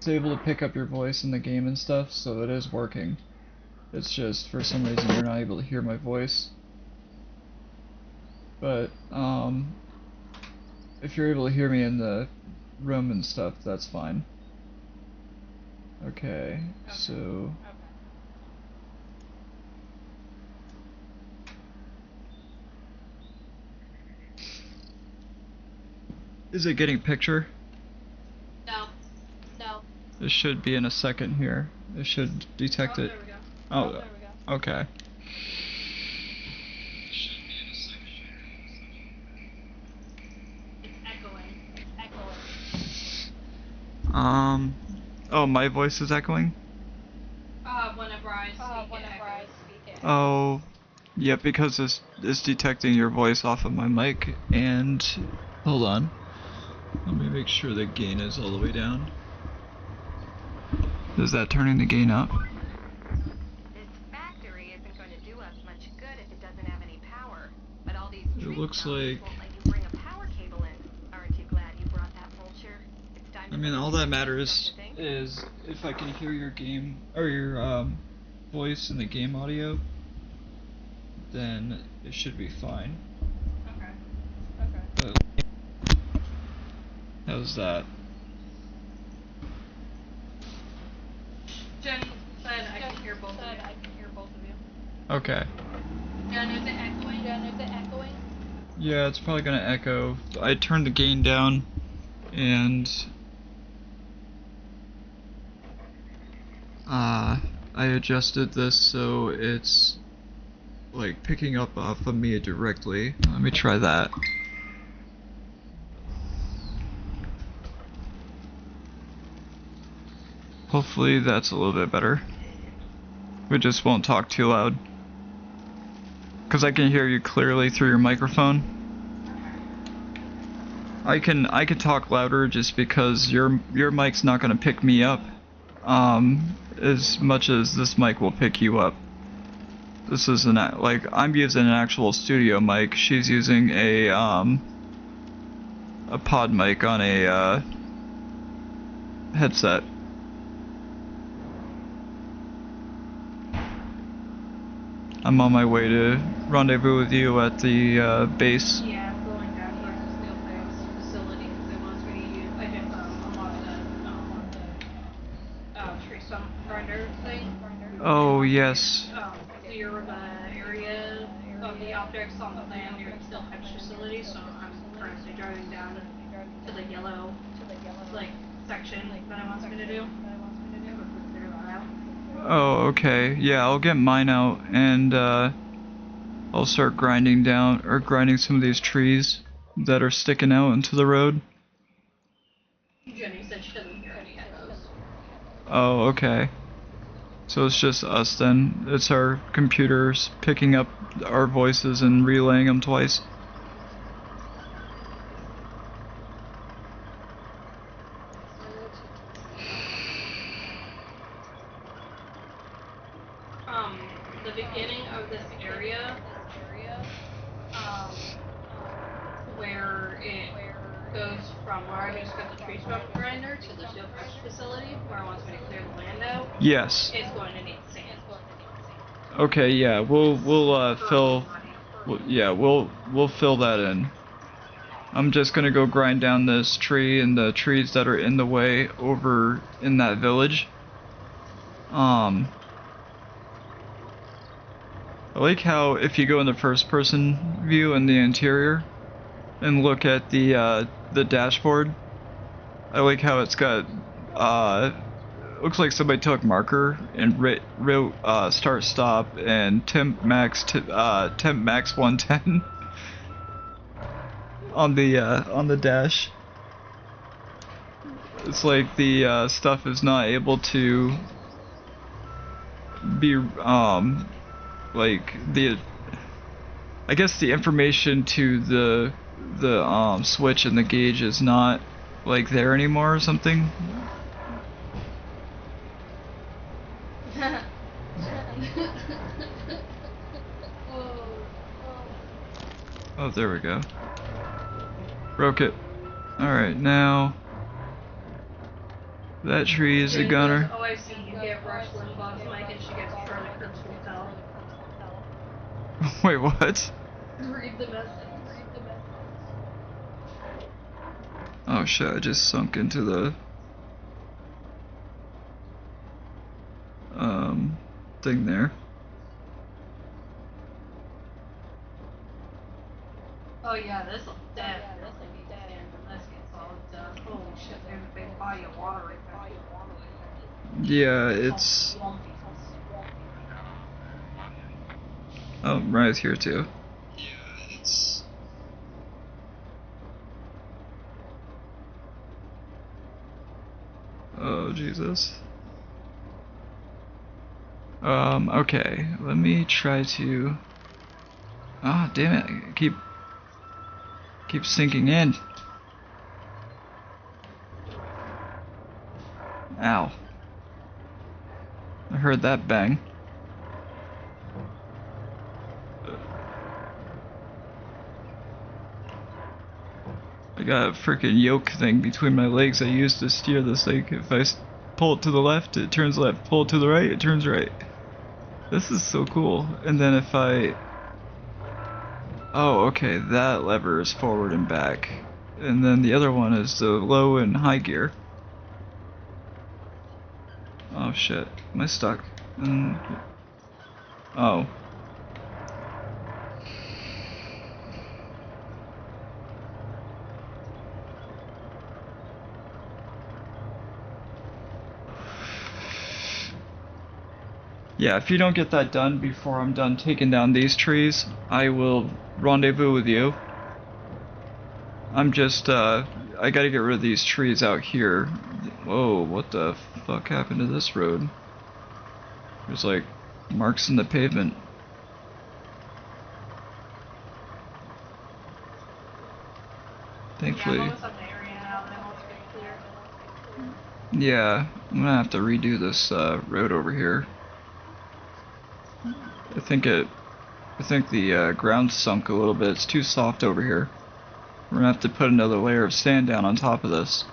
It's able to pick up your voice in the game and stuff, so it is working. It's just, for some reason, you're not able to hear my voice. But, if you're able to hear me in the room and stuff, that's fine. Okay, so... Is it getting picture? No. No. It should be in a second here. It should detect it. There we go. Oh, there we go. okay. It's echoing. It's echoing. Oh, my voice is echoing? Whenever I speak it. Oh, yeah, because it's detecting your voice off of my mic, and... Hold on. Let me make sure the gain is all the way down. Is that turning the gain up? This factory isn't going to do us much good if it doesn't have any power. But all these It looks like... won't let you bring a power cable in. Aren't you glad you brought that vulture? It's time to I mean, all that matters is if I can hear your game, or your, voice in the game audio, then it should be fine. Okay. But how's that? Jen said I can hear both of you. Okay. Jen, is it echoing? Yeah, it's probably gonna echo. I turned the gain down, and I adjusted this so it's like picking up off of me directly. Let me try that. Hopefully that's a little bit better. We just won't talk too loud, because I can hear you clearly through your microphone. I can talk louder just because your mic's not gonna pick me up as much as this mic will pick you up. This is like, I'm using an actual studio mic. She's using a pod mic on a headset. I'm on my way to rendezvous with you at the base. Yeah, I'm going down here to Steelface facility because it wants me to use. I did the tree stump grinder thing. Oh yes. Clear the area of the objects on the plan near the Steelface facility. So I'm currently driving down to the yellow like section that it wants me to do. Clear that out. Oh, okay. Yeah, I'll get mine out and I'll start grinding some of these trees that are sticking out into the road. Jenny said she doesn't hear any echoes. Oh, okay. So it's just us then. It's our computers picking up our voices and relaying them twice. The beginning of this area, where it goes from where I just got the tree stump grinder to the steel crush facility, where it wants me to clear the land out. Yes. It's going to need sand. Okay, yeah, we'll fill that in. I'm just gonna go grind down this tree and the trees that are in the way over in that village. I like how if you go in the first person view in the interior and look at the dashboard, I like how it's got looks like somebody took marker and wrote start stop and temp max 110 on the dash. It's like the stuff is not able to be like I guess the information to the switch and the gauge is not like there anymore or something. Oh, there we go. Broke it. Alright, now That tree is a Jane gunner. goes, oh, I see, you get Rush Limbaugh's mic, and she gets Charlie Kirk's hotel. Wait, what? Read the message. Oh shit, I just sunk into the thing there. Oh yeah, this will definitely be dead when this gets all done. Holy shit, there's a big body of water right there. Yeah, it's right here too. Yeah, it's oh Jesus. Okay, let me try to. Ah, damn it! I keep sinking in. Ow! I heard that bang. I got a freaking yoke thing between my legs I use to steer this thing. If I pull it to the left, it turns left. Pull it to the right, it turns right. This is so cool. And then if I... Oh, okay, that lever is forward and back. And then the other one is the low and high gear. Oh shit, am I stuck? Oh. Yeah, if you don't get that done before I'm done taking down these trees, I will rendezvous with you. I'm just, I gotta get rid of these trees out here. Whoa, what the fuck happened to this road? There's like marks in the pavement. Thankfully. Yeah, I'm almost up the area now that I want to get clear. Yeah, I'm gonna have to redo this road over here. I think the ground sunk a little bit. It's too soft over here. We're gonna have to put another layer of sand down on top of this.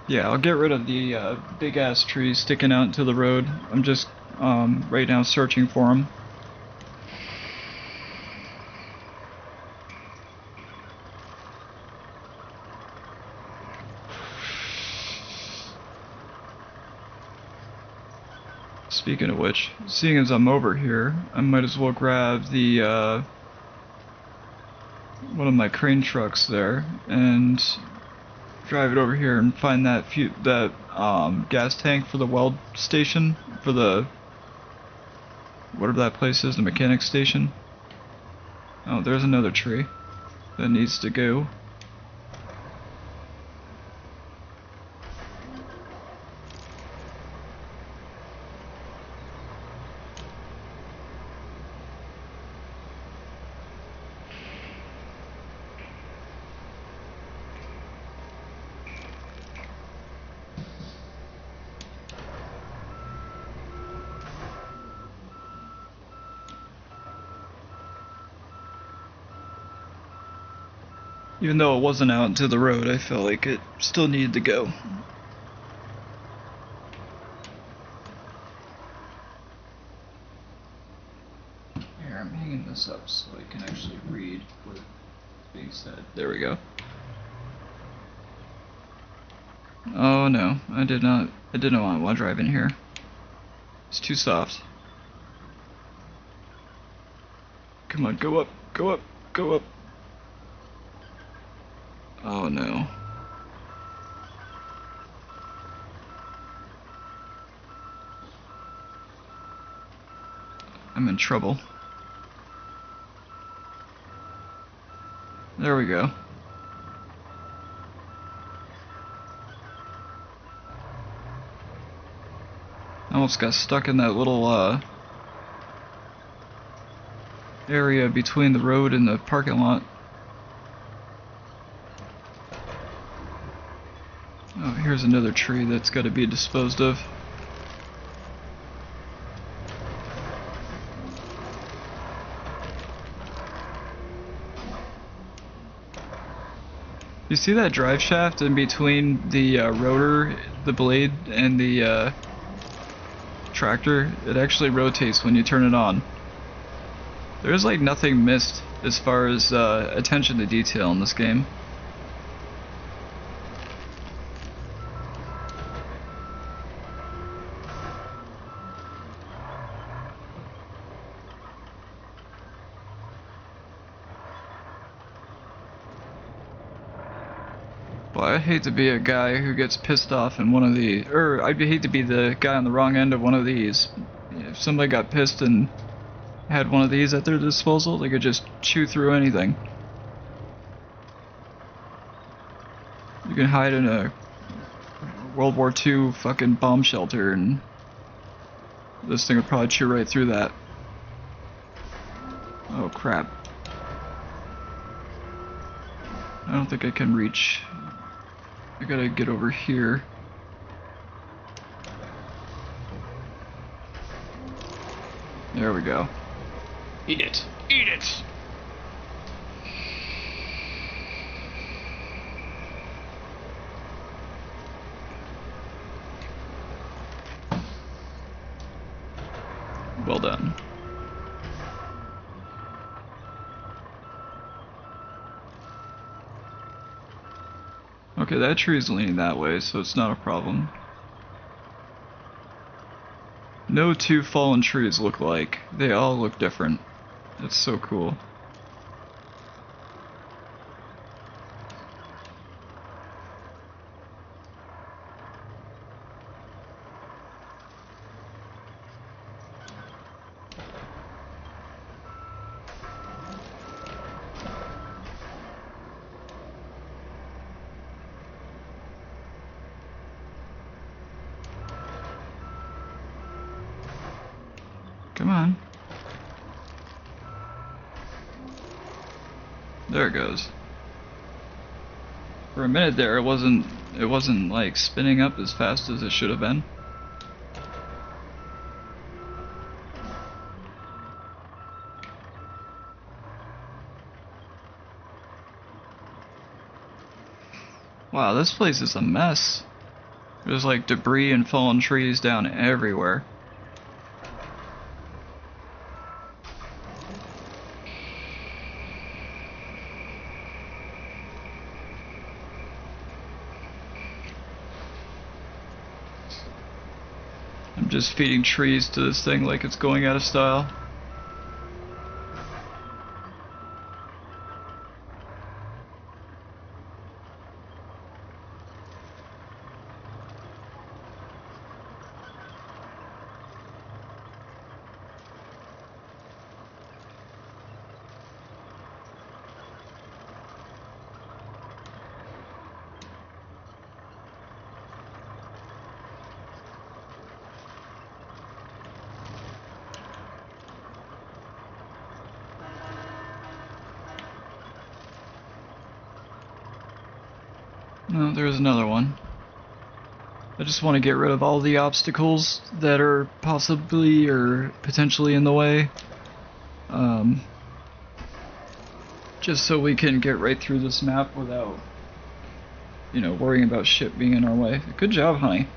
Yeah, I'll get rid of the big ass trees sticking out into the road. I'm just right now searching for them. Speaking of which, seeing as I'm over here, I might as well grab the one of my crane trucks there and drive it over here and find that gas tank for the weld station, for the whatever that place is, the mechanic station. Oh, there's another tree that needs to go. Even though it wasn't out into the road, I felt like it still needed to go. Here, I'm hanging this up so I can actually read what's being said. There we go. Oh no, I didn't want to drive in here. It's too soft. Come on, go up, go up, go up. Oh no. I'm in trouble. There we go. I almost got stuck in that little area between the road and the parking lot. Here's another tree that's got to be disposed of. You see that drive shaft in between the rotor, the blade, and the tractor? It actually rotates when you turn it on. There's like nothing missed as far as attention to detail in this game. Well, I'd hate to be a guy who gets pissed off in one of the, or I'd hate to be the guy on the wrong end of one of these. If somebody got pissed and had one of these at their disposal, they could just chew through anything. You can hide in a World War II fucking bomb shelter and this thing would probably chew right through that. Oh crap. I don't think I can reach. I gotta get over here. There we go. Eat it! Eat it! Well done. Okay, that tree is leaning that way, so it's not a problem. No two fallen trees look alike. They all look different. It's so cool. Come on. There it goes. For a minute there, it wasn't like spinning up as fast as it should have been. Wow, this place is a mess. There's like debris and fallen trees down everywhere. I'm just feeding trees to this thing like it's going out of style. No, there's another one. I just want to get rid of all the obstacles that are possibly or potentially in the way. Just so we can get right through this map without, you know, worrying about shit being in our way. Good job, honey.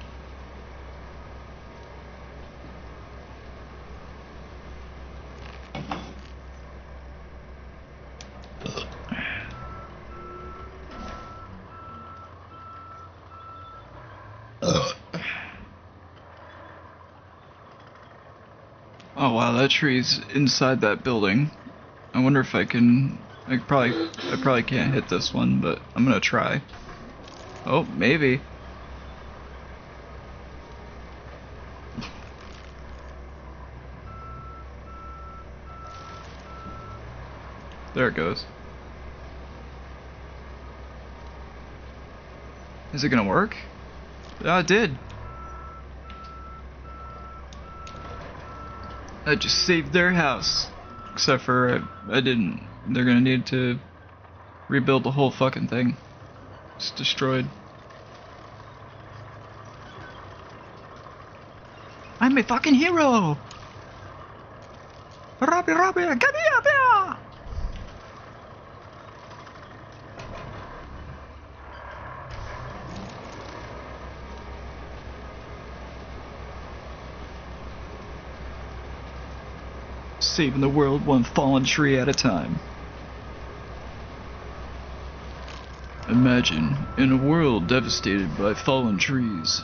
Oh wow, that tree's inside that building. I wonder if I can. I probably can't hit this one, but I'm gonna try. Oh, maybe. There it goes. Is it gonna work? Ah, it did. I just saved their house. Except for I didn't. They're gonna need to rebuild the whole fucking thing. It's destroyed. I'm a fucking hero! Robbie, Robbie, get me up here! Saving the world one fallen tree at a time. Imagine, in a world devastated by fallen trees,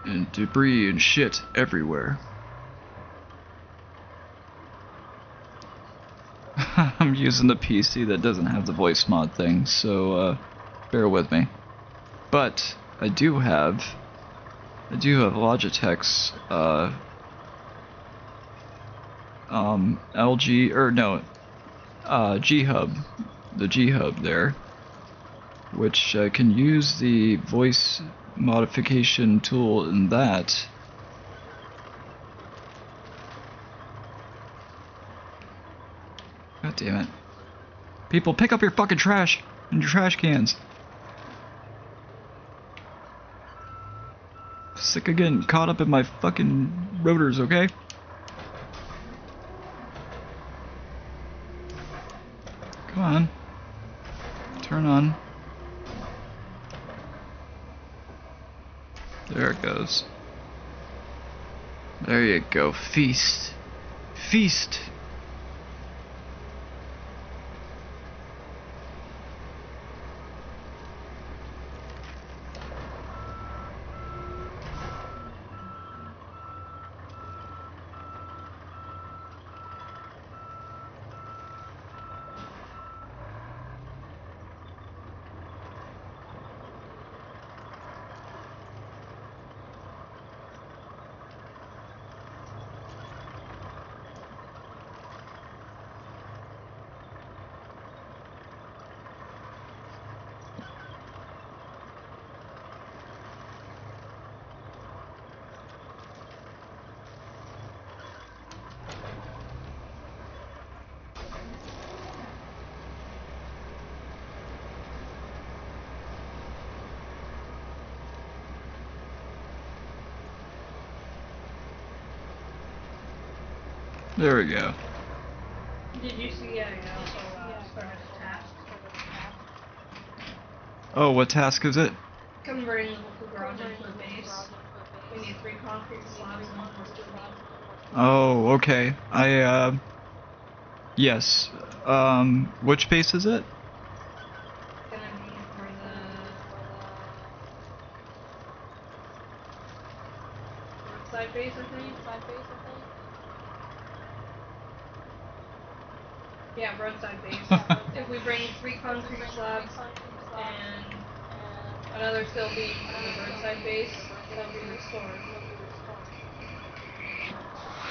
and debris and shit everywhere. I'm using the PC that doesn't have the voice mod thing, so bear with me. But I do have Logitech's LG or no G Hub, the G Hub there, which I can use the voice modification tool in that. God damn it. People, pick up your fucking trash and your trash cans. Sick of getting caught up in my fucking rotors, okay? Come on. Turn on. There it goes. There you go. Feast. Feast! There we go. Did you see I also started a task? Oh, what task is it? Converting the local garage into a base. We need 3 concrete slabs and 1 steel beam. Oh, okay. Yes. Which base is it? Gonna be for the roadside base, I think. Yeah, roadside base. If we bring 3 concrete slabs and another steel beam to the roadside base, it'll be restored.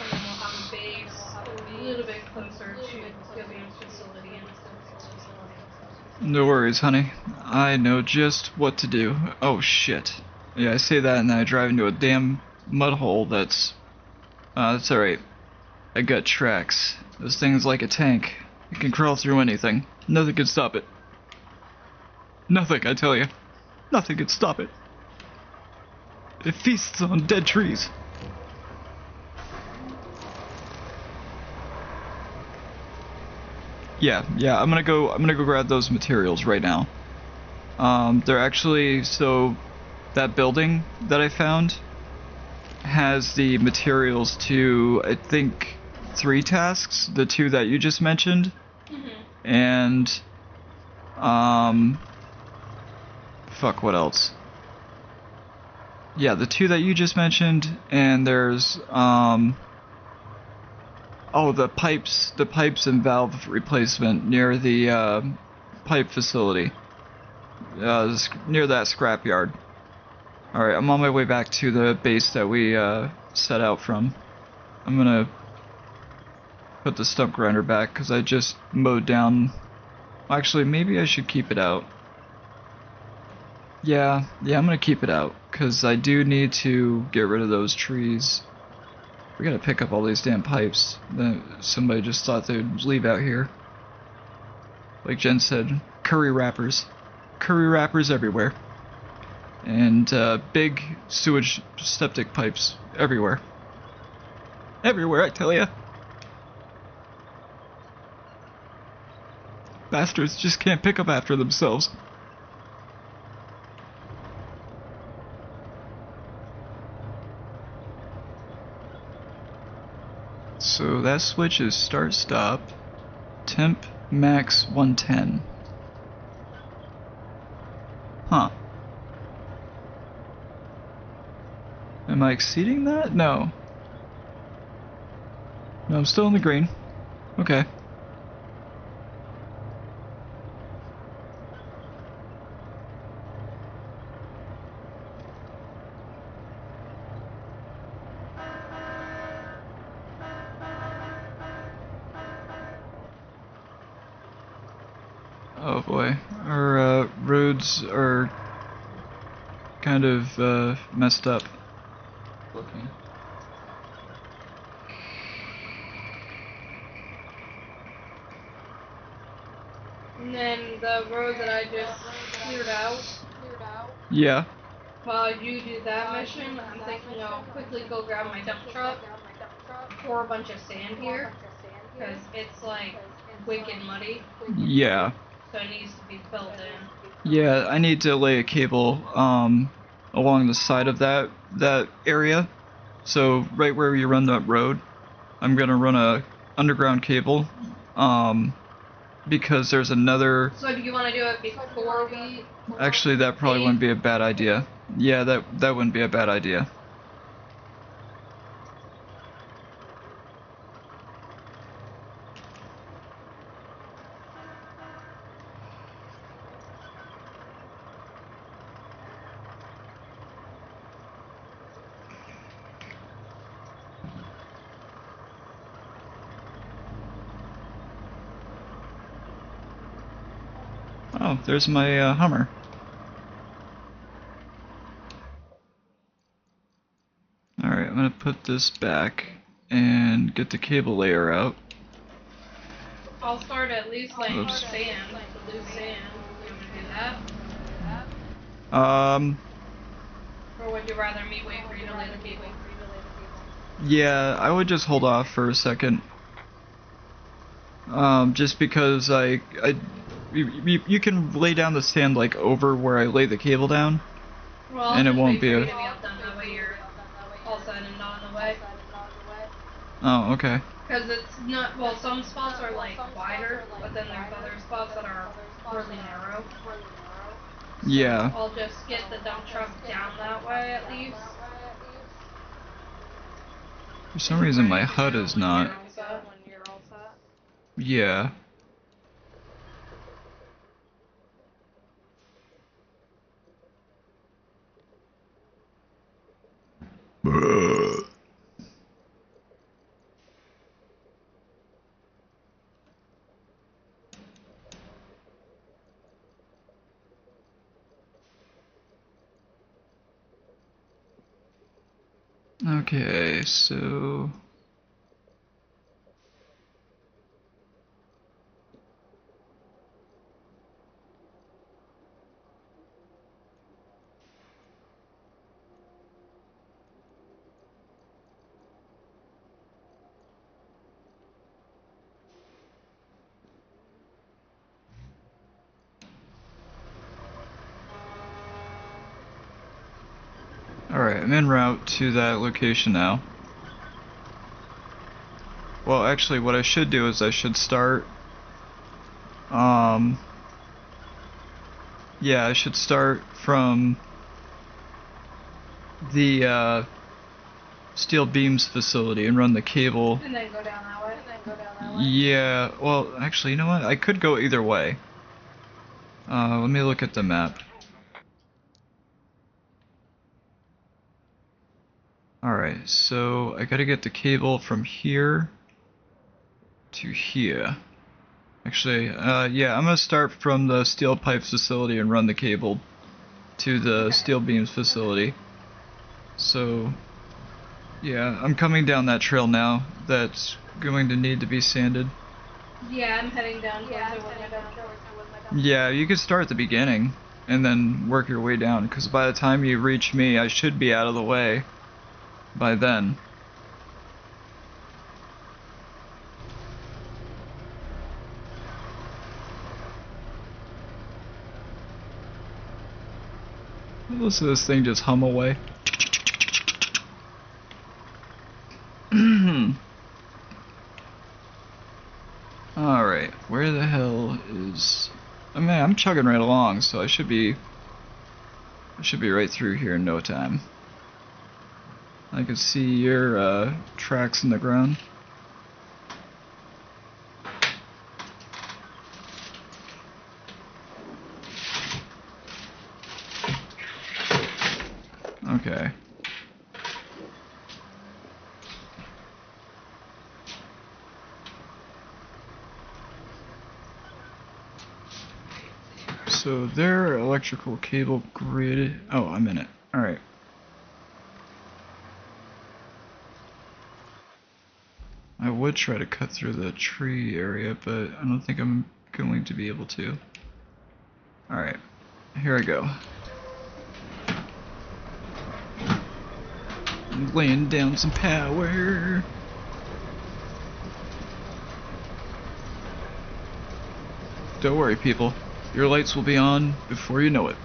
And then we'll have a base a little bit closer to Gilliam's facility and Stilt's facility. No worries, honey. I know just what to do. Oh, shit. Yeah, I say that and then I drive into a damn mud hole that's alright. I got tracks. This thing's like a tank. It can crawl through anything. Nothing can stop it. Nothing, I tell you. Nothing can stop it. It feasts on dead trees. Yeah, I'm gonna go grab those materials right now. They're actually, so that building that I found has the materials to, I think, 3 tasks, the 2 that you just mentioned, and fuck, what else? Yeah, the 2 that you just mentioned, and there's oh, the pipes and valve replacement near the pipe facility, near that scrapyard. All right, I'm on my way back to the base that we set out from. I'm gonna put the stump grinder back because I just mowed down. Actually, maybe I should keep it out. Yeah, I'm gonna keep it out because I do need to get rid of those trees. We gotta pick up all these damn pipes that somebody just thought they'd leave out here. Like Jen said, curry wrappers. Curry wrappers everywhere. And big sewage septic pipes everywhere. Everywhere, I tell ya. Bastards just can't pick up after themselves. So that switch is start stop, temp max 110. Huh. Am I exceeding that? No. No, I'm still in the green. Okay. Oh boy, our roads are kind of messed up looking. And then the road that I just cleared out, Yeah. while you do that mission, I'm thinking I'll quickly go grab my dump truck, pour a bunch of sand here, because it's like wicked muddy, Yeah. so it needs to be filled in. Yeah, I need to lay a cable along the side of that area. So right where you run that road, I'm gonna run a underground cable. Because there's another. So do you want to do it before we? Actually, that probably wouldn't be a bad idea. Yeah, that wouldn't be a bad idea. Oh, there's my Hummer. Alright, I'm gonna put this back and get the cable layer out. I'll start at least laying Oops. sand, loose sand. You want to do that? Or would you rather me wait for you to lay the cable? Yeah, I would just hold off for a second. Just because you can lay down the sand like over where I lay the cable down. Well, And it just won't wait be for a- you to be all done, that way you're all set and not in the way. Oh, okay. Because it's not, well, some spots are like wider, but then there's other spots that are really narrow. Yeah. I'll just get the dump truck down that way at least. For some reason my HUD is not. Yeah. Okay, so alright, I'm en route to that location now. Well, actually, what I should do is I should start, yeah, I should start from the, steel beams facility and run the cable. And then go down that way. Yeah, well, actually, you know what? I could go either way. Let me look at the map. Alright, so I gotta get the cable from here to here. Actually, yeah, I'm gonna start from the steel pipes facility and run the cable to the steel beams facility. So, yeah, I'm coming down that trail now that's going to need to be sanded. Yeah, I'm heading down towards it with my dump truck. Yeah, you could start at the beginning and then work your way down, because by the time you reach me, I should be out of the way by then. Listen to this thing just hum away. Alright, where the hell is... I mean, I'm chugging right along, so I should be right through here in no time. I can see your tracks in the ground. Okay. So their electrical cable grid. Oh, I'm in it. Alright. I would try to cut through the tree area, but I don't think I'm going to be able to. Alright. Here I go. I'm laying down some power. Don't worry, people. Your lights will be on before you know it.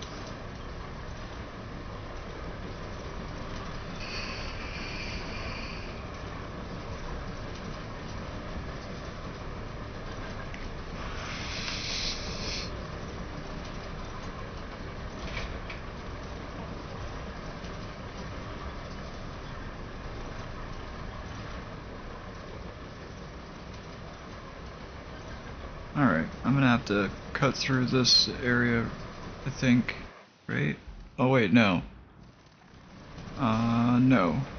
Alright, I'm gonna have to cut through this area, I think, right? Oh wait, no.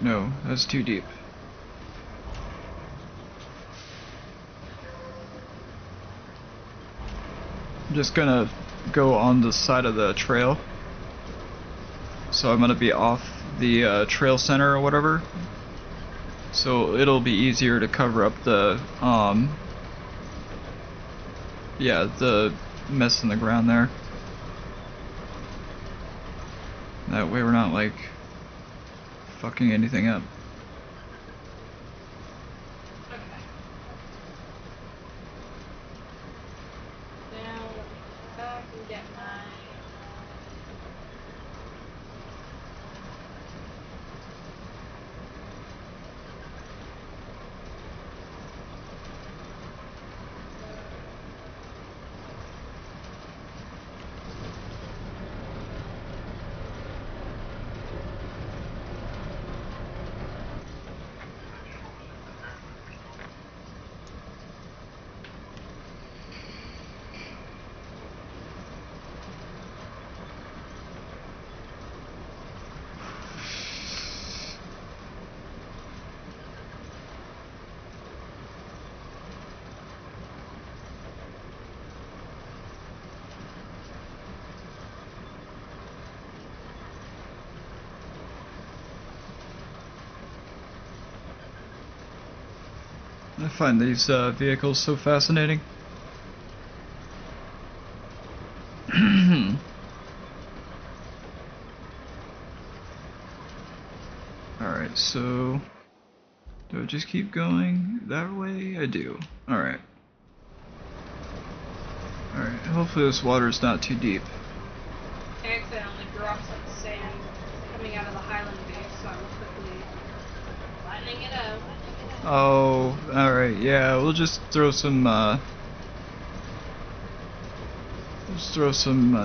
No, that's too deep. I'm just gonna go on the side of the trail. So I'm gonna be off the trail center or whatever. So it'll be easier to cover up the, yeah, the mess in the ground there. That way we're not, like, fucking anything up. Okay. Now, back and get my... I find these vehicles so fascinating. Alright, so... do I just keep going that way? I do. Alright. Alright, hopefully this water's not too deep. I accidentally dropped some sand coming out of the Highland base, so I'm quickly flattening it out. Oh, alright, yeah, we'll just throw some,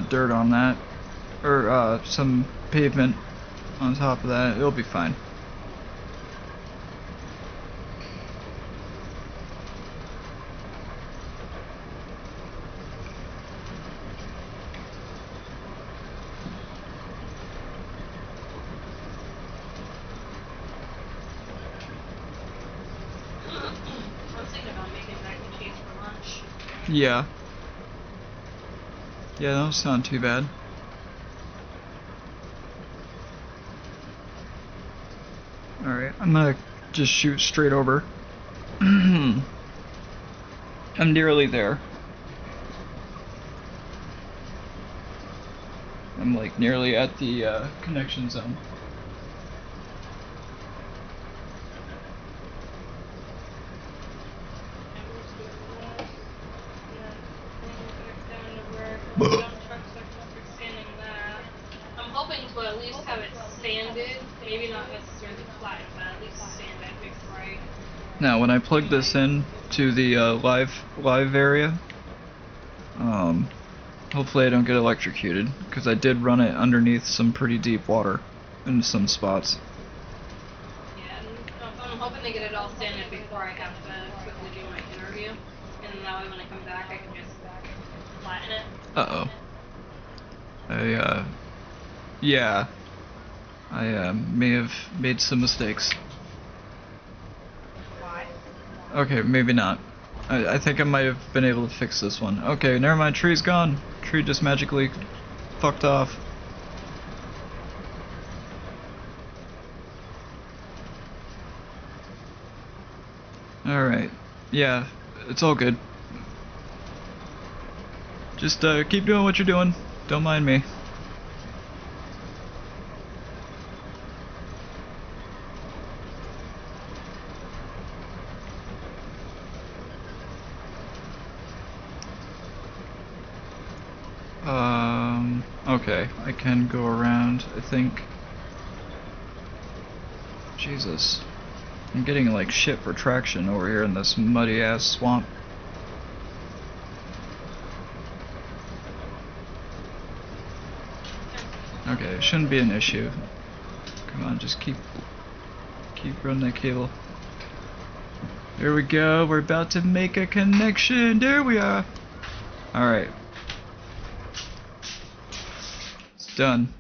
dirt on that. Or, some pavement on top of that. It'll be fine. I was thinking about making mac and cheese for lunch. Yeah. Yeah, that don't sound too bad. Alright, I'm gonna just shoot straight over. I'm nearly there. I'm like nearly at the connection zone. And we're just doing this. And then bring it back down to where dump trucks are scanning that. I'm hoping to maybe not necessarily flatten, but at least sand it before I. Now, when I plug this in to the live area, hopefully I don't get electrocuted, because I did run it underneath some pretty deep water in some spots. Yeah, and I'm hoping to get it all sanded before I have to quickly do my interview, and then that way when I come back I can just flatten it. Uh-oh. Yeah. I may have made some mistakes. Why? Okay, maybe not. I think I might have been able to fix this one. Okay, never mind, tree's gone. Tree just magically fucked off. Alright. Yeah, it's all good. Just keep doing what you're doing. Don't mind me. Okay, I can go around, I think. Jesus. I'm getting like shit for traction over here in this muddy ass swamp. Okay, it shouldn't be an issue. Come on, just keep running that cable. There we go, we're about to make a connection. There we are. Alright. It's done.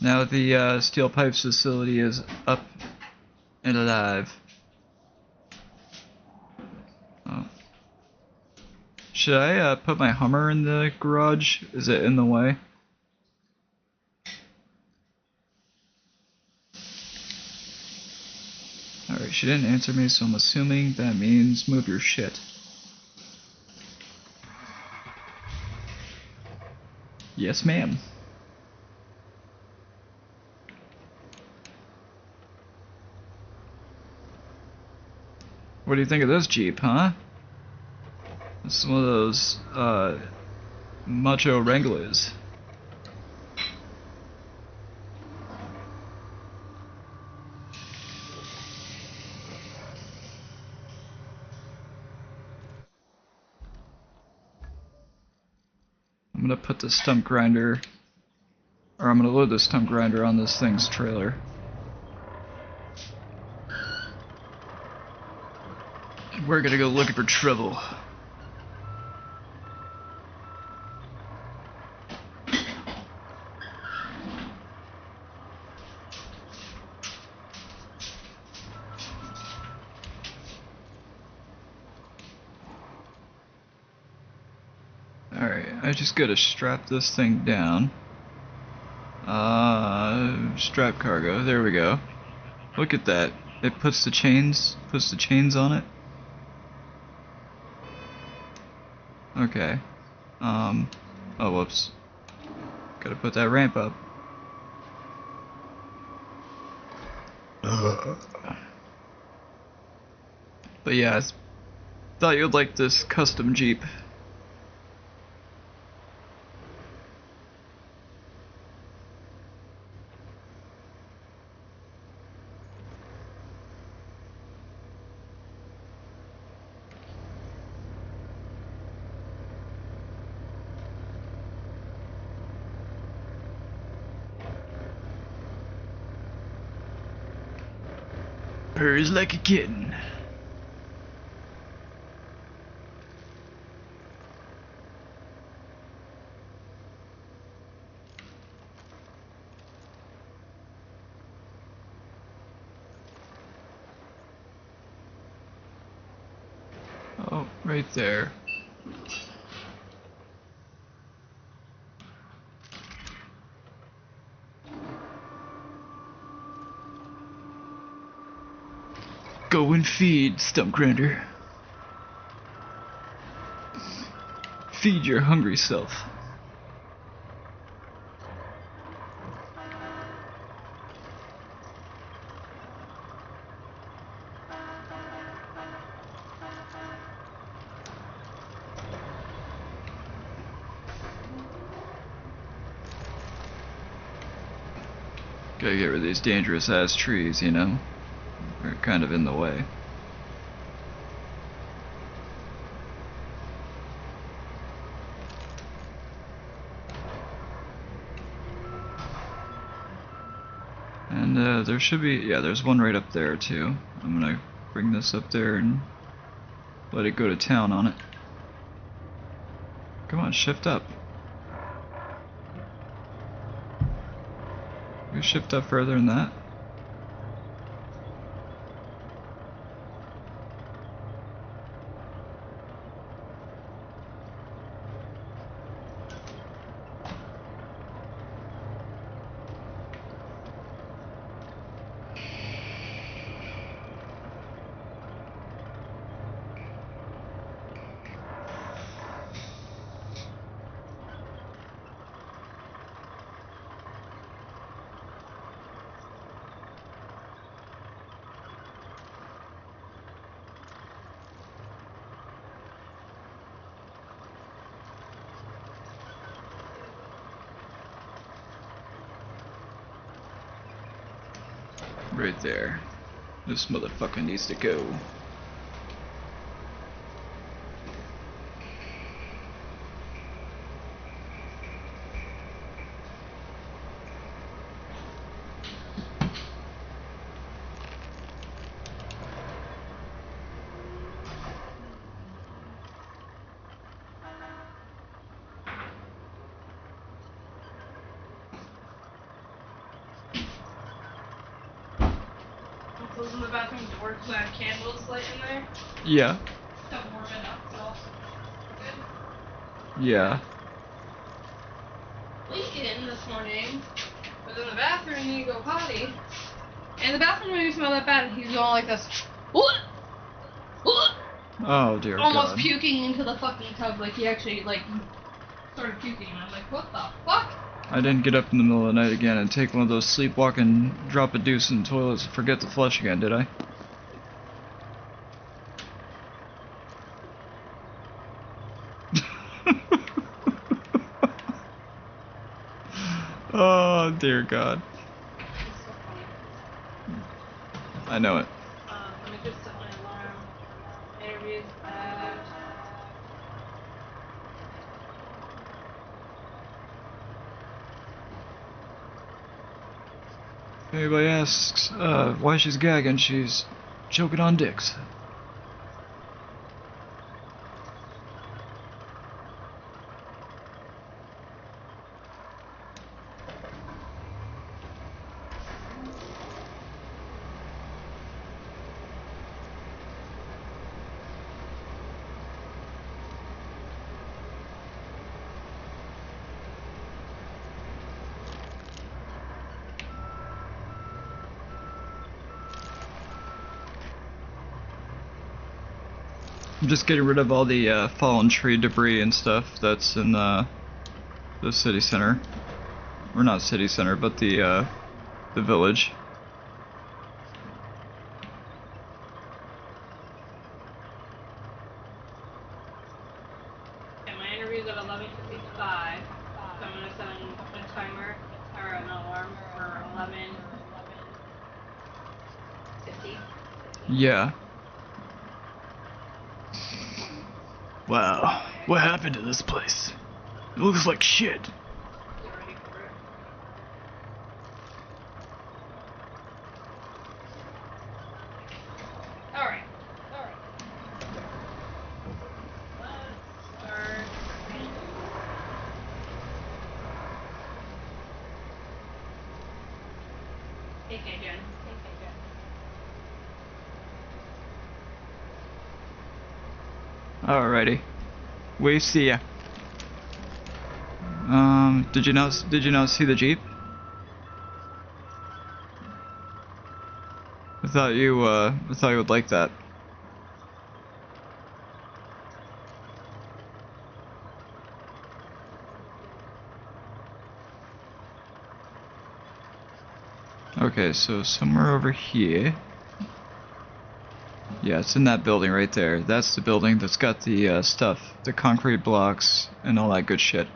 Now the steel pipes facility is up and alive. Oh. Should I put my Hummer in the garage? Is it in the way? Alright, she didn't answer me, so I'm assuming that means move your shit. Yes, ma'am. What do you think of this Jeep, huh? It's one of those, macho Wranglers. I'm gonna put the stump grinder, or I'm gonna load the stump grinder on this thing's trailer. We're gonna go looking for trouble. Alright, I just gotta strap this thing down. Strap cargo, there we go. Look at that. It puts the chains on it. Okay. Oh whoops. Gotta put that ramp up. But yeah, I thought you'd like this custom Jeep. Purrs like a kitten. Oh, right there. Go and feed, stump grinder. Feed your hungry self. Gotta get rid of these dangerous ass trees, you know? They're kind of in the way. And there should be, yeah, there's one right up there too. I'm gonna bring this up there and let it go to town on it. Come on, shift up. You shift up further than that. Right there. This motherfucker needs to go. Closing the bathroom door because I have candles lit in there. Yeah. Don't warm it up, so good. Yeah. Lincoln this morning was in the bathroom and he go potty. And the bathroom didn't even smell that bad. He's going like this. What? Oh dear Almost God. puking into the fucking tub, like he actually like started puking. And I'm like, what the fuck? I didn't get up in the middle of the night again and take one of those sleepwalking drop a deuce in the toilets and forget to flush again, did I? Oh dear God. It's so funny. I know it. Let me just set my alarm. Interviews at... If anybody asks why she's gagging, she's choking on dicks. I'm just getting rid of all the fallen tree debris and stuff that's in the city center. Or not city center, but the village. Okay, my interview's at 11:55. So I'm gonna set a timer or an alarm for 11:50. Yeah. Wow, what happened to this place? It looks like shit. Get ready for it. Alright. Let's start. Okay, Jen. Alrighty. We see ya. Did you not see the Jeep? I thought you would like that. Okay, so somewhere over here. Yeah, it's in that building right there. That's the building that's got the stuff, the concrete blocks and all that good shit.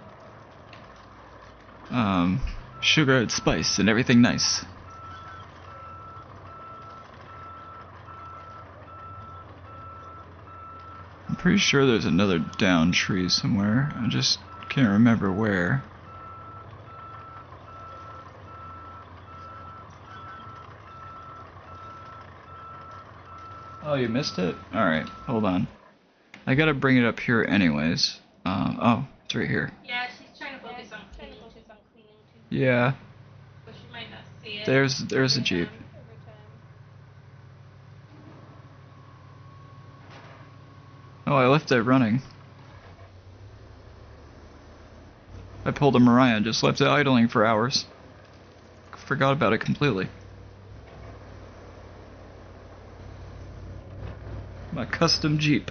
Sugar and spice and everything nice. pretty sure there's another down tree somewhere. I just can't remember where. Oh, you missed it? Alright, hold on. I gotta bring it up here anyways. Oh, it's right here. Yeah, she's trying to focus on cleaning too. Yeah, So she might not see it. there's a Jeep. Oh, I left it running. I pulled a Mariah and just left it idling for hours. Forgot about it completely. My custom Jeep.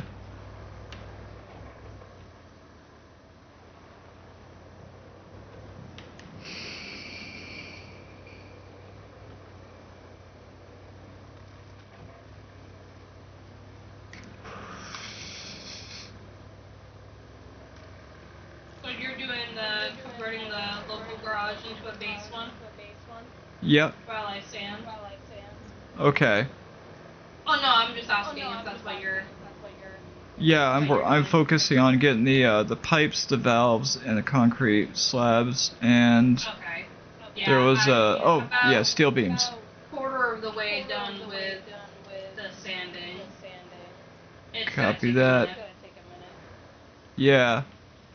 So you're doing converting the local garage into a base one Yep. while I sand. Okay. Oh no, I'm just asking if that's what you're. Yeah, I'm focusing on getting the pipes, the valves, and the concrete slabs, and Okay. Yeah, there was about steel beams. quarter of the way done with the sanding. It's Copy gonna take that. a minute. Yeah.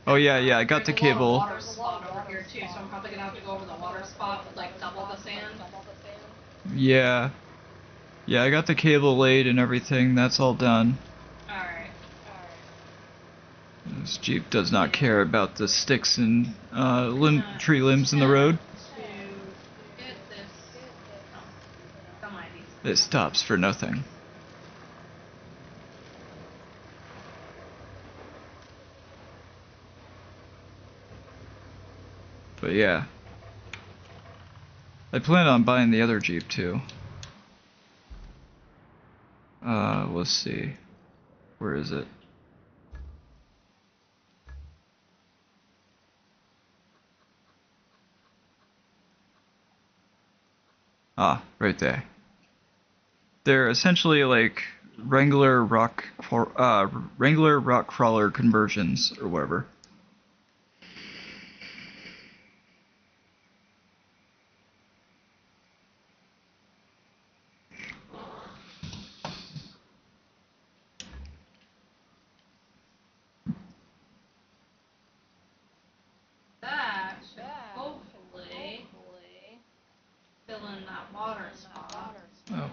Oh yeah, I got the There's a cable. lot of water spot over here too, so I'm probably gonna have to go over the water spot with like double the sand. Yeah. Yeah, I got the cable laid and everything. That's all done. Alright. This Jeep does not care about the sticks and tree limbs in the road. To get this. Oh, some IDs. It stops for nothing. But yeah. I plan on buying the other Jeep too. Let's see. Where is it? Ah, right there. They're essentially like Wrangler rock crawler conversions or whatever. That should hopefully fill in that water spot. Oh.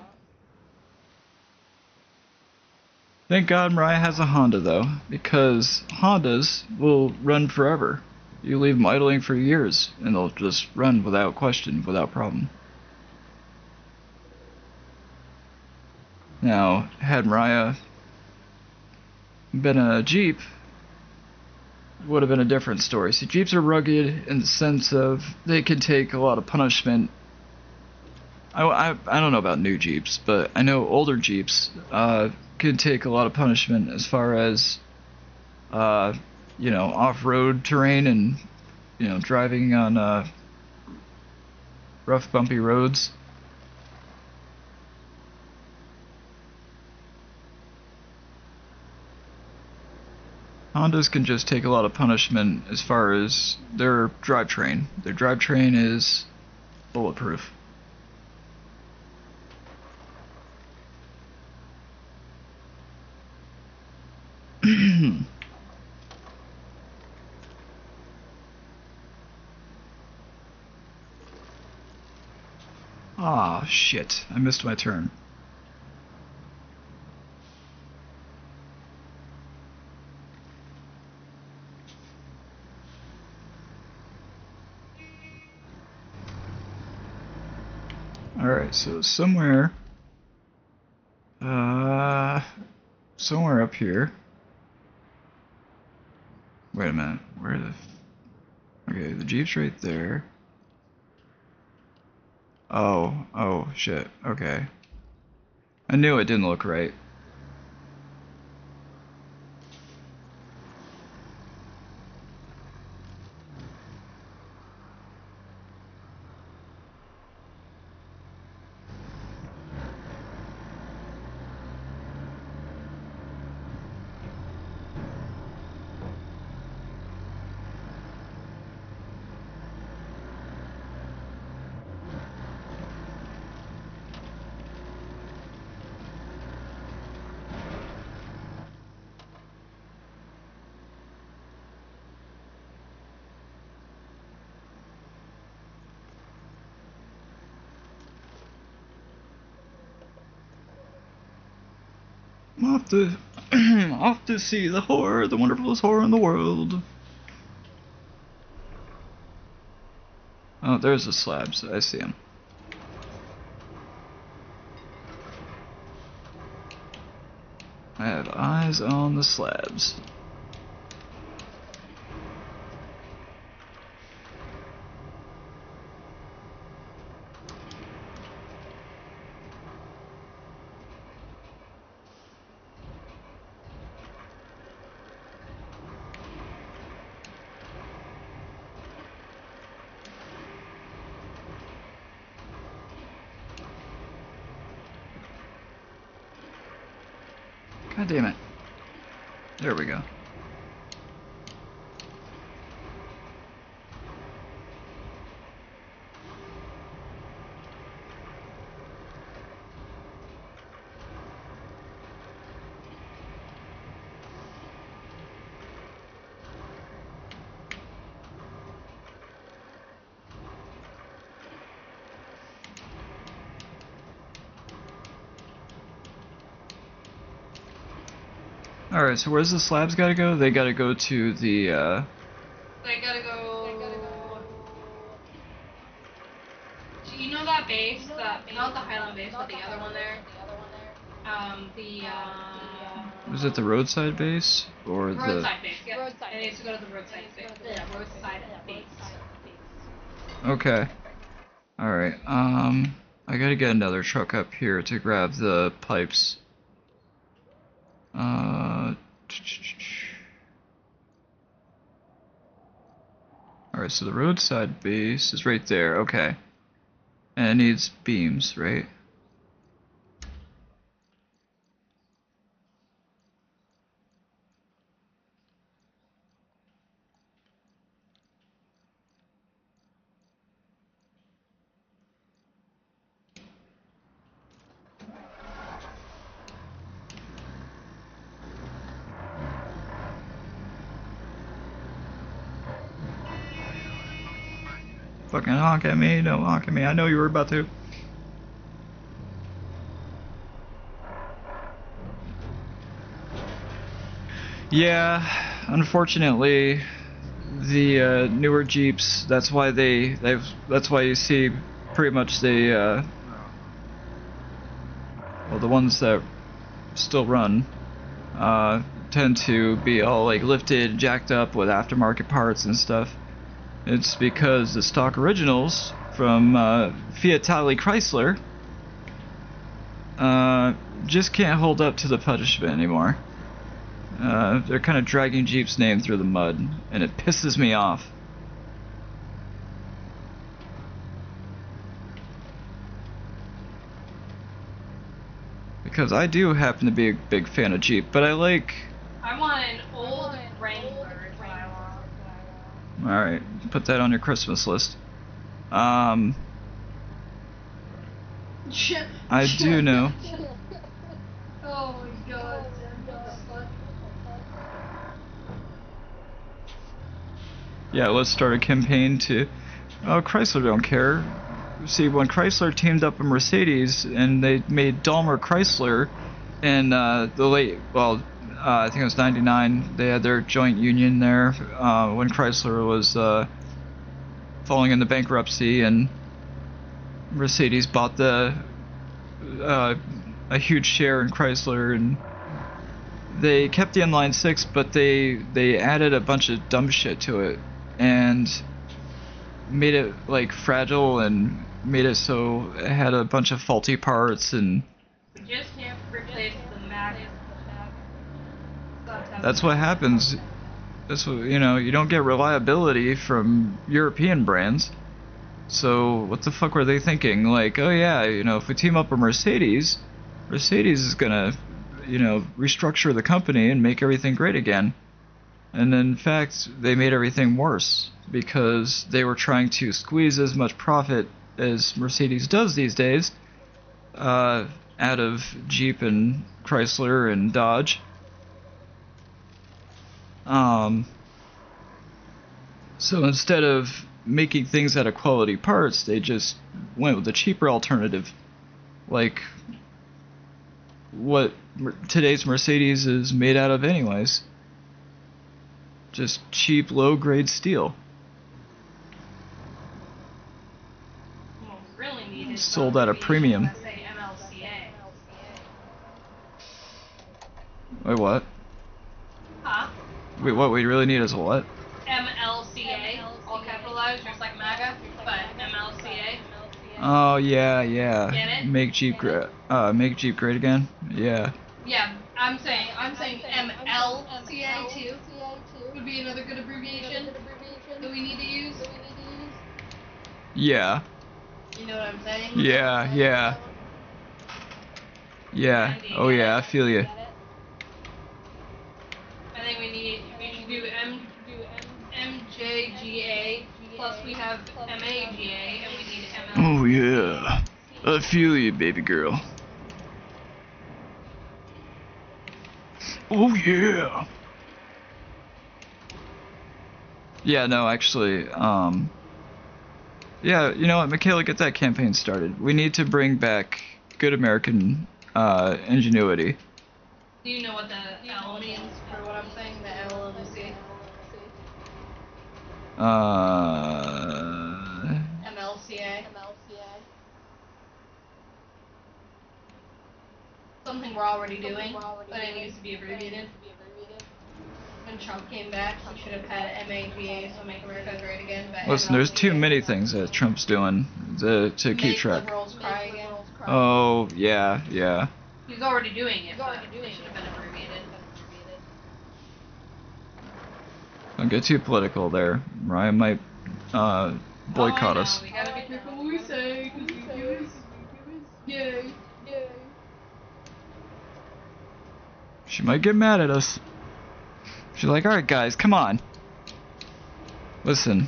Thank God Mariah has a Honda though, because Hondas will run forever. You leave them idling for years, and they'll just run without question, without problem. Now, had Mariah been a Jeep, it would have been a different story. See, Jeeps are rugged in the sense of they can take a lot of punishment. I don't know about new Jeeps, but I know older Jeeps can take a lot of punishment as far as off-road terrain and driving on rough, bumpy roads. Hondas can just take a lot of punishment as far as their drivetrain. Their drivetrain is bulletproof. Ah, shit. I missed my turn. Alright, so somewhere up here. Wait a minute, where the... Okay, the Jeep's right there. Oh, shit, okay. I knew it didn't look right. Off to off to see the horror, the wonderfulest horror in the world. Oh, there's the slabs. I see them. I have eyes on the slabs. God damn it. There we go. Alright, so where's the slabs gotta go? They gotta go to the, They gotta go. You know that base, not the Highland base, but the other one there? Was it the roadside base? Or roadside base, yeah. Roadside. It needs to go to the roadside base. Yeah, roadside base. Okay. Alright, I gotta get another truck up here to grab the pipes. Alright, so the roadside base is right there, okay. And it needs beams, right? Fucking honk at me, don't honk at me. I know you were about to. Yeah, unfortunately, the newer Jeeps. That's why that's why you see pretty much the well, the ones that still run tend to be all like lifted, jacked up with aftermarket parts and stuff. It's because the stock originals from Fiat Tally Chrysler just can't hold up to the punishment anymore. They're kind of dragging Jeep's name through the mud, and it pisses me off. Because I do happen to be a big fan of Jeep, but I want an old Wrangler is what I want. Alright, put that on your Christmas list. I do know. Oh my god. Yeah, let's start a campaign to... Oh, Chrysler don't care. See, when Chrysler teamed up with Mercedes and they made Daimler Chrysler in the late... Well, I think it was 99. They had their joint union there when Chrysler was falling into bankruptcy, and Mercedes bought a huge share in Chrysler, and they kept the inline six, but they added a bunch of dumb shit to it and made it like fragile and made it so it had a bunch of faulty parts, and You just can't replace the mag. that's what happens. That's what, you know, you don't get reliability from European brands. So what the fuck were they thinking? Like, oh yeah, you know, if we team up with Mercedes, Mercedes is gonna, you know, restructure the company and make everything great again. And in fact, they made everything worse because they were trying to squeeze as much profit as Mercedes does these days out of Jeep and Chrysler and Dodge. So instead of making things out of quality parts, they just went with a cheaper alternative, like what today's Mercedes is made out of anyways. Just cheap, low-grade steel. What we really need is Sold at a premium. that say MLCA. Wait, what? Huh? Wait, what we really need is a what? MLCA, all capitalized, just like MAGA, but MLCA. Oh yeah, yeah. Get it? Make Jeep great again. Yeah. Yeah, I'm saying MLCA too would be another good abbreviation that we need to use. Yeah. You know what I'm saying? Yeah. Yeah. Yeah. Oh yeah, I feel you. I think we should do MJGA, plus we have MAGA, and we need ML. Oh yeah. I feel you, baby girl. Oh yeah. Yeah, no, actually, yeah, you know what, Mikayla, get that campaign started. We need to bring back good American ingenuity. Do you know what the L means for what I'm saying? The L and the C? MLCA. Something we're already doing, but it needs to be abbreviated. When Trump came back, he should have had MAGA, so Make America Great Again. But Listen, there's too MLCA. many things that Trump's doing to keep Make track. liberals cry again. Oh, yeah, yeah. He's already doing it, but they should have been abbreviated. Don't get too political there. Ryan might boycott us. We gotta be careful what we say, because we do is yay. She might get mad at us. She's like, alright guys, come on. Listen,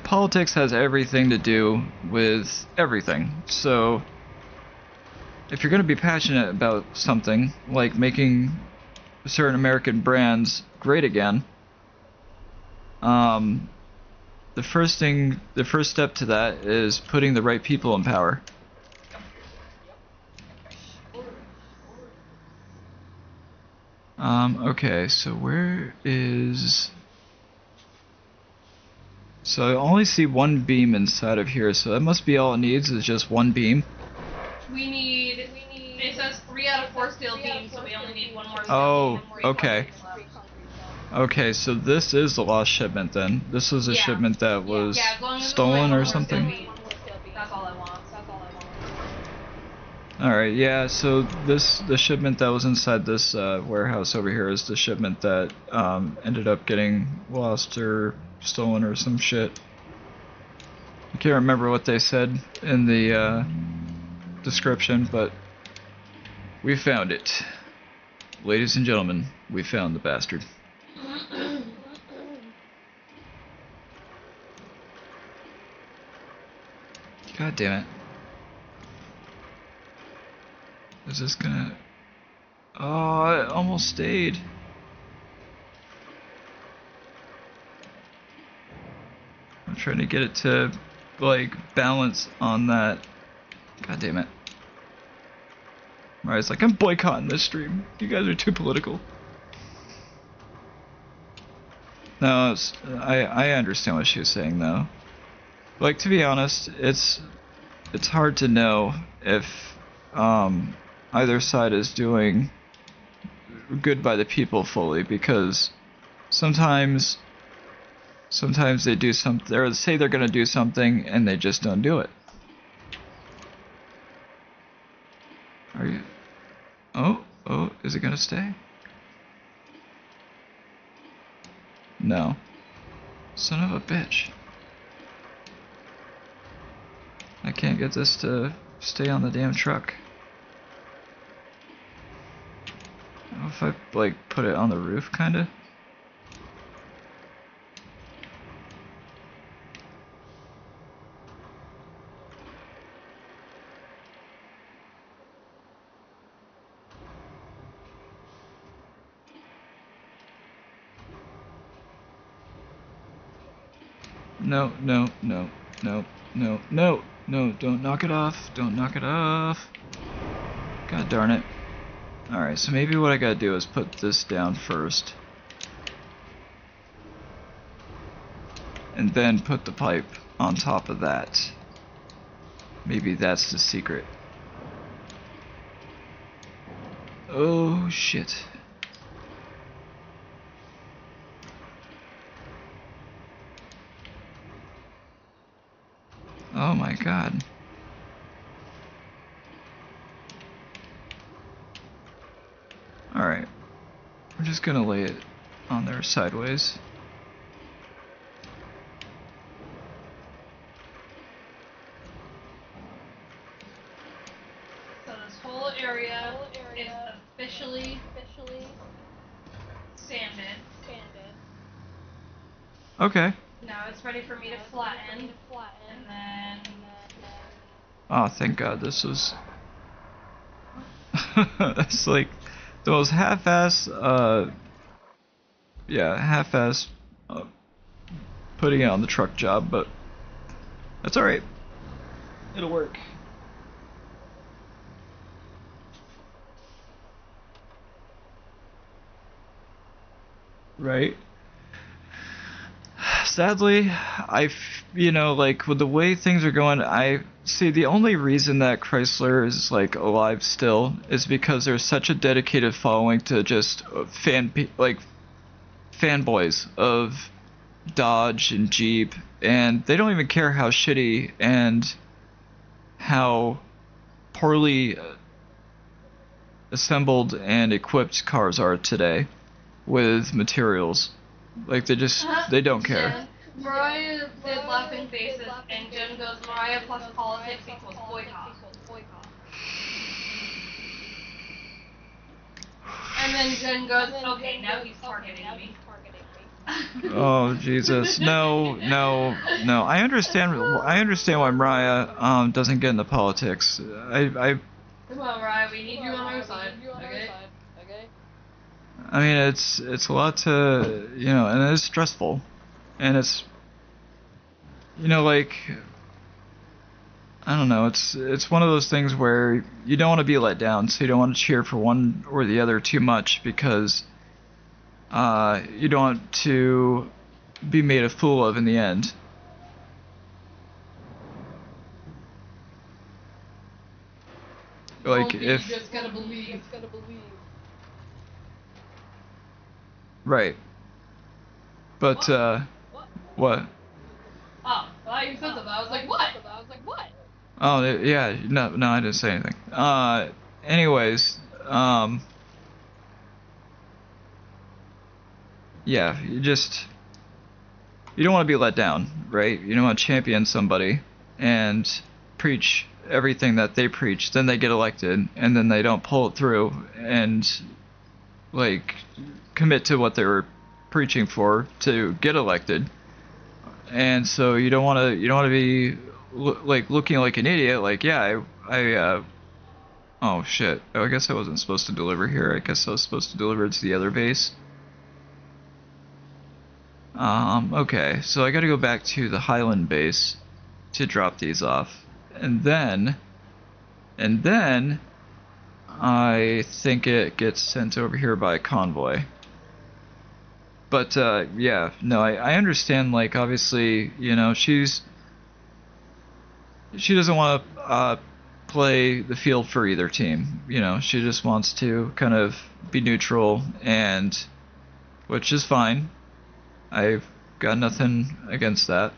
politics has everything to do with everything. So, if you're going to be passionate about something, like making certain American brands great again, the first step to that is putting the right people in power. Okay, so where is... So I only see one beam inside of here, so that must be all it needs is just one beam. We need, it says 3 out of 4 steel beams, so we only need 1 more steel Oh, beam and 3 okay. concrete left. Okay, so this is the lost shipment then. This was a Yeah. shipment that was Yeah, as long as it's stolen like 1 or more steel something. beam. That's all I want. Alright, yeah, so the shipment that was inside this warehouse over here is the shipment that ended up getting lost or stolen or some shit. I can't remember what they said in the description, but we found it. Ladies and gentlemen, we found the bastard. God damn it. Is this gonna... Oh, it almost stayed. I'm trying to get it to, like, balance on that. God damn it. Mariah's like, I'm boycotting this stream. You guys are too political. No, I understand what she was saying, though. Like, to be honest, it's hard to know if, either side is doing good by the people fully, because sometimes they do something, or say they're gonna do something and they just don't do it. Are you? Oh, is it gonna stay? No. Son of a bitch. I can't get this to stay on the damn truck. If I, like, put it on the roof, kinda? No, don't knock it off. Don't knock it off. God darn it. Alright, so maybe what I gotta do is put this down first. And then put the pipe on top of that. Maybe that's the secret. Oh shit. Oh my god. Alright. We're just gonna lay it on there sideways. So this whole area is officially sanded. Okay. Now it's ready for me to flatten, and then Oh, thank god this was... It's like the most half-ass, half-ass putting it on the truck job, but that's alright. It'll work. Right? Sadly, like with the way things are going, I see the only reason that Chrysler is like alive still is because there's such a dedicated following to just fanboys of Dodge and Jeep, and they don't even care how shitty and how poorly assembled and equipped cars are today with materials. Like they don't care. Jen, Mariah did laughing faces, and Jen goes, Mariah plus politics equals boycott. And then Jen goes, okay, now he's targeting me. Oh Jesus! No. I understand why Mariah doesn't get into politics. Come on, Mariah, we need you on our side. Okay. I mean, it's a lot to, and it's stressful, and it's, like, I don't know, it's one of those things where you don't want to be let down, so you don't want to cheer for one or the other too much because you don't want to be made a fool of in the end. Like if you just gotta believe. Right. But what? Oh, I thought you said something. I was like, what? Oh yeah, no, I didn't say anything. Anyways, yeah, you don't want to be let down, right? You don't want to champion somebody and preach everything that they preach, then they get elected, and then they don't pull it through and like commit to what they were preaching for to get elected. And so you don't want to be like looking like an idiot. Like, yeah, oh shit. Oh, I guess I wasn't supposed to deliver here. I guess I was supposed to deliver it to the other base. Okay, so I gotta go back to the Highland base to drop these off. And then I think it gets sent over here by convoy. But yeah, no, I understand, like, obviously, she doesn't want to play the field for either team. She just wants to kind of be neutral, and which is fine. I've got nothing against that.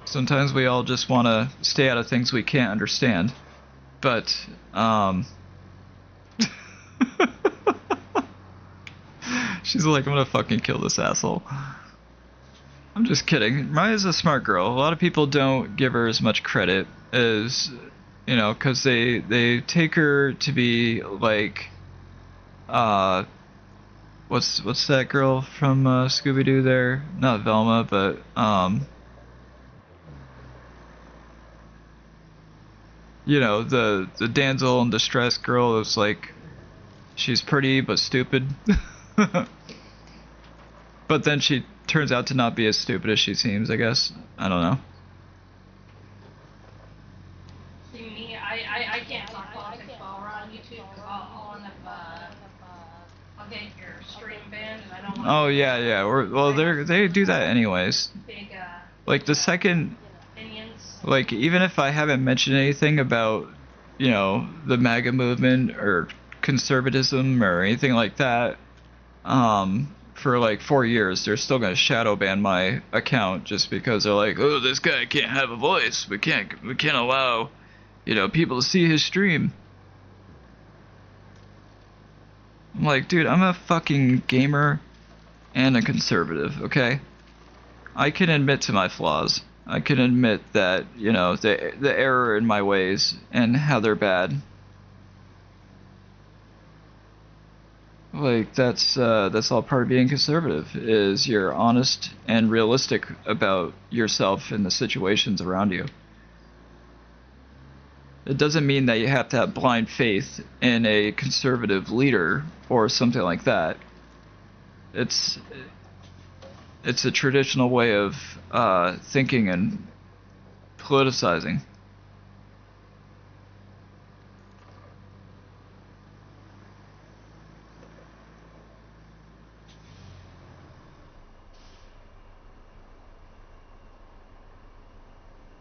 Sometimes we all just want to stay out of things we can't understand. But, she's like, I'm gonna fucking kill this asshole. I'm just kidding. Maya's a smart girl. A lot of people don't give her as much credit as, because they take her to be like, what's that girl from Scooby-Doo there? Not Velma, but the damsel in distress girl is like, she's pretty but stupid. But then she turns out to not be as stupid as she seems, I guess. I don't know. See me, I can't talk politics while we're on YouTube because I'll end up, I'll get your stream banned and I don't want. Oh yeah, yeah. Well, they do that anyways. Big, like the second, opinions. like even if I haven't mentioned anything about, you know, the MAGA movement or conservatism or anything like that, for like 4 years, they're still gonna shadow ban my account just because they're like, oh, this guy can't have a voice. We can't allow, you know, people to see his stream. I'm like, dude, I'm a fucking gamer and a conservative, okay? I can admit to my flaws. I can admit that, you know, the error in my ways and how they're bad. Like that's all part of being conservative, is you're honest and realistic about yourself and the situations around you. It doesn't mean that you have to have blind faith in a conservative leader or something like that. It's a traditional way of thinking and politicizing.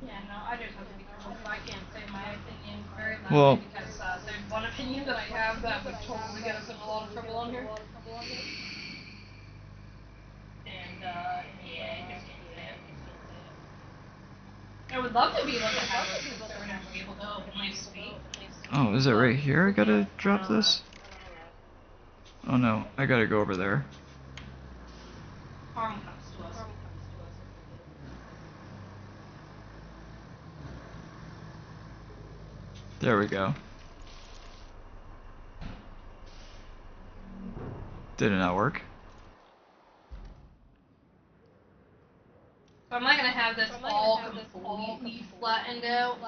Yeah, no, I just have to be careful because I can't say my opinion very loudly Well, because there's one opinion that I have that would totally get us in a lot of trouble on here. And, yeah, I just can't say it. I would love to be able to have it because I would never be able to openly speak. oh, is it right here I gotta drop this? Oh no, I gotta go over there. Harm comes to us. There we go. Did it not work? So I'm not gonna have this all completely flattened out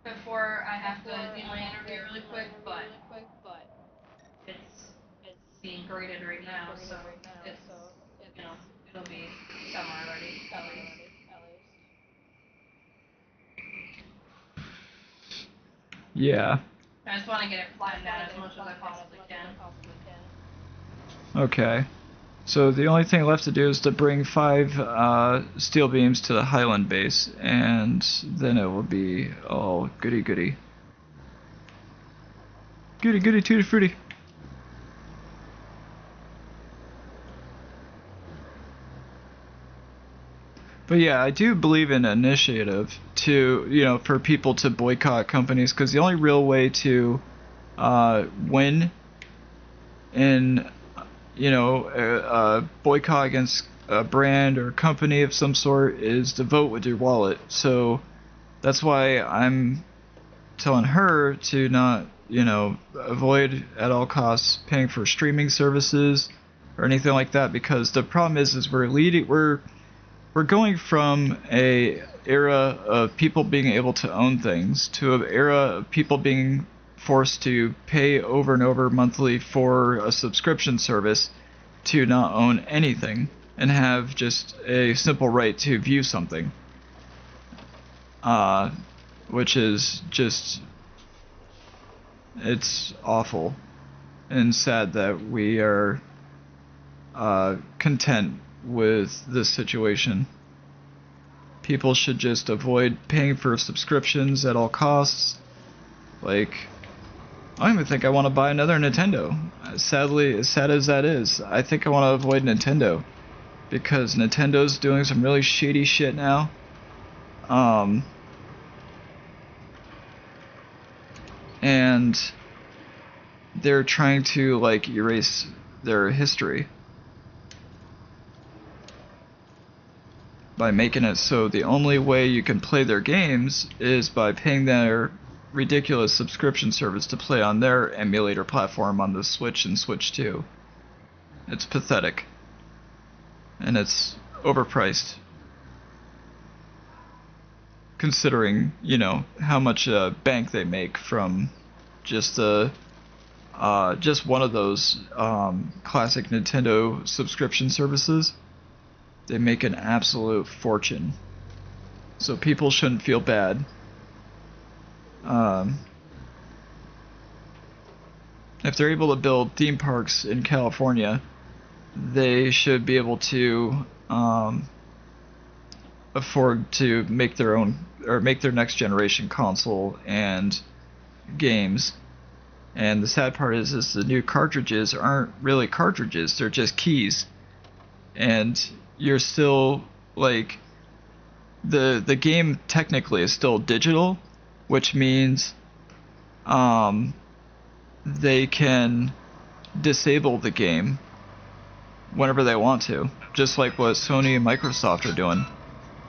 before I have to do my interview really quick, but it's being graded right now, so it's, you know, it'll be semi-ready at least. Yeah. I just want to get it flattened out as much as I possibly can. Okay. So the only thing left to do is to bring 5 steel beams to the Highland base, and then it will be all goody goody. Goody goody tutti frutti. But yeah, I do believe in initiative to, you know, for people to boycott companies, because the only real way to win in, you know, a boycott against a brand or company of some sort is to vote with your wallet. So that's why I'm telling her to not, you know, avoid at all costs paying for streaming services or anything like that, because the problem is we're going from a era of people being able to own things to an era of people being forced to pay over and over monthly for a subscription service to not own anything and have just a simple right to view something. Which is just, it's awful and sad that we are content with this situation. People should just avoid paying for subscriptions at all costs. Like, I don't even think I want to buy another Nintendo. Sadly, as sad as that is, I think I want to avoid Nintendo, because Nintendo's doing some really shady shit now. And they're trying to, like, erase their history by making it so the only way you can play their games is by paying their ridiculous subscription service to play on their emulator platform on the Switch and Switch 2. It's pathetic. And it's overpriced, considering, you know, how much bank they make from just the just one of those classic Nintendo subscription services, they make an absolute fortune. So people shouldn't feel bad. If they're able to build theme parks in California, they should be able to afford to make their own, or make their next generation console and games. And the sad part is the new cartridges aren't really cartridges, they're just keys. And you're still, like, the game technically is still digital, which means they can disable the game whenever they want to, just like what Sony and Microsoft are doing,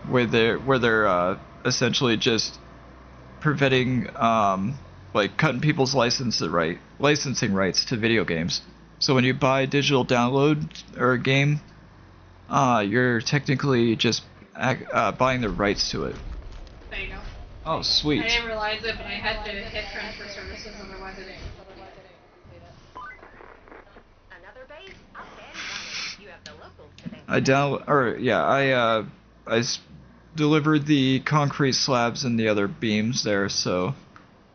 where they're essentially just preventing like cutting people's licensing rights to video games. So when you buy a digital download or a game, you're technically just buying the rights to it. There you go. Oh, sweet. I didn't realize it, but I had to hit transfer services, otherwise I didn't. Another base? Up and running. You have the locals to thank. I delivered the concrete slabs and the other beams there, so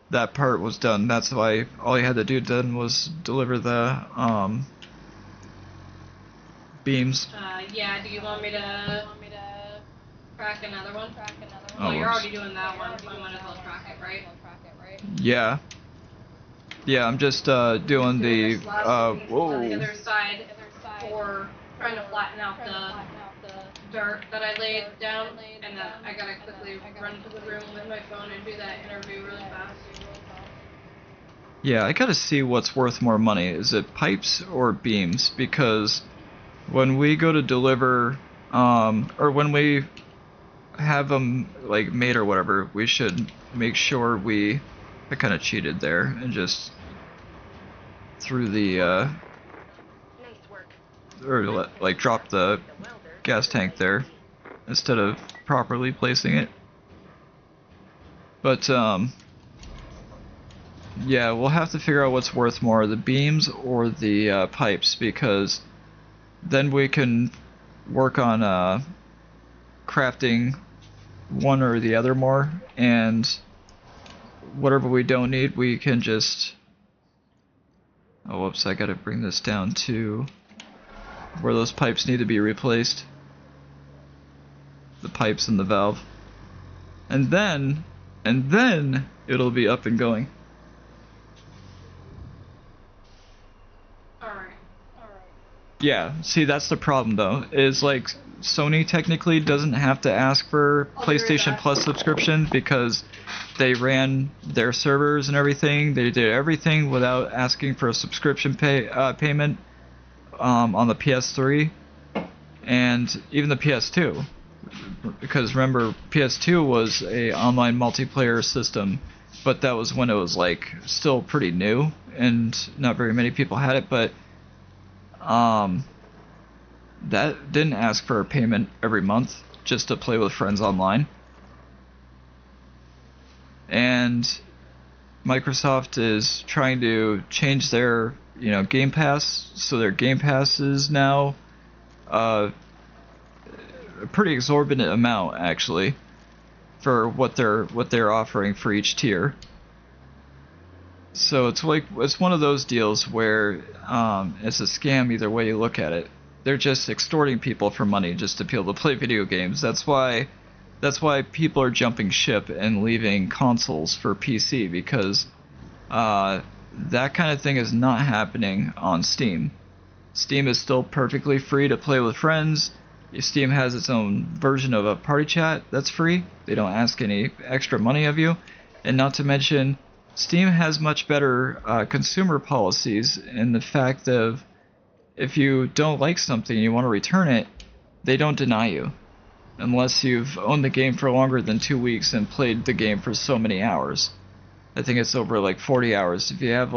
that part was done. That's why all you had to do then was deliver the beams. Yeah, do you want me to crack another one? Oh, Well, you're whoops. already doing that one, so I might as well crack it, right? Yeah. Yeah, I'm just doing the on the whoa. other side for trying to flatten out the dirt that I laid down, and then I gotta quickly run to the room with my phone and do that interview really fast. Yeah, I gotta see what's worth more money. Is it pipes or beams? Because when we go to deliver, or when we have them like made or whatever, we should make sure I kind of cheated there and just threw the Nice work. or like dropped the gas tank there instead of properly placing it. But yeah, we'll have to figure out what's worth more, the beams or the pipes, because then we can work on crafting one or the other more, and whatever we don't need, we can just... Oh, whoops, I gotta bring this down to where those pipes need to be replaced. The pipes and the valve. And then it'll be up and going. Alright. Yeah, see, that's the problem though, is like Sony technically doesn't have to ask for PlayStation Plus subscription because they ran their servers and everything. They did everything without asking for a subscription payment on the PS3 and even the PS2. Because remember, PS2 was a online multiplayer system, but that was when it was like still pretty new and not very many people had it, but that didn't ask for a payment every month just to play with friends online. And Microsoft is trying to change their, Game Pass, so their Game Pass is now a pretty exorbitant amount actually for what they're offering for each tier. So it's one of those deals where it's a scam either way you look at it. They're just extorting people for money just to be able to play video games. That's why people are jumping ship and leaving consoles for PC, because that kind of thing is not happening on Steam. Steam is still perfectly free to play with friends. Steam has its own version of a party chat that's free. They don't ask any extra money of you. And not to mention, Steam has much better consumer policies in the fact of if you don't like something and you want to return it, they don't deny you. Unless you've owned the game for longer than 2 weeks and played the game for so many hours. I think it's over like 40 hours. If you have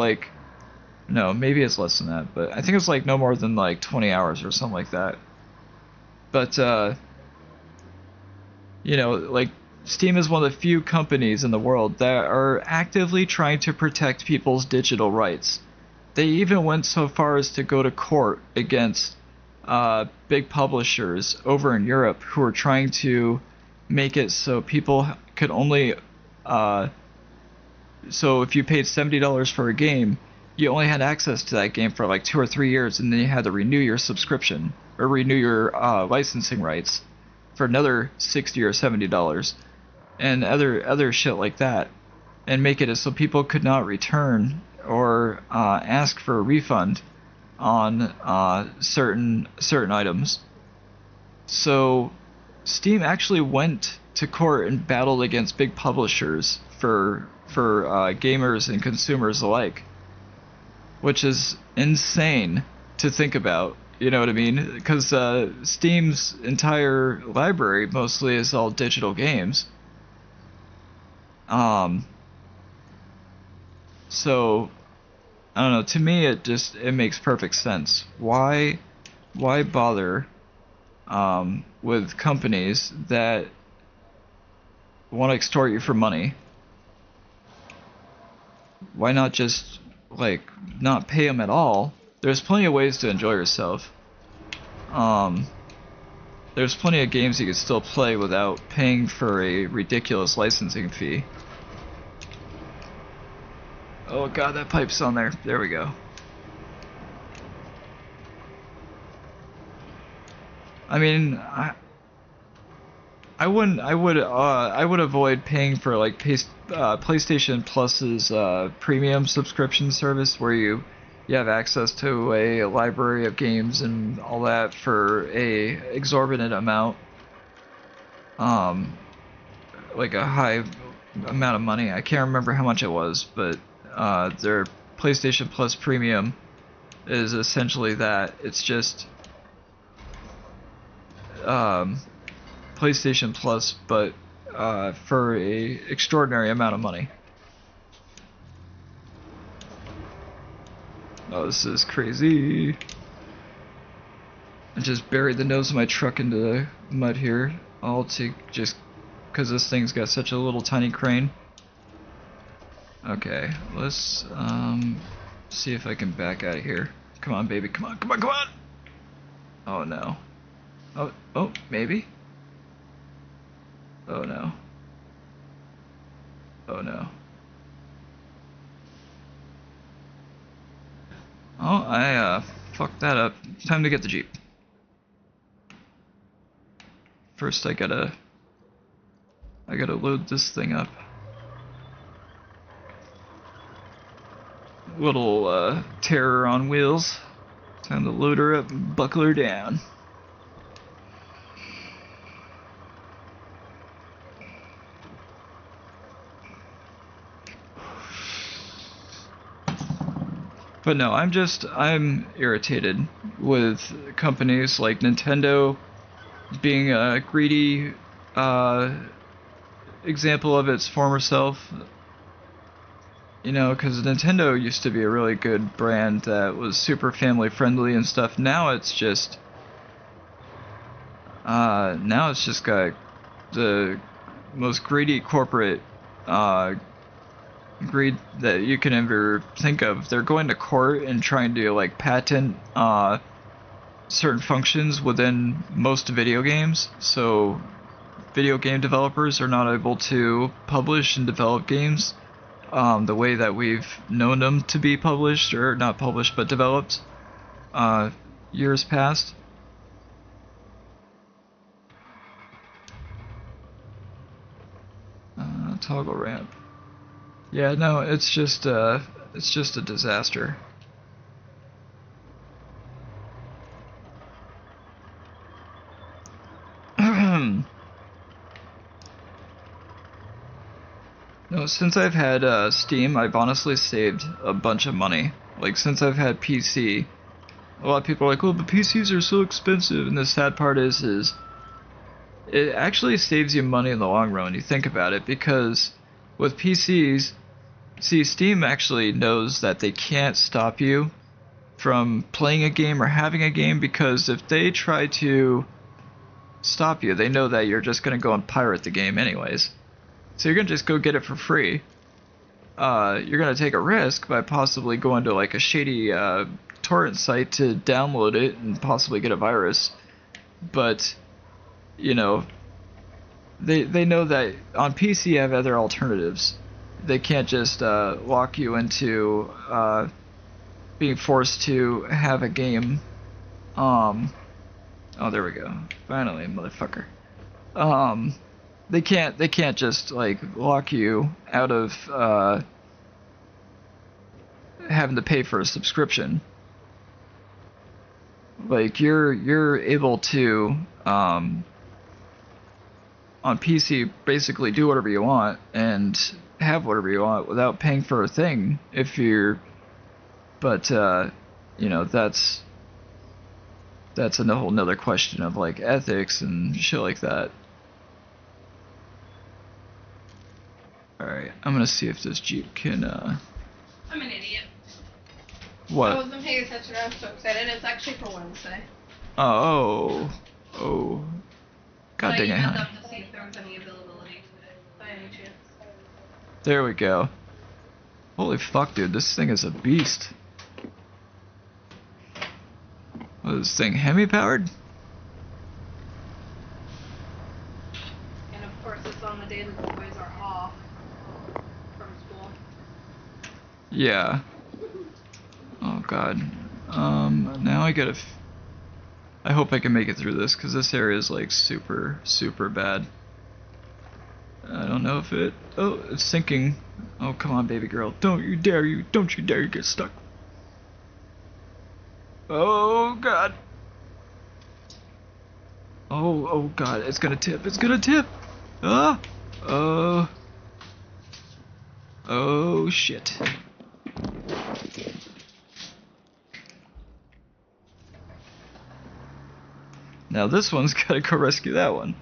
no, maybe it's less than that, but I think it's like no more than like 20 hours or something like that. But, like Steam is one of the few companies in the world that are actively trying to protect people's digital rights. they even went so far as to go to court against big publishers over in Europe who were trying to make it so people could only so if you paid $70 for a game, you only had access to that game for like 2 or 3 years, and then you had to renew your subscription or renew your licensing rights for another $60 or $70, and other shit like that, and make it so people could not return or ask for a refund on certain items. So Steam actually went to court and battled against big publishers for gamers and consumers alike, which is insane to think about. You know what I mean? Because Steam's entire library mostly is all digital games. So I don't know. To me, it makes perfect sense. Why bother with companies that want to extort you for money? Why not just like not pay them at all? There's plenty of ways to enjoy yourself. There's plenty of games you can still play without paying for a ridiculous licensing fee. Oh god, that pipe's on there. There we go. I mean, I would avoid paying for like PlayStation Plus's premium subscription service, where you have access to a library of games and all that for a exorbitant amount, like a high amount of money. I can't remember how much it was, but their PlayStation Plus Premium is essentially that. It's just PlayStation Plus, but for a extraordinary amount of money. Oh, this is crazy. I just buried the nose of my truck into the mud here, all to just because this thing's got such a little tiny crane. Okay, let's see if I can back out of here. Come on, baby, come on, come on, come on! Oh no. Oh, maybe? Oh no. Oh no. Oh, I fucked that up. Time to get the Jeep. First I gotta load this thing up. Little terror on wheels. Time to load her up and buckle her down. But no, I'm irritated with companies like Nintendo being a greedy example of its former self. You know, because Nintendo used to be a really good brand that was super family friendly and stuff. Now it's just got the most greedy corporate greed that you can ever think of. They're going to court and trying to like patent certain functions within most video games, so video game developers are not able to publish and develop games the way that we've known them to be published, or not published but developed years past. Toggle ramp. Yeah, no, it's just a disaster. No, since I've had Steam, I've honestly saved a bunch of money. Like, since I've had PC, a lot of people are like, well, the PCs are so expensive, and the sad part is it actually saves you money in the long run when you think about it, because with PCs, see, Steam actually knows that they can't stop you from playing a game or having a game, because if they try to stop you, they know that you're just going to go and pirate the game anyways. So you're going to just go get it for free. you're gonna take a risk by possibly going to like a shady torrent site to download it and possibly get a virus. But you know, they know that on PC you have other alternatives. They can't just lock you into being forced to have a game. Oh, there we go. Finally, motherfucker. They can't just like lock you out of having to pay for a subscription. Like you're able to on PC basically do whatever you want and have whatever you want without paying for a thing if you're. But you know, that's a whole nother question of like ethics and shit like that. Alright, I'm gonna see if this Jeep can I'm an idiot. what? I wasn't paying attention, I was so excited. It's actually for Wednesday. Oh. God But dang I it. emailed them to see if there was any availability today, by any chance. There we go. Holy fuck, dude, this thing is a beast. What is this thing, Hemi-powered? And of course, it's on the day that the boys are off from school. Yeah. Oh god. Now I gotta. I hope I can make it through this because this area is like super bad. I don't know if it. Oh, it's sinking. Oh come on, baby girl! Don't you dare get stuck! Oh god. Oh god, it's gonna tip. It's gonna tip. Ah. Oh shit. Now this one's gotta go rescue that one.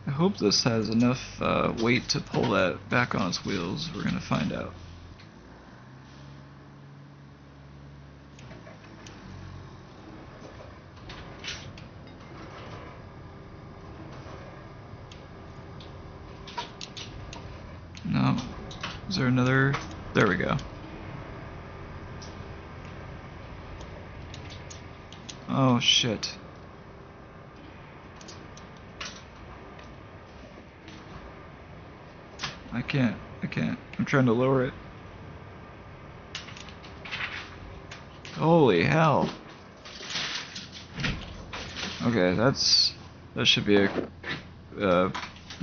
I hope this has enough weight to pull that back on its wheels. We're gonna find out. No. Is there another? There we go. Oh shit. I can't. I'm trying to lower it. Holy hell. Okay, that should be a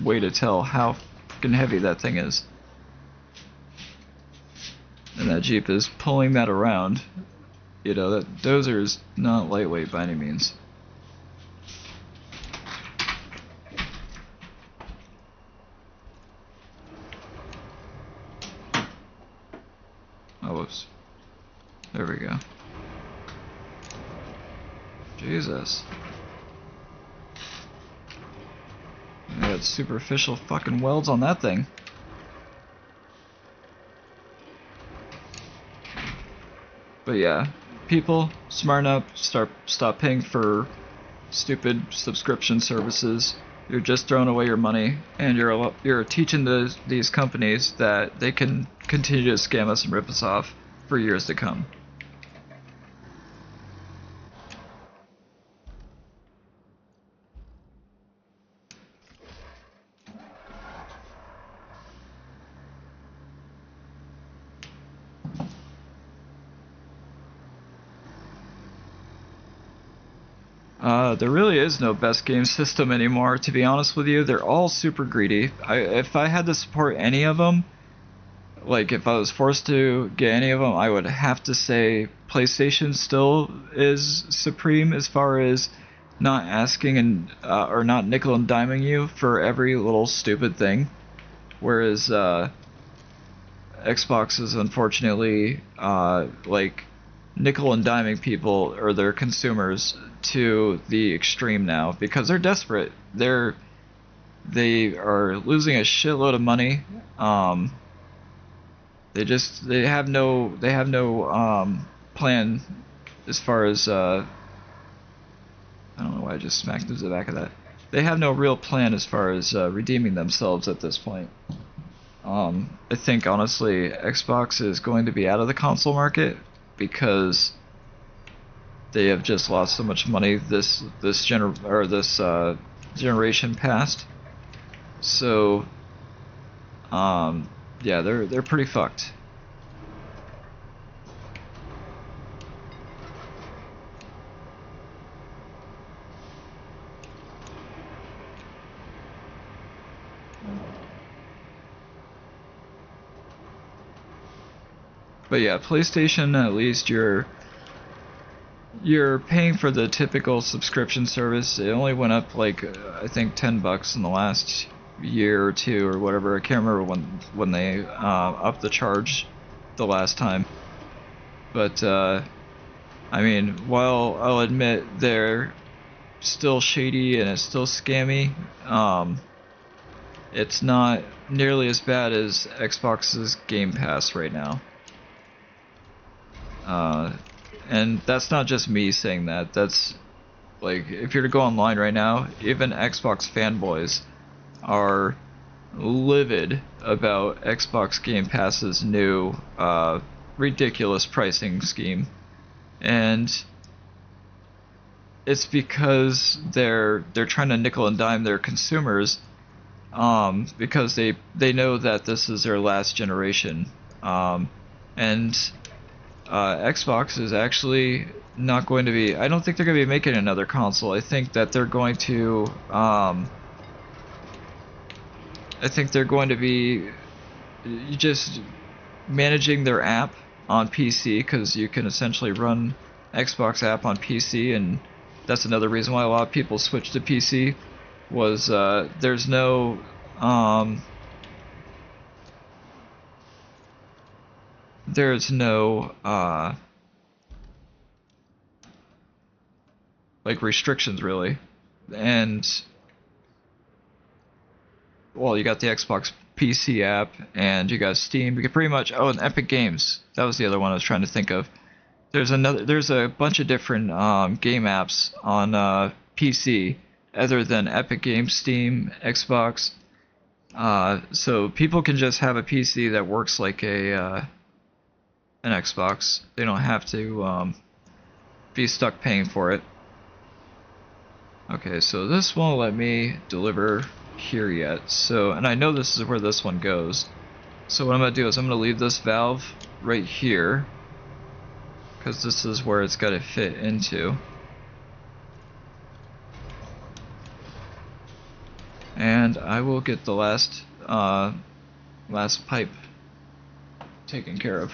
way to tell how fucking heavy that thing is. And that Jeep is pulling that around. You know, that Dozer is not lightweight by any means. Oh, whoops. There we go. Jesus. I got superficial fucking welds on that thing. But yeah, people, smarten up, stop paying for stupid subscription services. You're just throwing away your money, and you're teaching these companies that they can continue to scam us and rip us off for years to come. There really is no best game system anymore, to be honest with you. They're all super greedy. If I had to support any of them, like if I was forced to get any of them, I would have to say PlayStation still is supreme as far as not asking and or not nickel and diming you for every little stupid thing. Whereas Xbox is unfortunately like nickel and diming people or their consumers to the extreme now because they're desperate. They are losing a shitload of money. They have no plan as far as I don't know why I just smacked into the back of that. They have no real plan as far as redeeming themselves at this point. I think honestly Xbox is going to be out of the console market because they have just lost so much money this generation past. So yeah, they're pretty fucked. But yeah, PlayStation, at least you're paying for the typical subscription service. It only went up like I think $10 in the last year or two or whatever. I can't remember when they upped the charge the last time. But I mean, while I'll admit they're still shady and it's still scammy, it's not nearly as bad as Xbox's Game Pass right now. And that's not just me saying that. That's like, if you're to go online right now, even Xbox fanboys are livid about Xbox Game Pass's new ridiculous pricing scheme. And it's because they're trying to nickel and dime their consumers, because they know that this is their last generation, and Xbox is actually not going to be. I don't think they're going to be making another console. I think that they're going to. I think they're going to be just managing their app on PC, because you can essentially run Xbox app on PC, and that's another reason why a lot of people switch to PC. Was there's no like restrictions really, and well, you got the Xbox PC app and you got Steam. You can pretty much and Epic Games. That was the other one I was trying to think of. There's a bunch of different game apps on PC other than Epic Games, Steam, Xbox. So people can just have a PC that works like an Xbox. They don't have to be stuck paying for it. Okay, so this won't let me deliver here yet. So, and I know this is where this one goes. So what I'm going to do is I'm going to leave this valve right here, because this is where it's got to fit into. And I will get the last pipe taken care of.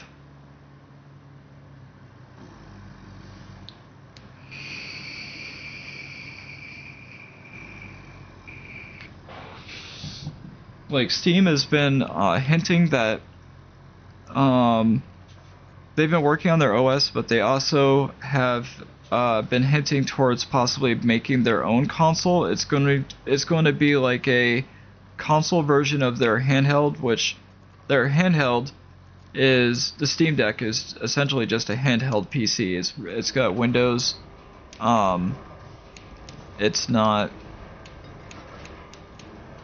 Like, Steam has been hinting that they've been working on their OS, but they also have been hinting towards possibly making their own console. It's going to be like a console version of their handheld, which their handheld is the Steam Deck is essentially just a handheld PC. It's got Windows. It's not.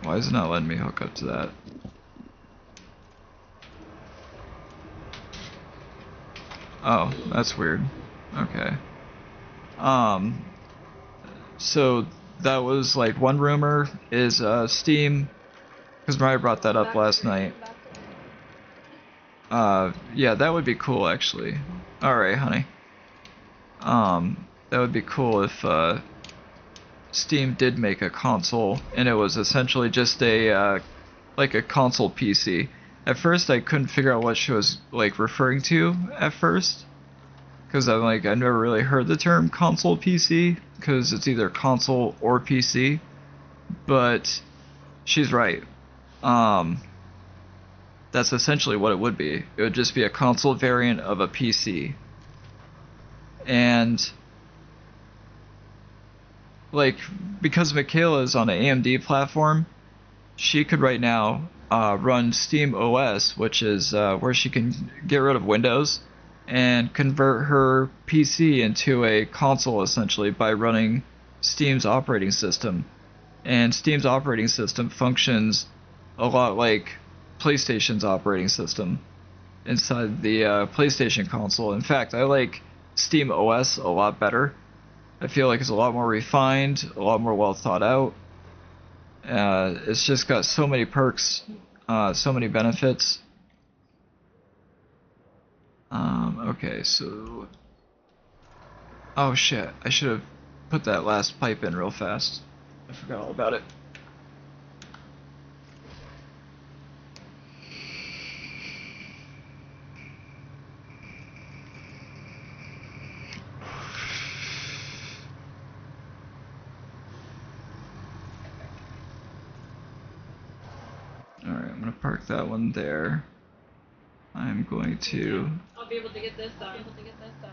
Why is it not letting me hook up to that? Oh, that's weird. Okay. So that was like one rumor is Steam, because Mariah brought that up last night. Yeah, that would be cool actually. Alright, honey. That would be cool if Steam did make a console and it was essentially just a like a console PC. At first I couldn't figure out what she was like referring to at first, because I'm like, I never really heard the term console PC, because it's either console or PC. But she's right. That that's essentially what it would be. It would just be a console variant of a PC. And like, because Mikayla is on an AMD platform, she could right now run Steam OS, which is where she can get rid of Windows and convert her PC into a console essentially by running Steam's operating system. And Steam's operating system functions a lot like PlayStation's operating system inside the PlayStation console. In fact, I like Steam OS a lot better. I feel like it's a lot more refined, a lot more well thought out. It's just got so many perks, so many benefits. Okay, so... Oh shit, I should have put that last pipe in real fast. I forgot all about it. Alright, I'm gonna park that one there. I'm going to... I'll be able to get this done. I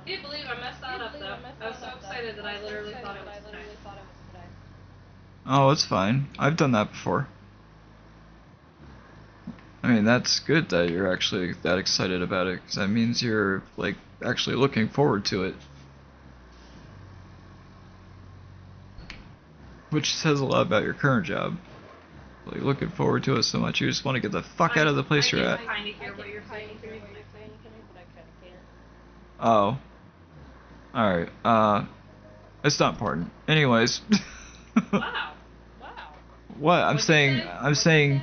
can't believe I messed that up though. I was so excited that I literally thought it was today. Oh, it's fine. I've done that before. I mean, that's good that you're actually that excited about it, because that means you're, like, actually looking forward to it. Which says a lot about your current job. Like, looking forward to it so much, you just want to get the fuck out of the place you're at. I can kinda hear what you're saying to me, but Oh. Alright, it's not important. Anyways. Wow. What? I'm saying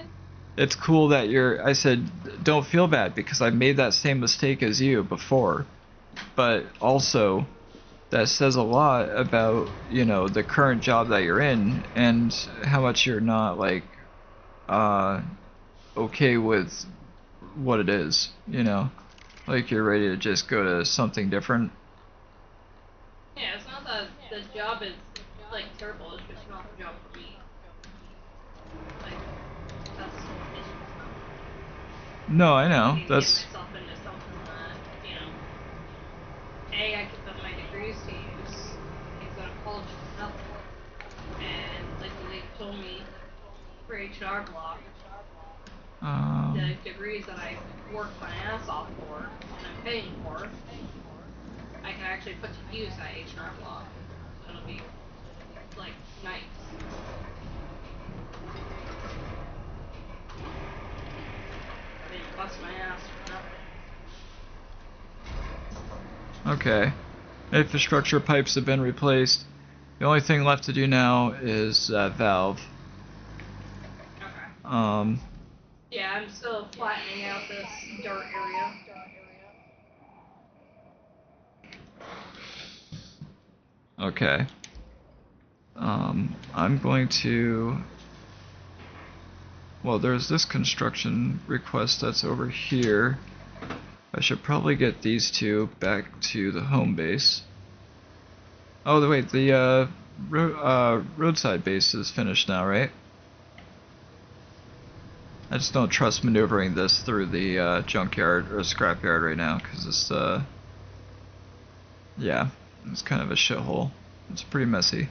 it's cool that I said don't feel bad because I made that same mistake as you before. But also that says a lot about, you know, the current job that you're in and how much you're not like okay with what it is, you know? Like you're ready to just go to something different. yeah, it's not that the job is like terrible, it's just not the job for me. Like, that's it's just not. No, I know. I need to That's get myself into something that, you know, A, I can put my degrees to use. I can go to college for nothing. And like they told me for HR block, the degrees that I worked my ass off for and I'm paying for, I can actually put to use at HR block. It'll be like nice. I didn't bust my ass for nothing. okay. Infrastructure pipes have been replaced. The only thing left to do now is valve. Okay. Yeah, I'm still flattening out this dirt area. Okay. I'm going to... Well, there's this construction request that's over here. I should probably get these two back to the home base. Oh, wait, the roadside base is finished now, right? I just don't trust maneuvering this through the junkyard or scrapyard right now, because it's, yeah, it's kind of a shithole. It's pretty messy.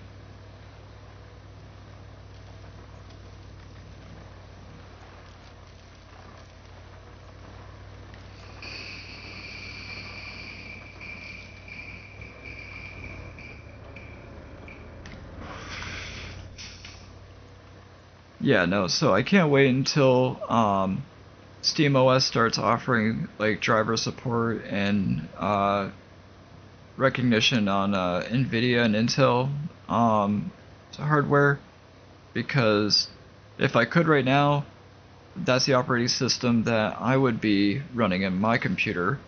Yeah, no, so I can't wait until SteamOS starts offering like driver support and recognition on NVIDIA and Intel hardware, because if I could right now, that's the operating system that I would be running in my computer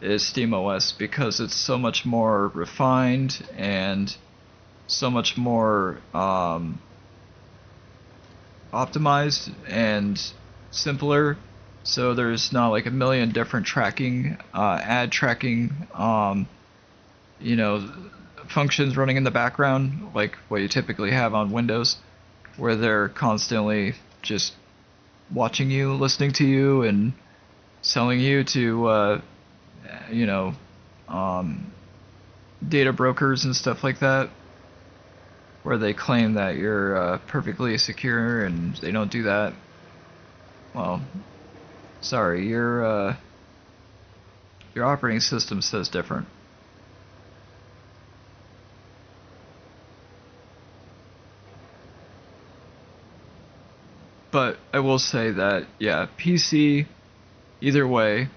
is SteamOS, because it's so much more refined and so much more optimized and simpler, so there's not like a million different tracking, ad tracking, you know, functions running in the background like what you typically have on Windows, where they're constantly just watching you, listening to you, and selling you to, you know, data brokers and stuff like that, where they claim that you're perfectly secure and they don't do that. Well, sorry, your operating system says different. But I will say that, yeah, PC, either way,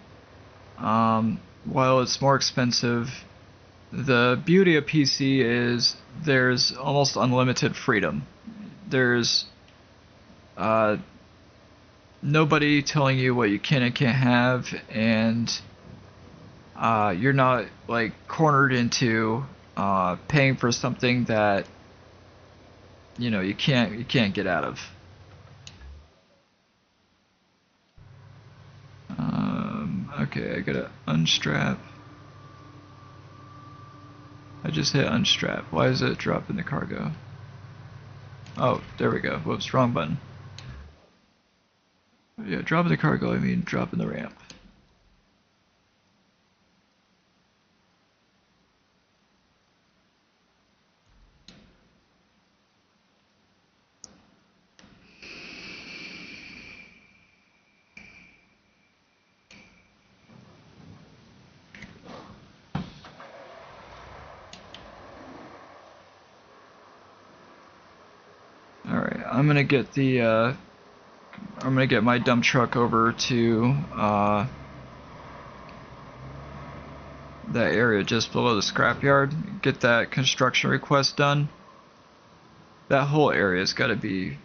while it's more expensive, the beauty of PC is there's almost unlimited freedom. There's nobody telling you what you can and can't have, and you're not like cornered into paying for something that you can't get out of. Okay, I gotta unstrap. I just hit unstrap. Why is it dropping the cargo? Oh, there we go. Whoops, wrong button. Yeah, dropping the cargo, I mean dropping the ramp. Alright, I'm gonna get my dump truck over to that area just below the scrapyard, get that construction request done. That whole area's gotta be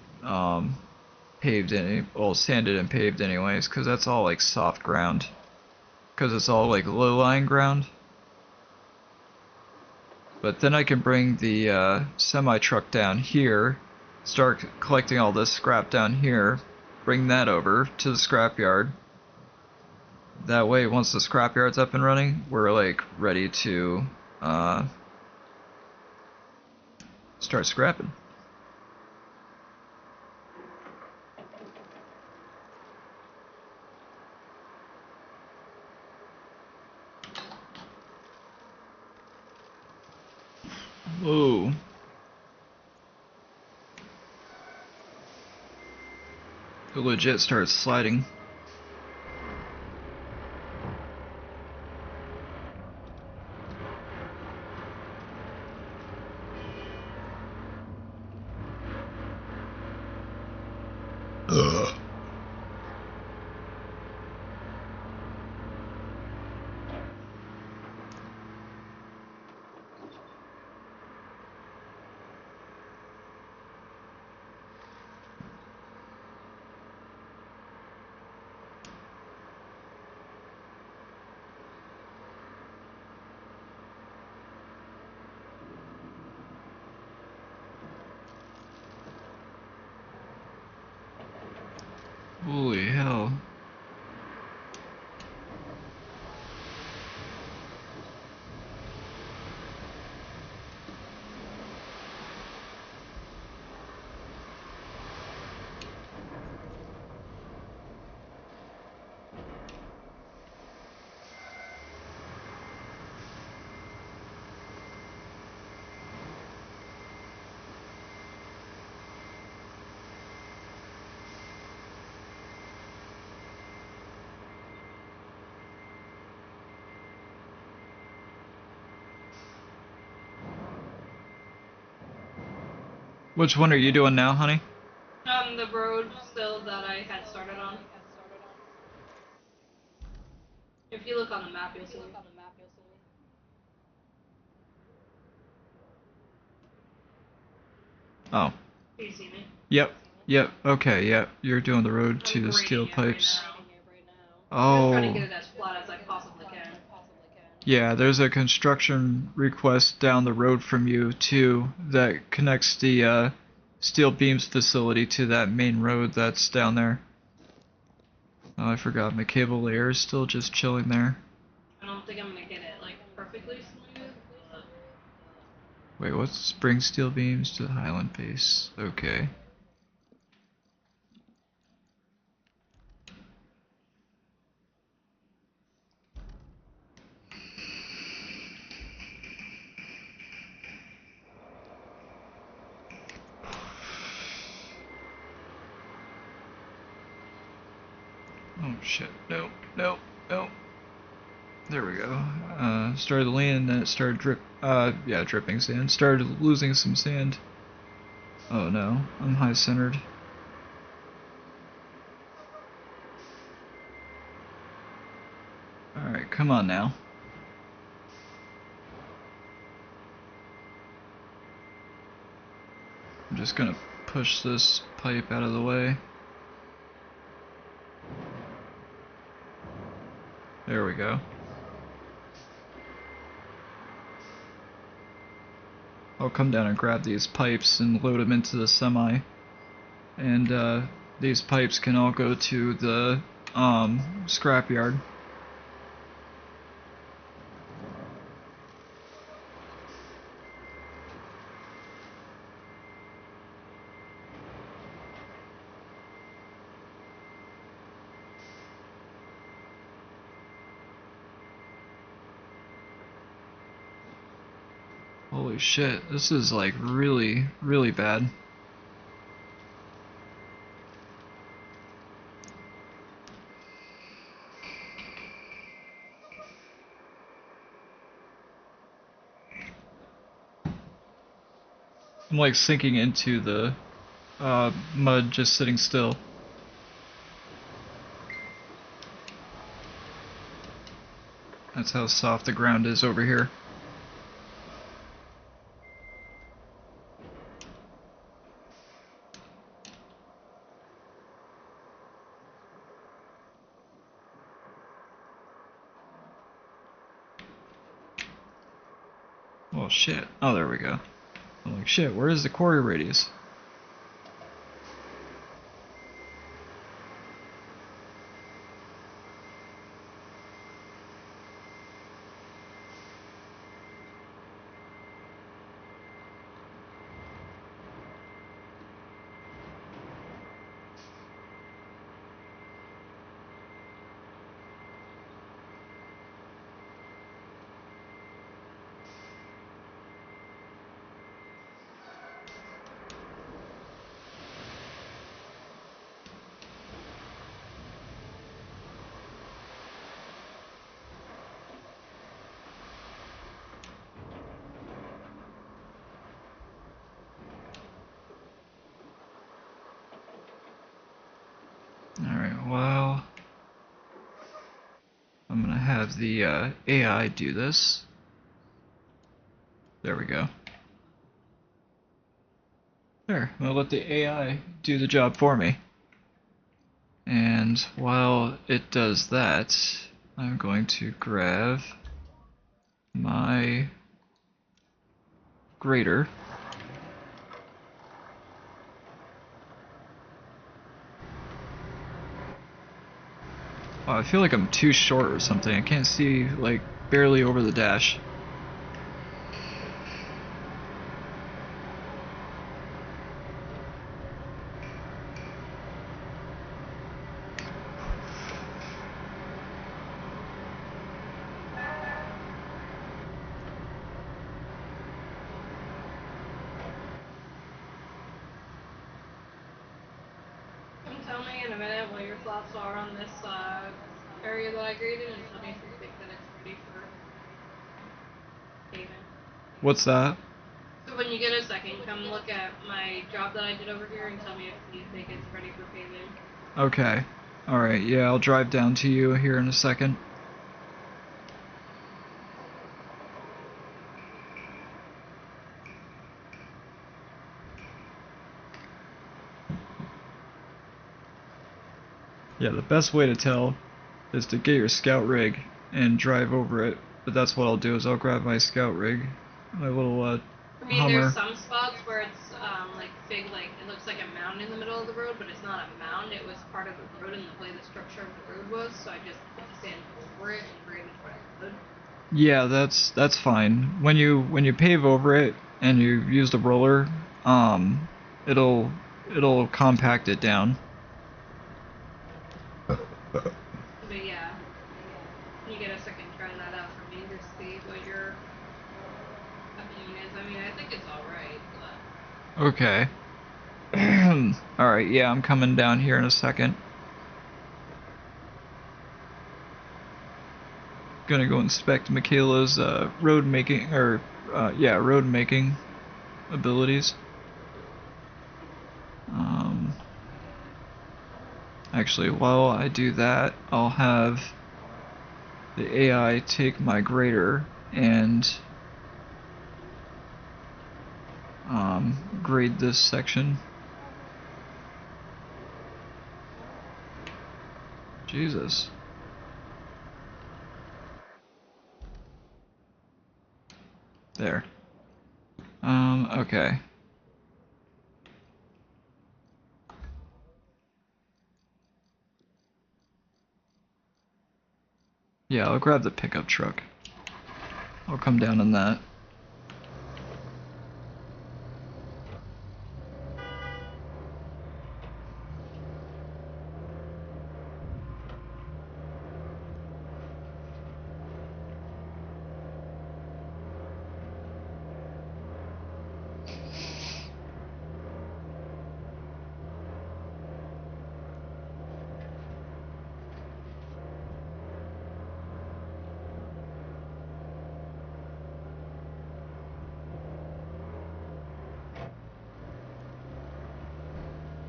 paved sanded and paved anyways, because that's all like soft ground. Because it's all like low-lying ground. But then I can bring the semi-truck down here, start collecting all this scrap down here, bring that over to the scrapyard. That way, once the scrapyard's up and running, we're like ready to start scrapping. Whoa. It legit starts sliding. Ugh. Holy hell. Which one are you doing now, honey? The road still that I had started on. If you look on the map, you'll see. Oh. Do you see me? Yep. Yep. Okay. Yep. You're doing the road to the steel pipes. I'm trying to Oh. get it as flat as I possibly can. Yeah, there's a construction request down the road from you too that connects the steel beams facility to that main road that's down there. Oh, I forgot my cable layer is still just chilling there. I don't think I'm gonna get it like perfectly smooth, but Wait, what's bring steel beams to the Highland base? Okay. Oh shit, no, no, no. There we go. Started to lean and then it started dripping sand. Started losing some sand. Oh no, I'm high centered. Alright, come on now. I'm just gonna push this pipe out of the way. There we go. I'll come down and grab these pipes and load them into the semi. And these pipes can all go to the scrapyard. Holy shit, this is like really, really bad. I'm like sinking into the mud just sitting still. That's how soft the ground is over here. Oh shit. Oh, there we go. I'm like, shit, where is the quarry radius? Alright, well, I'm gonna have the AI do this. There we go. There, I'm gonna let the AI do the job for me. And while it does that, I'm going to grab my grater. Oh, I feel like I'm too short or something. I can't see, like, barely over the dash. Tell me in a minute what your thoughts are on this area that I graded, and tell me if you think that it's ready for paving. What's that? So when you get a second, come look at my job that I did over here and tell me if you think it's ready for paving. Okay. Alright, yeah, I'll drive down to you here in a second. Yeah, the best way to tell is to get your scout rig and drive over it. But that's what I'll do, is I'll grab my scout rig, my little I mean, Hummer. there's some spots where it's like big, like it looks like a mound in the middle of the road, but it's not a mound. It was part of the road and the way the structure of the road was. So I just put the sand over it and graded what I could. Yeah, that's fine. When you pave over it and you use the roller, it'll compact it down. But yeah, when you get a second, try that out for me to see what your opinion is. I mean, I think it's all right, but Okay. Alright, yeah, I'm coming down here in a second. gonna go inspect Mikayla's road making, or road making abilities. Actually, while I do that, I'll have the AI take my grader and grade this section. Jesus. There. Okay. Yeah, I'll grab the pickup truck. I'll come down in that.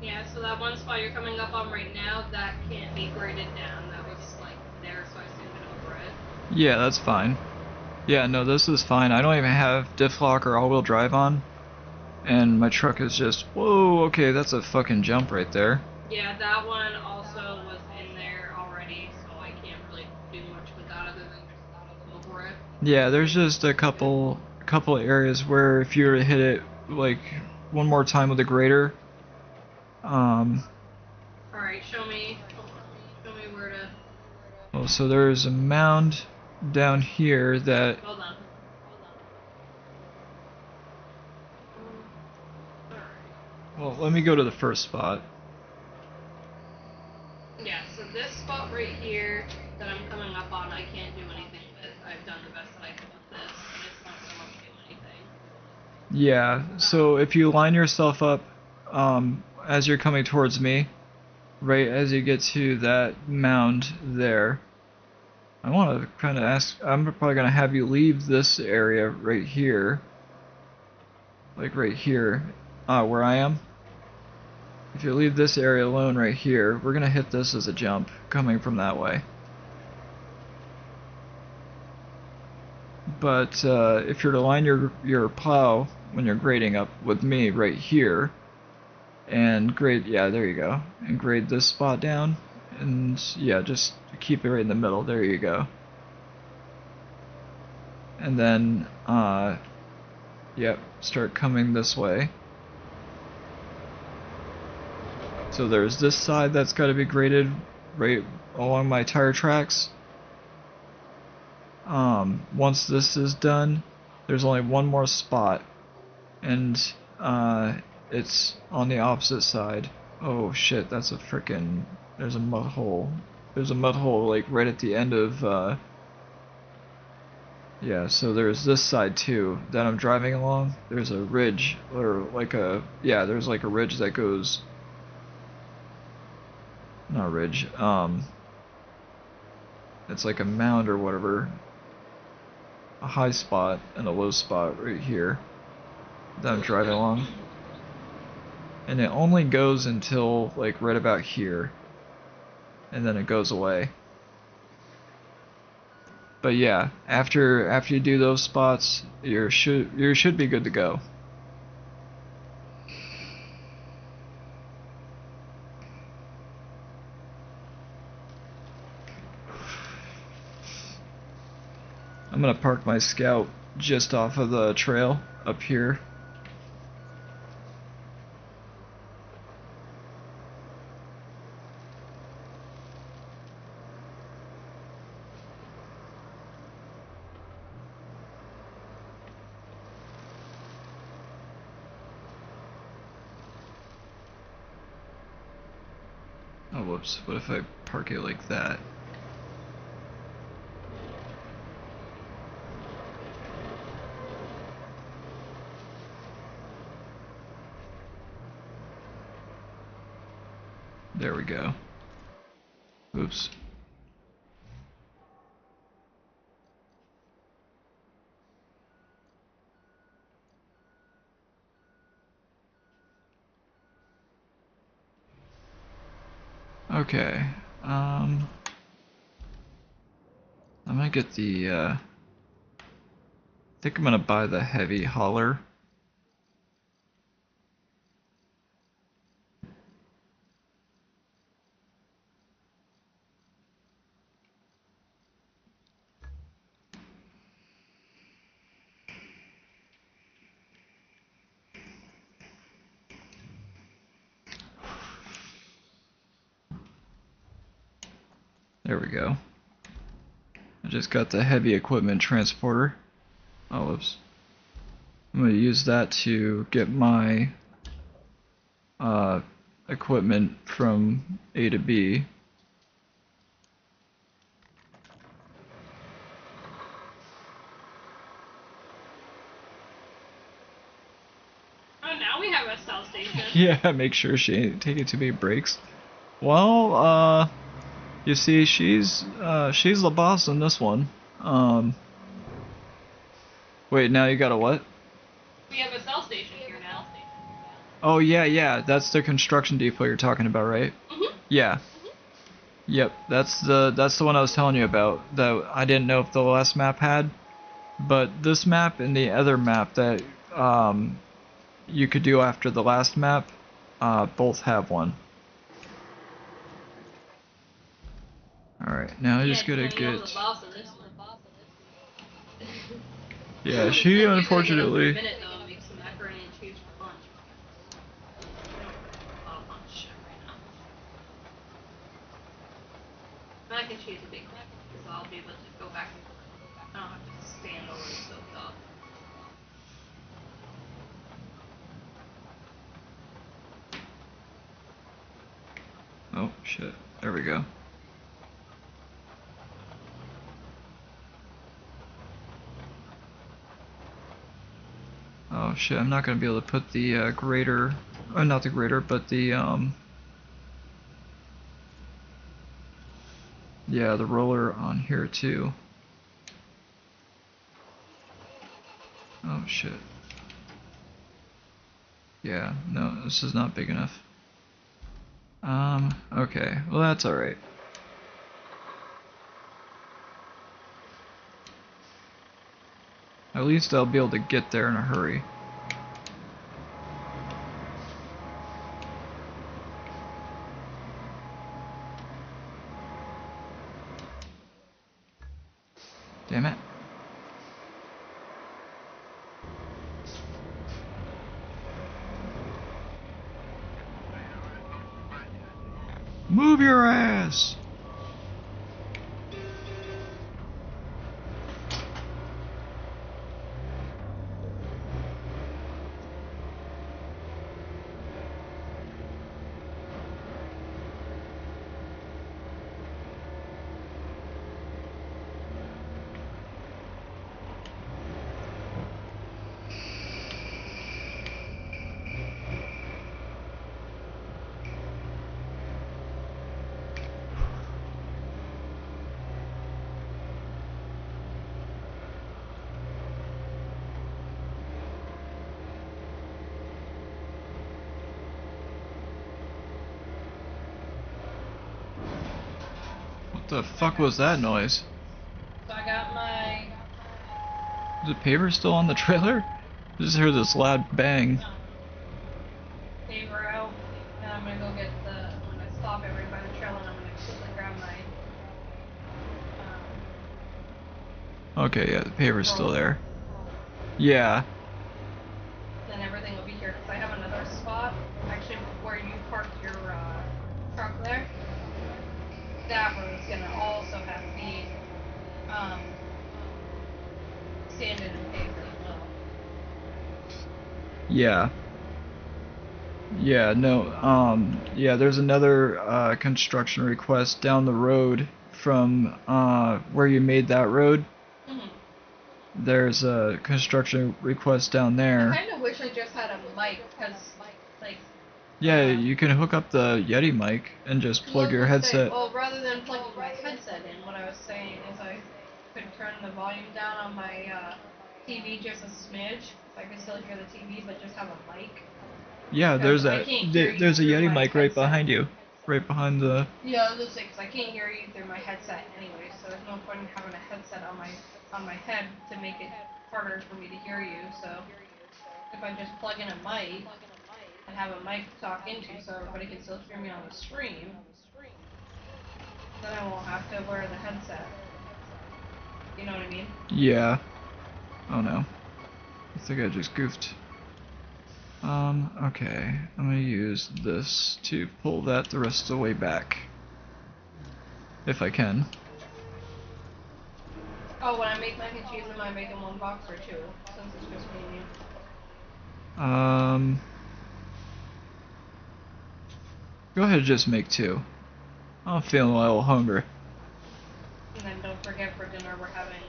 Yeah, so that one spot you're coming up on right now, that can't be graded down. That was like there, so I assumed it over it. Yeah, that's fine. Yeah, no, this is fine. I don't even have diff lock or all-wheel drive on. And my truck is just, whoa, okay, that's a fucking jump right there. Yeah, that one also was in there already, so I can't really do much with that other than just over it. Yeah, there's just a couple areas where if you were to hit it like one more time with a grader, Alright, show me where to... well, so there's a mound down here that, Hold on. well, let me go to the first spot. Yeah, so this spot right here that I'm coming up on, I can't do anything with. I've done the best that I can with this, and it's not so much do anything. Yeah, so if you line yourself up as you're coming towards me, right as you get to that mound there, I want to kind of ask, I'm probably going to have you leave this area right here, like right here, where I am. If you leave this area alone right here, we're going to hit this as a jump coming from that way. But if you're to line your plow when you're grading up with me right here, and grade, yeah, there you go, and grade this spot down, and yeah, just keep it right in the middle, there you go. And then, yep, start coming this way. So there's this side that's got to be graded right along my tire tracks. Once this is done, there's only one more spot, and it's on the opposite side. Oh shit, that's a frickin', there's a mud hole. There's a mud hole like right at the end of, yeah, so there's this side too that I'm driving along. There's a ridge, or like a, yeah, there's like a ridge that goes, not a ridge, it's like a mound or whatever. A high spot and a low spot right here that I'm driving along. And it only goes until like right about here. And then it goes away. But yeah, after you do those spots, you should be good to go. I'm gonna park my Scout just off of the trail up here. Oh whoops, what if I park it like that? There we go. Oops. Okay. I'm gonna get the, I think I'm gonna buy the heavy hauler. There we go. I just got the heavy equipment transporter. Oh, whoops. I'm gonna use that to get my equipment from A to B. Oh, now we have a cell station. Yeah, make sure she ain't taking too many breaks. Well, you see, she's the boss in this one. Wait, now you got a what? We have a cell station here now. Oh yeah, that's the construction depot you're talking about, right? Mhm. Yeah. Yep, that's the one I was telling you about that I didn't know if the last map had, but this map and the other map that you could do after the last map both have one. All right, now I just gotta Danielle get. was the boss of this one. Yeah, she You're gonna get up for a unfortunately. minute though and make some macaroni and cheese for lunch. We don't really have a lot of lunch right now. Mac and cheese would be quick because I'll be able to go back and forth. I don't have to stand over the stove top. Oh shit! There we go. Oh shit! I'm not gonna be able to put the grater, not the grater, but the yeah, the roller on here too. Oh shit. Yeah, no, this is not big enough. Okay, well that's alright. At least I'll be able to get there in a hurry. Damn it. Move your ass! What the fuck was that noise? So I got my Is the paver still on the trailer? I just heard this loud bang. paper out, and I'm gonna go get I'm gonna stop it right by the trailer, and I'm gonna quickly grab my Okay, yeah, the paver's still roller. there. Yeah. Then everything will be here because I have another spot actually where you parked your truck there. That road's gonna also have to be sanded and paved as well. Yeah. Yeah, no, yeah, there's another construction request down the road from where you made that road. Mm-hmm. There's a construction request down I there. kind of wish I just had a mic because, like, Yeah, you can hook up the Yeti mic and just plug your headset. well, rather than plugging my headset in, what I was saying is I could turn the volume down on my TV just a smidge. I could still hear the TV, but just have a mic. Yeah, there's I a can't hear you there's a through Yeti my mic right headset. behind you. right behind the. Yeah, I was gonna say, because I can't hear you through my headset anyway, so there's no point in having a headset on my head to make it harder for me to hear you. So if I just plug in a mic and have a mic to talk into, so everybody can still hear me on the stream, then I won't have to wear the headset. You know what I mean? Yeah. Oh no. I think I just goofed. Okay. I'm gonna use this to pull that the rest of the way back. If I can. Oh, when I make mac and cheese, am I making one box or two? Since it's just me and you. Go ahead and just make two. I'm feeling a little hungry. And then don't forget for dinner we're having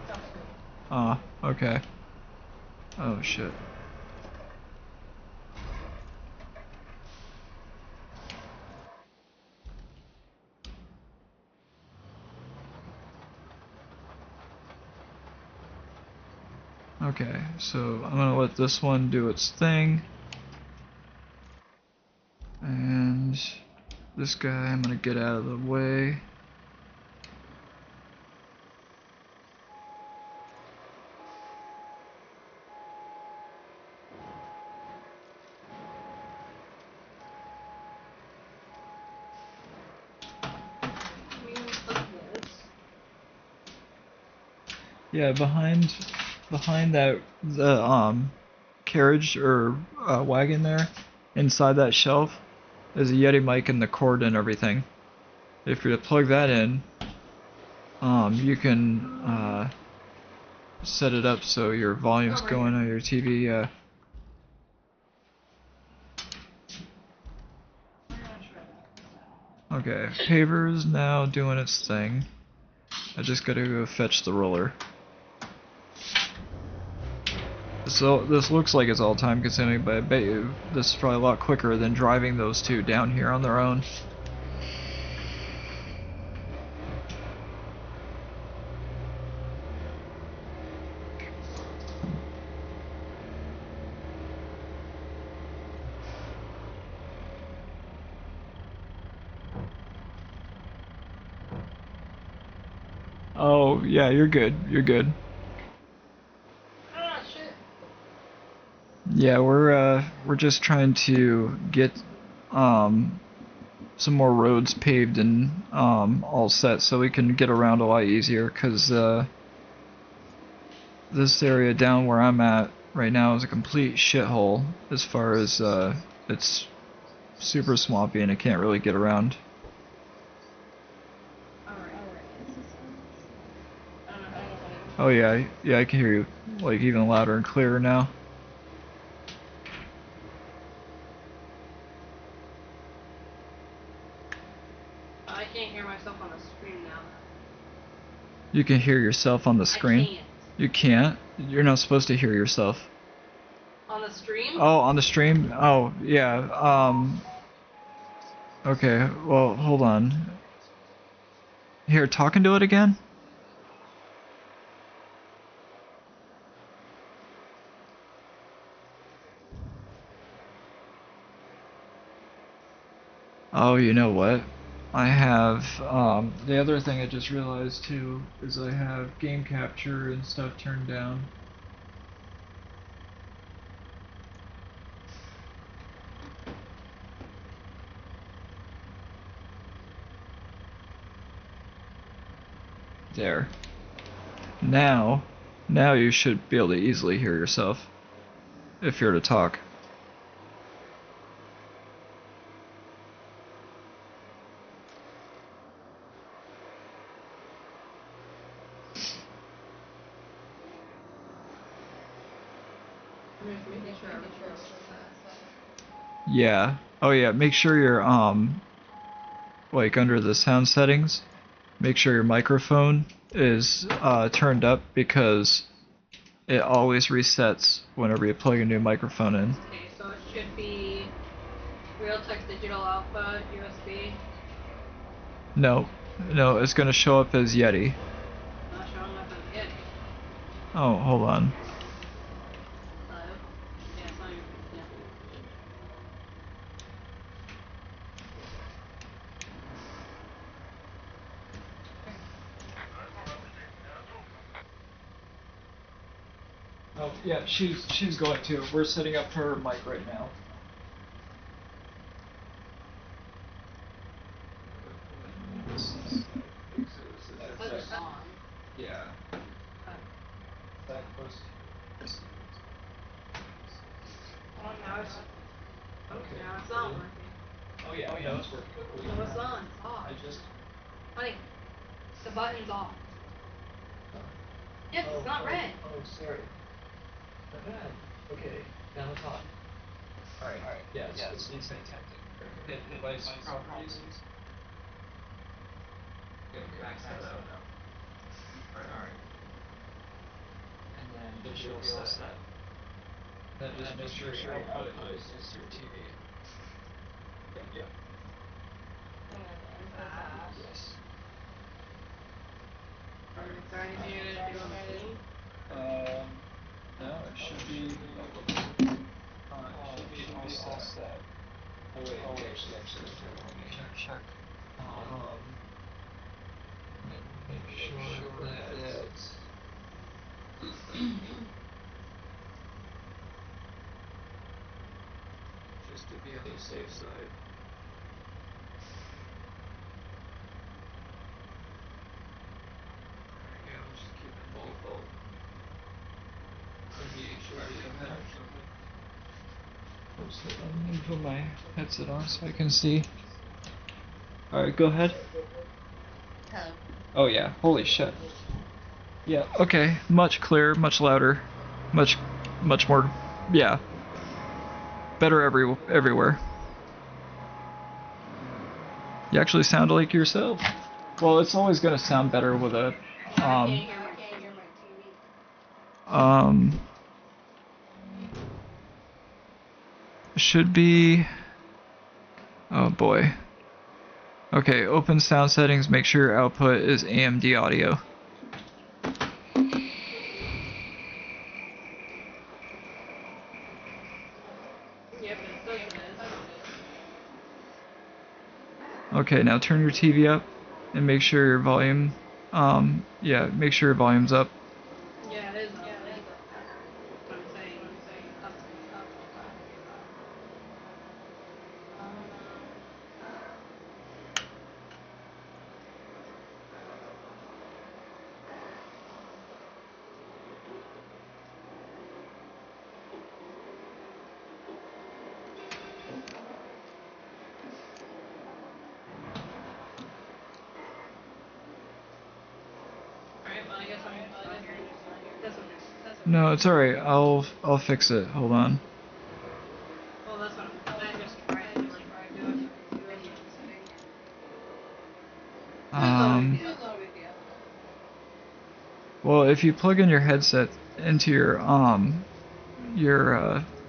tofu. Okay. Oh shit. Okay, so I'm gonna let this one do its thing. And this guy I'm gonna get out of the way. Yeah, behind that the carriage or wagon there, inside that shelf, is a Yeti mic and the cord and everything. If you plug that in, you can set it up so your volume's going on your TV. Okay, paver's now doing its thing. I just gotta go fetch the roller. So this looks like it's all time consuming, but I bet you this is probably a lot quicker than driving those two down here on their own. Oh yeah, you're good. You're good. Ah, shit. Yeah, we're just trying to get some more roads paved and all set so we can get around a lot easier, because this area down where I'm at right now is a complete shithole as far as it's super swampy and I can't really get around. Oh yeah, yeah, I can hear you like even louder and clearer now. I can't hear myself on the screen now. You can hear yourself on the screen? I can't. You can't? You're not supposed to hear yourself. On the stream? Oh, on the stream? Oh, yeah, okay, well, hold on. Here, talking to it again? Oh, you know what? I have, the other thing I just realized too is I have game capture and stuff turned down. There. Now you should be able to easily hear yourself if you're to talk. Yeah. Oh yeah, make sure you're like under the sound settings, make sure your microphone is turned up, because it always resets whenever you plug a new microphone in. Okay, so it should be Realtek digital output, USB. No, it's gonna show up as Yeti. Not showing up as Yeti. Oh, hold on. Hello? Yeah, it's on your, yeah. Oh yeah, she's going to. We're setting up her mic right now. That's on. Yeah. That close to. Oh, now it's. Okay. Now it's not working. Oh yeah, no, it's working. No, it's not. It's off. I just. Honey, the button's off. Yes, it's not red. Oh, sorry. Not bad. Okay, now it's on. Alright. Yeah, it's fantastic. Hit device properties. Okay, max that out. Alright. And then should be all set. Then just make sure your output is your TV. Yeah. Yes. Is there anything you need to do on the screen? No, it should be. It should be all set. Oh wait, actually, let me check. Make sure that. Just to be on the safe side. There we go, just keep it default. Go ahead. Oops, hold on, let me put my headset on so I can see. Alright, go ahead. Hello. Oh yeah, holy shit. Yeah, okay, much clearer, much louder, much more, yeah. Better everywhere. You actually sound like yourself. Well, it's always gonna sound better with a, I can't hear my TV. Should be, oh boy. Okay, open sound settings, make sure your output is AMD audio. Yep, it says it is. Okay, now turn your TV up and make sure your volume, yeah, make sure your volume's up. Yeah, it is up. What I'm saying. Up. Alright, well I guess I'm not hearing this. That's okay. No, it's alright, I'll fix it, hold on. Well, that's what I just tried to like do a video setting. It's no big deal. Well, if you plug in your headset into your, Well,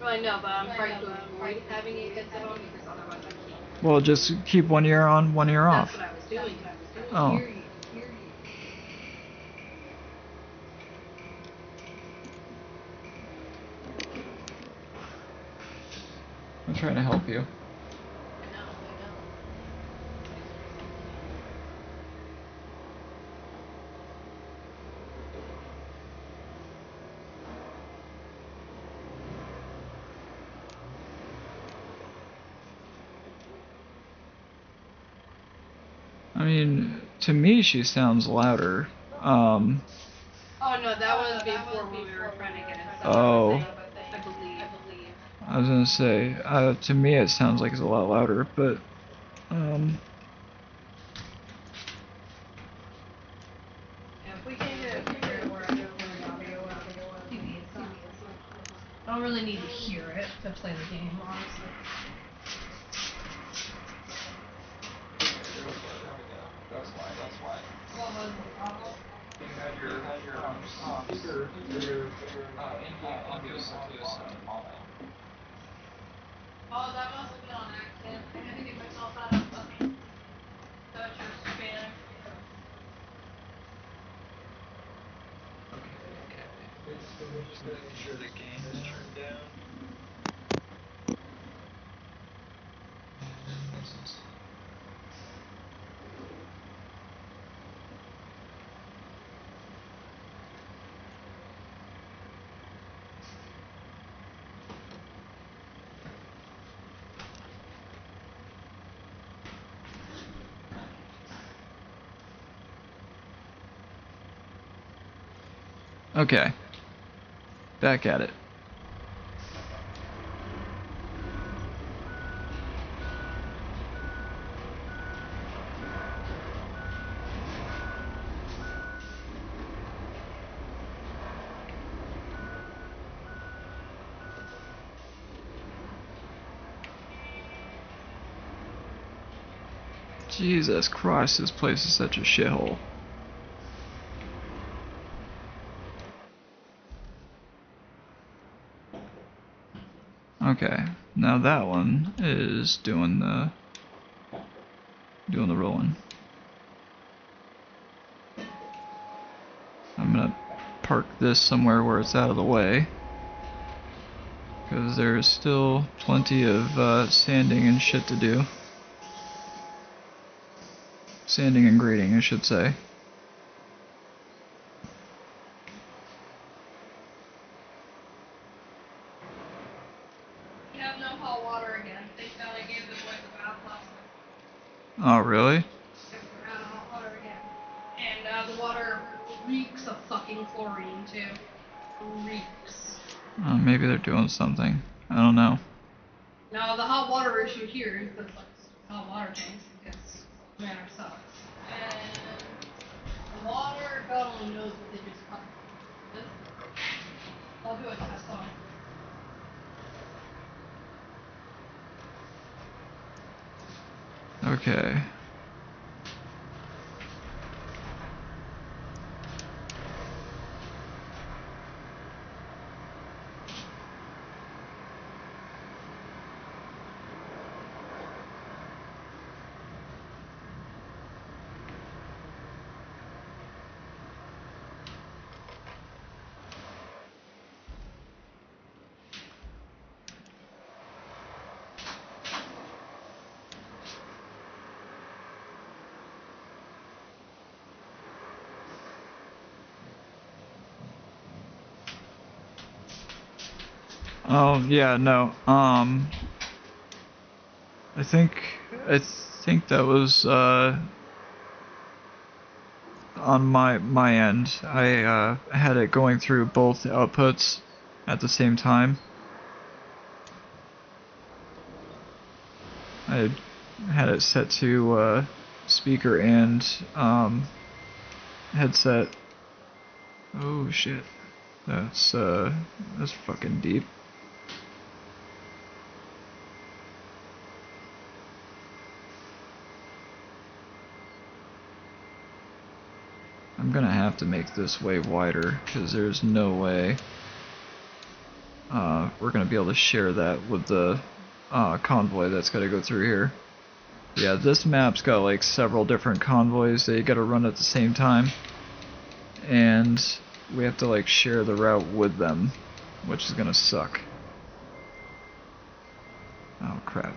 I know, but I'm trying to avoid having a headset on because otherwise I can't. well, just keep one ear on, one ear off. That's what I was doing. Oh. I'm trying to help you. I know. I mean, to me, she sounds louder. Oh no, that was before when we were trying to get it set up. Oh. I believe. I was gonna say, to me, it sounds like it's a lot louder, but, Yeah, if we can get it figured where I don't play the audio on TV, it's not. I don't really need to hear it to play the game, honestly. That's why. What was the problem? You had your speaker, your in-game audio set to mono. Oh, that must have been on accident. I had to get myself out of the Dutcher span. Okay. Just making sure the gain is turned down. Okay. Back at it. Jesus Christ, this place is such a shithole. Okay, now that one is doing the rolling. I'm gonna park this somewhere where it's out of the way, because there's still plenty of sanding and shit to do. Sanding and grading, I should say. We have no hot water again. Thank God I gave this like a bath last night. Oh, really? We're out of hot water again. And the water reeks of fucking chlorine too. Reeks. Maybe they're doing something. I don't know. Now the hot water issue here is the hot water tanks because manner sucks. And the water, God only knows what they just cut. I'll do a test on it. Okay. Oh, yeah, no. I think that was on my end. I had it going through both outputs at the same time. I had it set to speaker and headset. Oh shit. That's fucking deep. I'm gonna have to make this way wider because there's no way we're gonna be able to share that with the convoy that's gotta go through here. Yeah, this map's got like several different convoys that you gotta run at the same time, and we have to like share the route with them, which is gonna suck. Oh crap.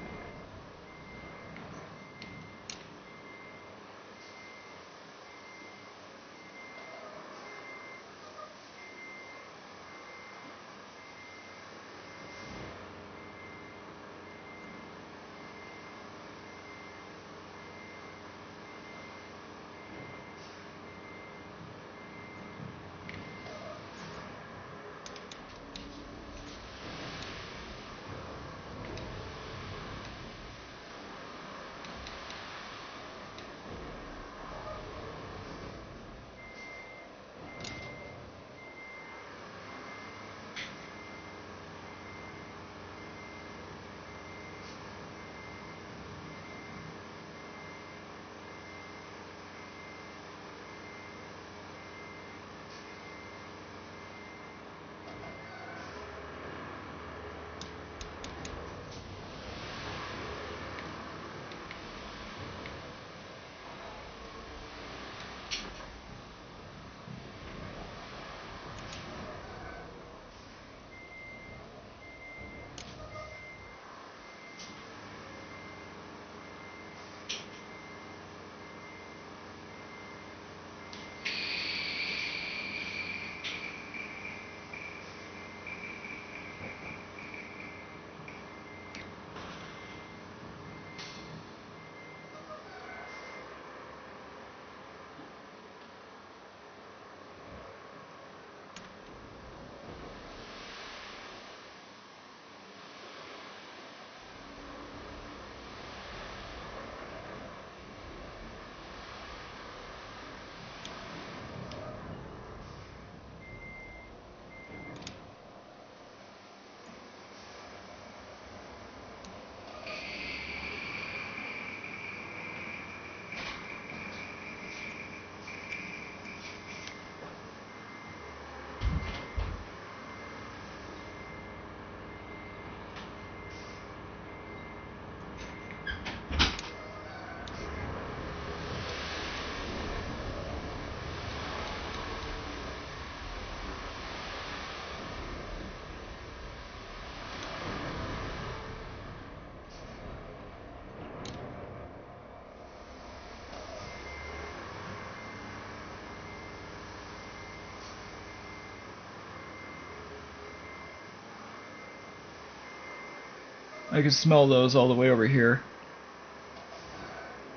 I can smell those all the way over here.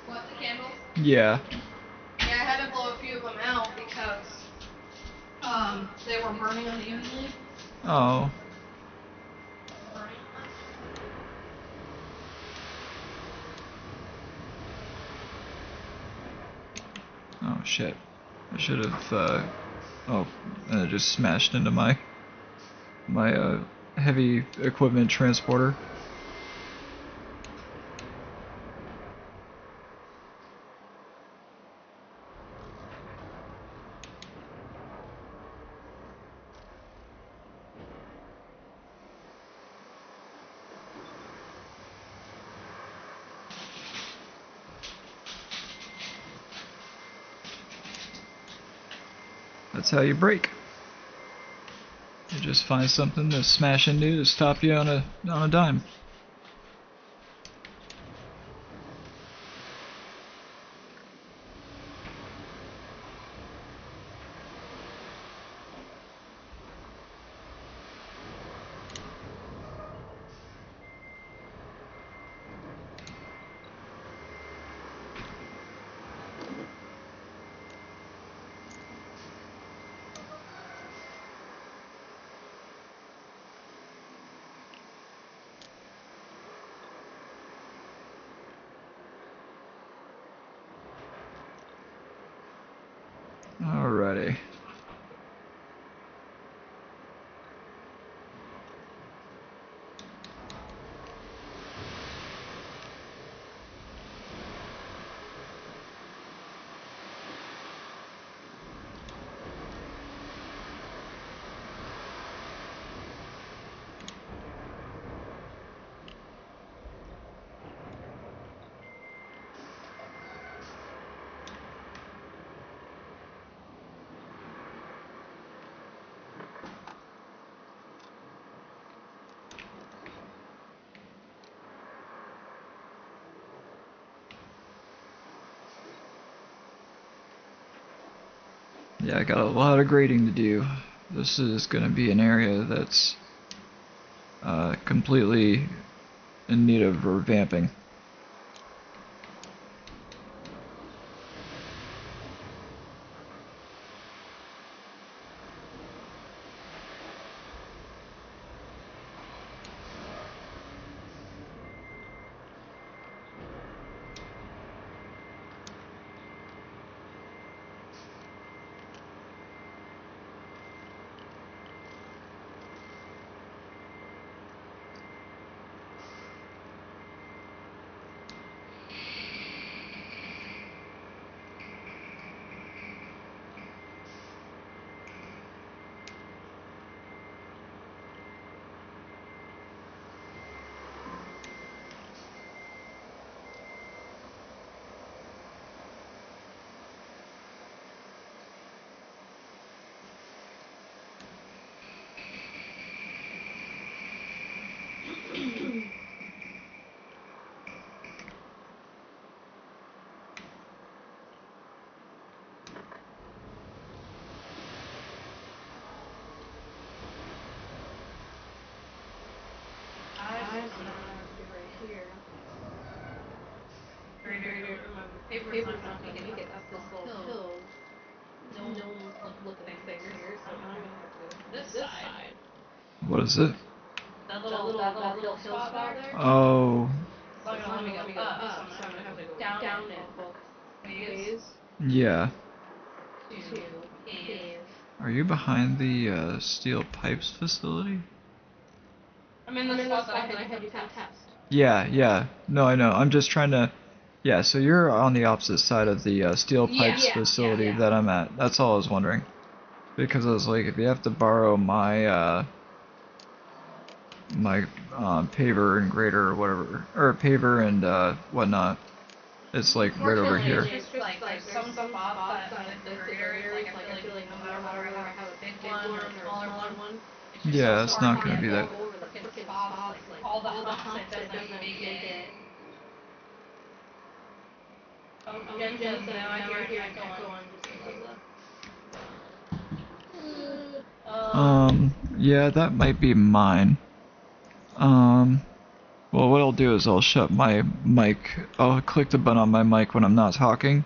What, the candles? Yeah. Yeah, I had to blow a few of them out because they were burning unevenly. Oh. Burning them. Oh shit. I should have, oh, and it just smashed into my heavy equipment transporter. That's how you break. You just find something to smash into to stop you on a dime. Alrighty. Yeah, I got a lot of grading to do. This is going to be an area that's completely in need of revamping. I'm right here. My paper's not gonna make it up this little hill. Dome looking thing here, so now I'm gonna have to go this side. What is it? That little hill spot there. Oh, It's not gonna let me go up, so I'm gonna have to go down it both ways yeah. to cave. Are you behind the steel pipes facility? I'm in the spot that I had you test. Yeah, yeah. No, I know. I'm just trying to. Yeah, so you're on the opposite side of the steel pipes facility that I'm at. That's all I was wondering. Because I was like, if you have to borrow my paver and grader or whatever, or paver and whatnot, it's like right over here. It's just like there's some spots that with the grader, like I feel like no matter whether I have a big one or a smaller one, it's just Yeah, so it's hard not to gonna get be that. over the frickin' spots, like all the humps, it doesn't make it. Oh, Jen says now I hear an echo on Yeah, that might be mine. Um, Well, what I'll do is I'll shut my mic. I'll click the button on my mic when I'm not talking,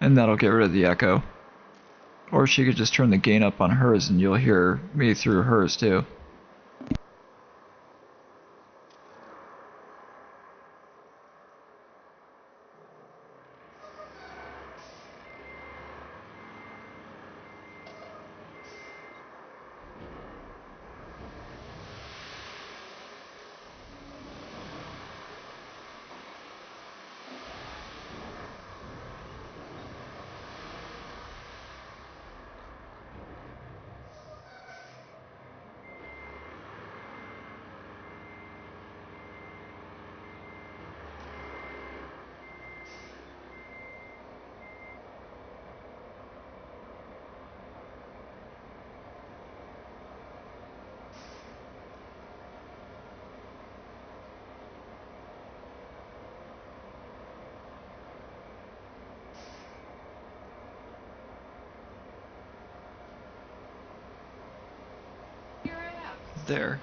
and that'll get rid of the echo. Or she could just turn the gain up on hers and you'll hear me through hers too. Here I am. There.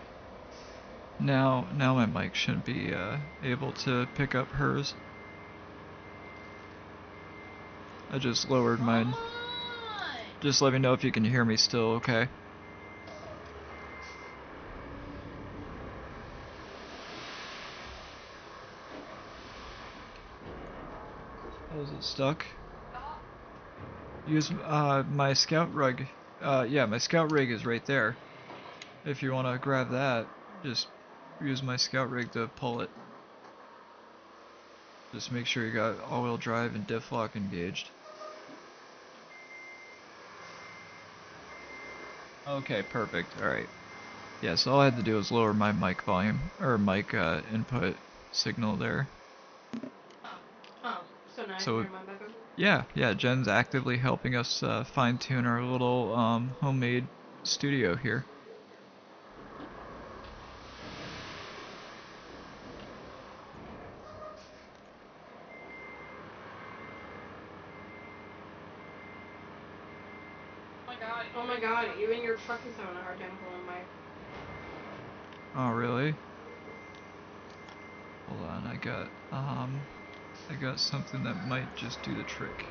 Now my mic shouldn't be able to pick up hers. I just lowered mine. Just let me know if you can hear me still, okay? Oh, is it stuck? Use my scout rug. Yeah, my scout rig is right there. If you want to grab that, just use my scout rig to pull it. Just make sure you got all-wheel drive and diff lock engaged. Okay, perfect. Alright. Yeah, so all I had to do was lower my mic volume, or mic input signal there. Oh, so now So, I can hear my back over? yeah, Jen's actively helping us fine-tune our little homemade studio here. Oh my god, even your truck is having a hard time pulling my... Oh, really? Hold on, I got something that might just do the trick.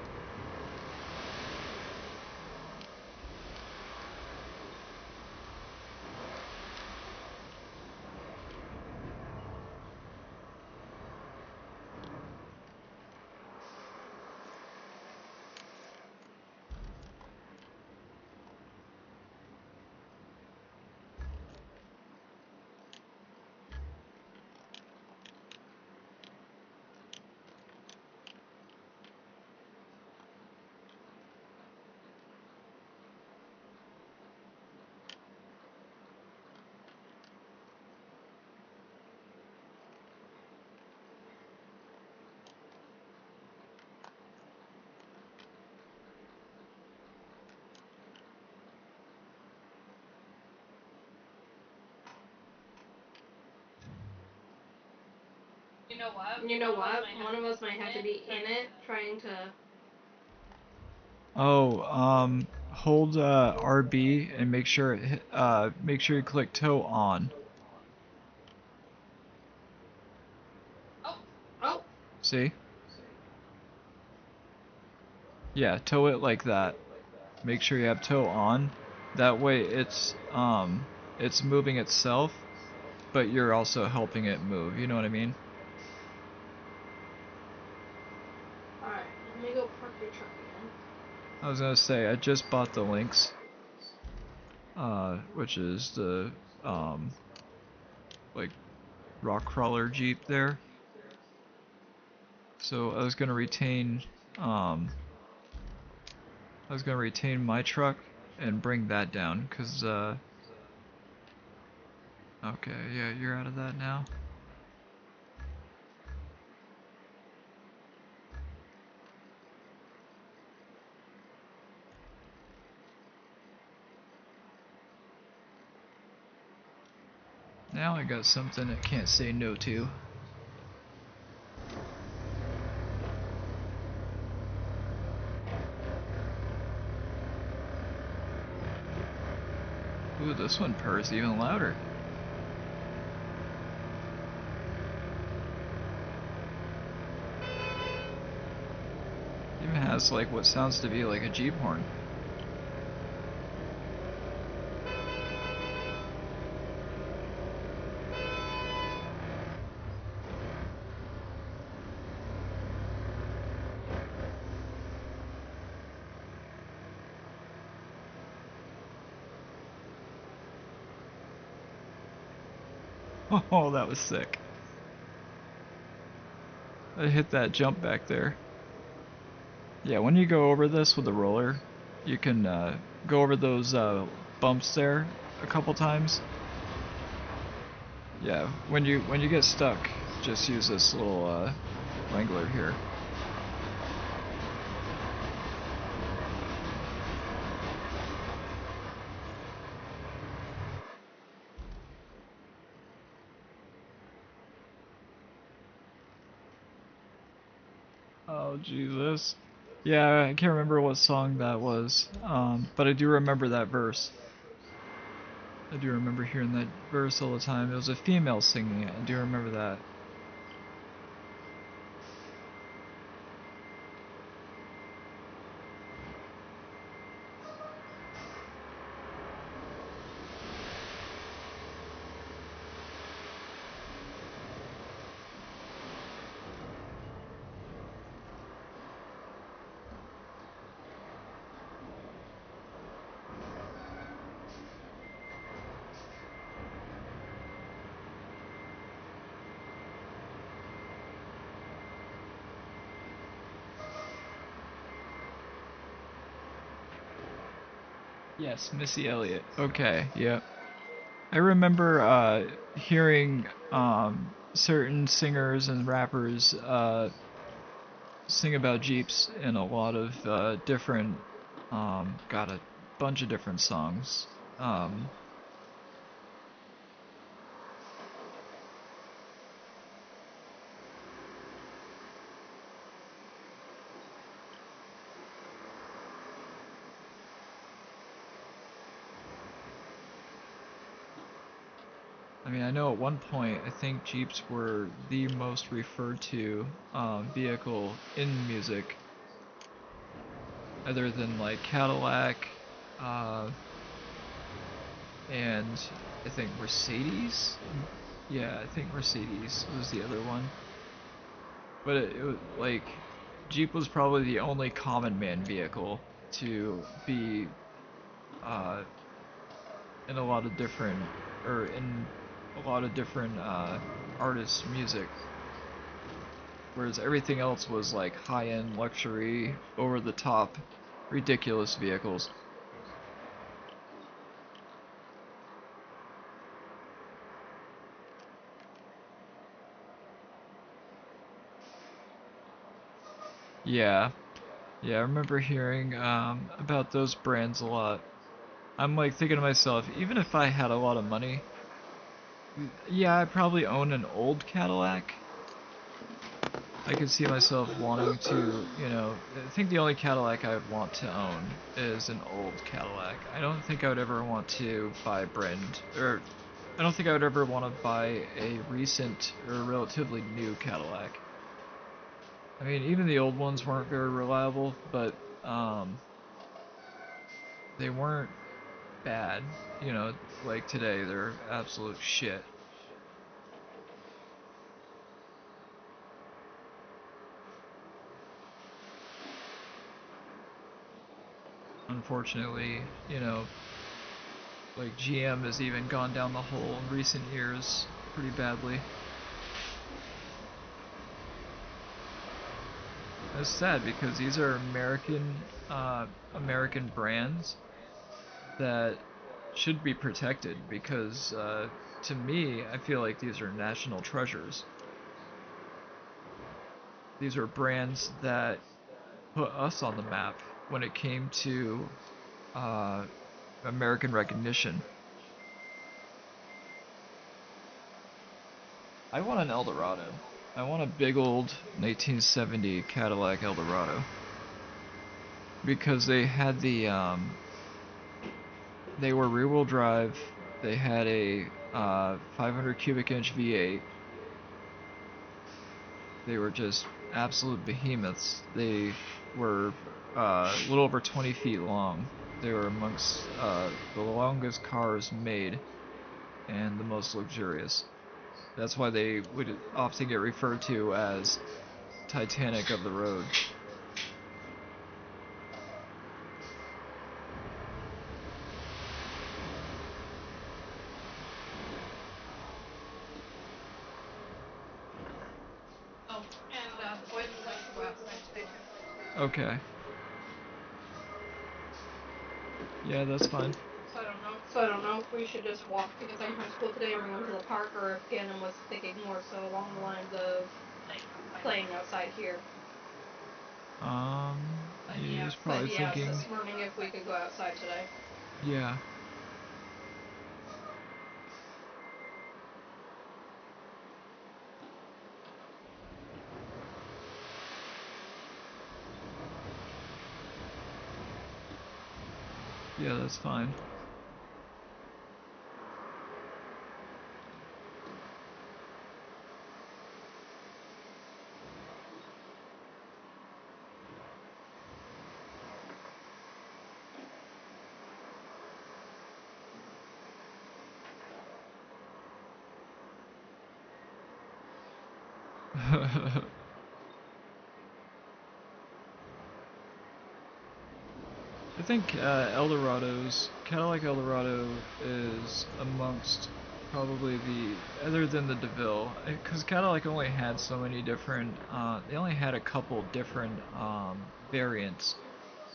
You know what? One of us might have to be in it, trying to... Oh, hold RB and make sure make sure you click tow on. Oh! See? Yeah, tow it like that. Make sure you have tow on. That way it's moving itself, but you're also helping it move. You know what I mean? Alright, let me go park your truck again. I was gonna say I just bought the Lynx, which is the like rock crawler Jeep there. So I was gonna retain my truck and bring that down, cause okay, yeah, you're out of that now. Now I got something I can't say no to. Ooh, this one purrs even louder. Even has like what sounds to be like a Jeep horn. Oh, that was sick. I hit that jump back there. Yeah, when you go over this with the roller, you can go over those bumps there a couple times. Yeah, when you get stuck, just use this little wrangler here. Oh Jesus. Yeah, I can't remember what song that was, but I do remember that verse. I do remember hearing that verse all the time. It was a female singing it. I do remember that. Yes, Missy Elliott. Okay, yep. I remember hearing certain singers and rappers sing about Jeeps in a lot of different, got a bunch of different songs. Um, I mean, I know at one point I think Jeeps were the most referred to vehicle in music, other than like Cadillac, uh, and I think Mercedes. Yeah, I think Mercedes was the other one. But it was like Jeep was probably the only common man vehicle to be uh, in a lot of different, or in a lot of different artists' music. Whereas everything else was like high-end luxury, over-the-top, ridiculous vehicles. Yeah, yeah, I remember hearing about those brands a lot. I'm like thinking to myself, even if I had a lot of money, yeah, I'd probably own an old Cadillac. I could see myself wanting to, I think the only Cadillac I would want to own is an old Cadillac. I don't think I would ever want to buy a brand, or I don't think I would ever want to buy a recent or relatively new Cadillac. I mean, even the old ones weren't very reliable, but they weren't bad. Like today, they're absolute shit. Unfortunately, like GM has even gone down the hole in recent years pretty badly. It's sad because these are American brands that should be protected because to me, I feel like these are national treasures. These are brands that put us on the map when it came to uh, American recognition. I want an Eldorado. I want a big old 1970 Cadillac Eldorado because they were rear-wheel drive. They had a 500 cubic inch V8. They were just absolute behemoths. They were a little over 20 feet long. They were amongst the longest cars made and the most luxurious. That's why they would often get referred to as Titanic of the road. Oh, and the boys are going to go outside today too. Okay. Yeah, that's fine. So I don't know if we should just walk to get them from school today and bring them to the park, or if Gannon was thinking more so along the lines of playing outside here. He was But probably yeah, thinking. this morning if we could go outside today. Yeah. Yeah, that's fine. I think Cadillac Eldorado is amongst probably other than the DeVille, because Cadillac only had so many different, they only had a couple different variants.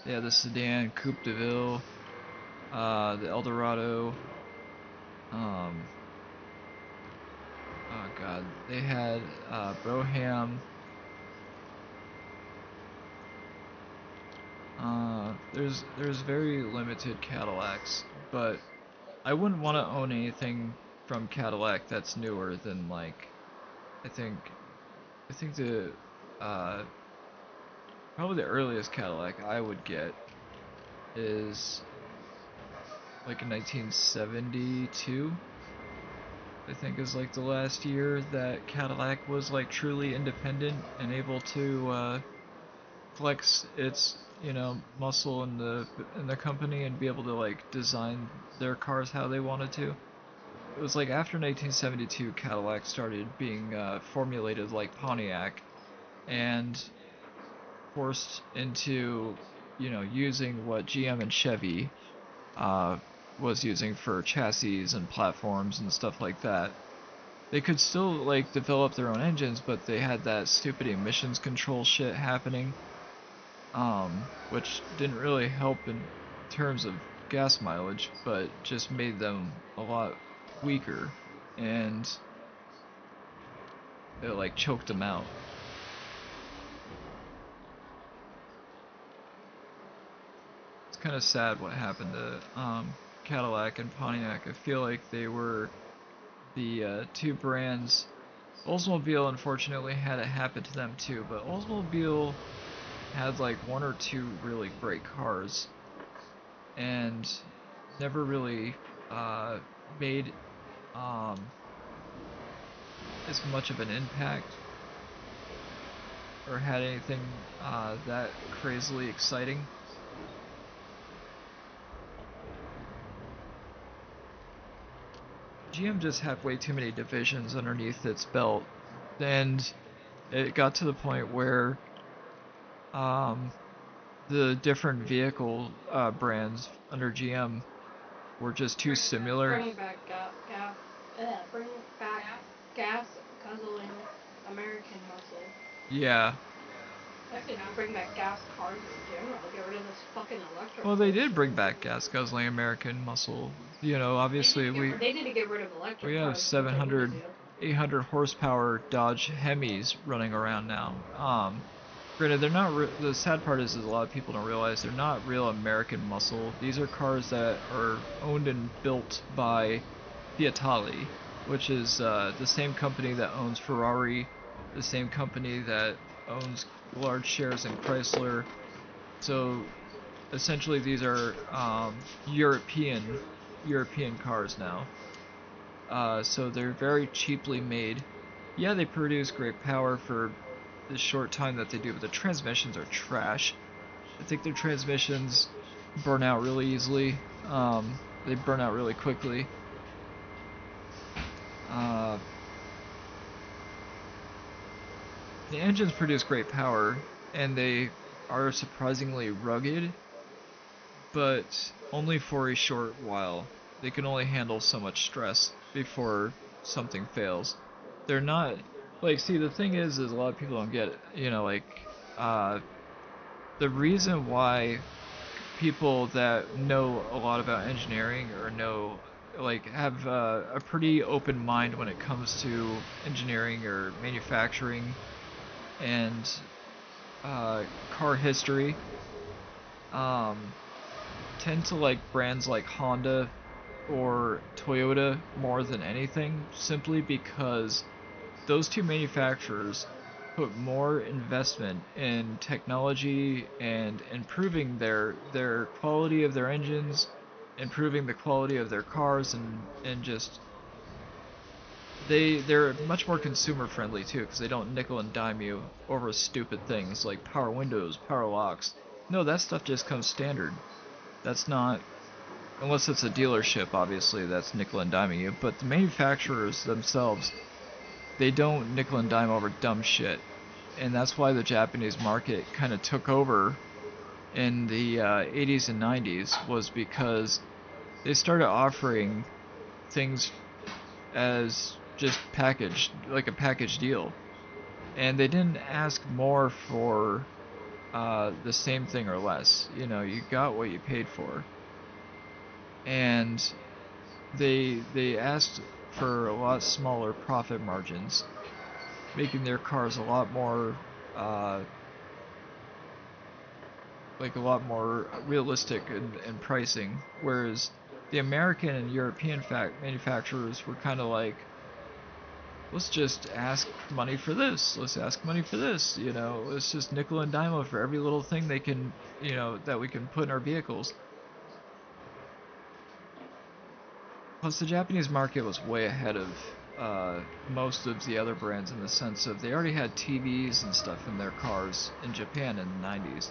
They had the sedan, Coupe DeVille, the Eldorado, um, oh god, they had Brougham. There's very limited Cadillacs, but I wouldn't want to own anything from Cadillac that's newer than like I think I think the uh, probably the earliest Cadillac I would get is like in 1972. I think is like the last year that Cadillac was like truly independent and able to flex its muscle in the company and be able to like design their cars how they wanted to. It was like after 1972 Cadillac started being formulated like Pontiac and forced into using what GM and Chevy uh, was using for chassis and platforms and stuff like that. They could still like develop their own engines, but they had that stupid emissions control shit happening, which didn't really help in terms of gas mileage, but just made them a lot weaker, and it like choked them out. It's kind of sad what happened to Cadillac and Pontiac. I feel like they were the two brands. Oldsmobile unfortunately had it happen to them too, but Oldsmobile had like one or two really great cars and never really made um, as much of an impact or had anything that crazily exciting. GM just had way too many divisions underneath its belt, and it got to the point where um, the different vehicle brands under GM were just too similar. Bring back gas guzzling American muscle. Yeah. Actually, not bring back gas cars in general. Get rid of this fucking electric. Well, they did bring back gas guzzling American muscle. Obviously they need to get rid of electric we have cars. 700, 800 horsepower Dodge Hemis running around now. Granted, they're not. The sad part is a lot of people don't realize they're not real American muscle. These are cars that are owned and built by Fiatali, which is the same company that owns Ferrari, the same company that owns large shares in Chrysler. So essentially, these are European cars now. So they're very cheaply made. Yeah, they produce great power for the short time that they do, but the transmissions are trash. I think their transmissions burn out really easily. They burn out really quickly. The engines produce great power, and they are surprisingly rugged, but only for a short while. They can only handle so much stress before something fails. They're not like, see, the thing is a lot of people don't get it. You know, like, the reason why people that know a lot about engineering or know, like, have a pretty open mind when it comes to engineering or manufacturing and car history, tend to like brands like Honda or Toyota more than anything, simply because those two manufacturers put more investment in technology and improving their quality of their engines, improving the quality of their cars, and just they're much more consumer friendly too, because they don't nickel and dime you over stupid things like power windows, power locks. No, that stuff just comes standard. That's not, unless it's a dealership, obviously that's nickel and diming you. But the manufacturers themselves, they don't nickel and dime over dumb shit, and that's why the Japanese market kind of took over in the 80s and 90s, was because they started offering things as just packaged, like a package deal, and they didn't ask more for the same thing or less. You know, you got what you paid for, and they asked for a lot smaller profit margins, making their cars a lot more like a lot more realistic in pricing, whereas the American and European manufacturers were kind of like, let's just ask money for this. Let's ask money for this. You know, let's just nickel and dime for every little thing they can, you know, that we can put in our vehicles. Plus, the Japanese market was way ahead of most of the other brands, in the sense of they already had TVs and stuff in their cars in Japan in the 90s.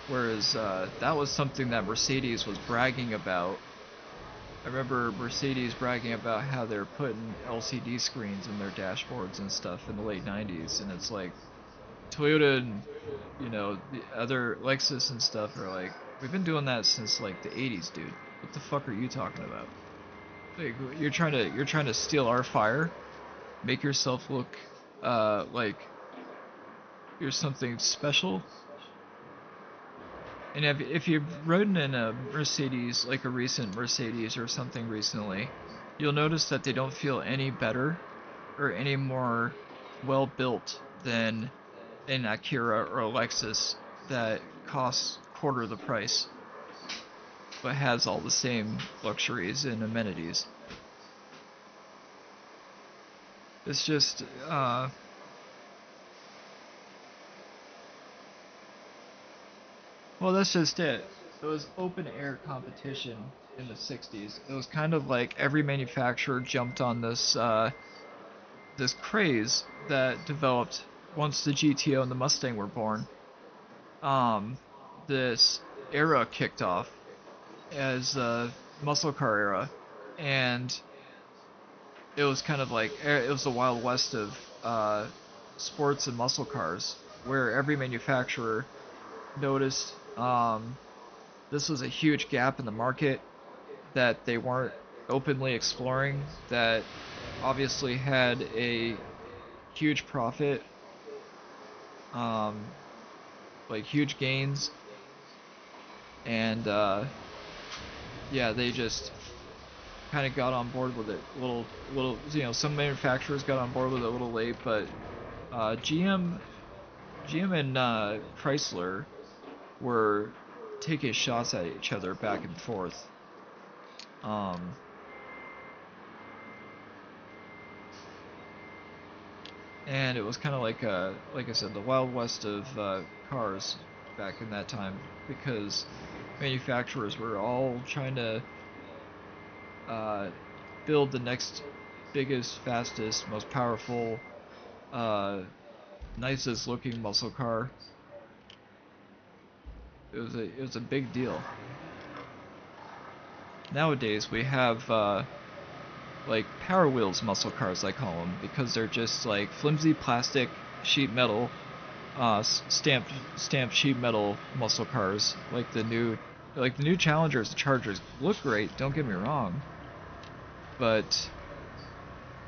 Whereas that was something that Mercedes was bragging about. I remember Mercedes bragging about how they're putting LCD screens in their dashboards and stuff in the late 90s, and it's like Toyota and, you know, the other Lexus and stuff are like, we've been doing that since like the 80s, dude. What the fuck are you talking about? Like, you're trying to steal our fire, make yourself look like you're something special. And if you've ridden in a Mercedes, like a recent Mercedes or something recently, you'll notice that they don't feel any better or any more well built than an Acura or a Lexus that costs quarter the price, but has all the same luxuries and amenities. It's just, well, that's just it. It was open air competition in the 60s. It was kind of like every manufacturer jumped on this craze that developed once the GTO and the Mustang were born. This era kicked off as a muscle car era, and it was kind of like, it was the Wild West of sports and muscle cars, where every manufacturer noticed this was a huge gap in the market that they weren't openly exploring, that obviously had a huge profit, like huge gains, and yeah, they just kind of got on board with it little, you know, some manufacturers got on board with it a little late, but GM and Chrysler were taking shots at each other back and forth. And it was kind of like I said, the Wild West of cars back in that time, because manufacturers were all trying to build the next biggest, fastest, most powerful, nicest looking muscle car. it was a big deal. Nowadays we have like Power Wheels muscle cars, I call them, because they're just like flimsy plastic sheet metal, stamped sheet metal muscle cars. Like the new Challengers, the Chargers look great. Don't get me wrong, but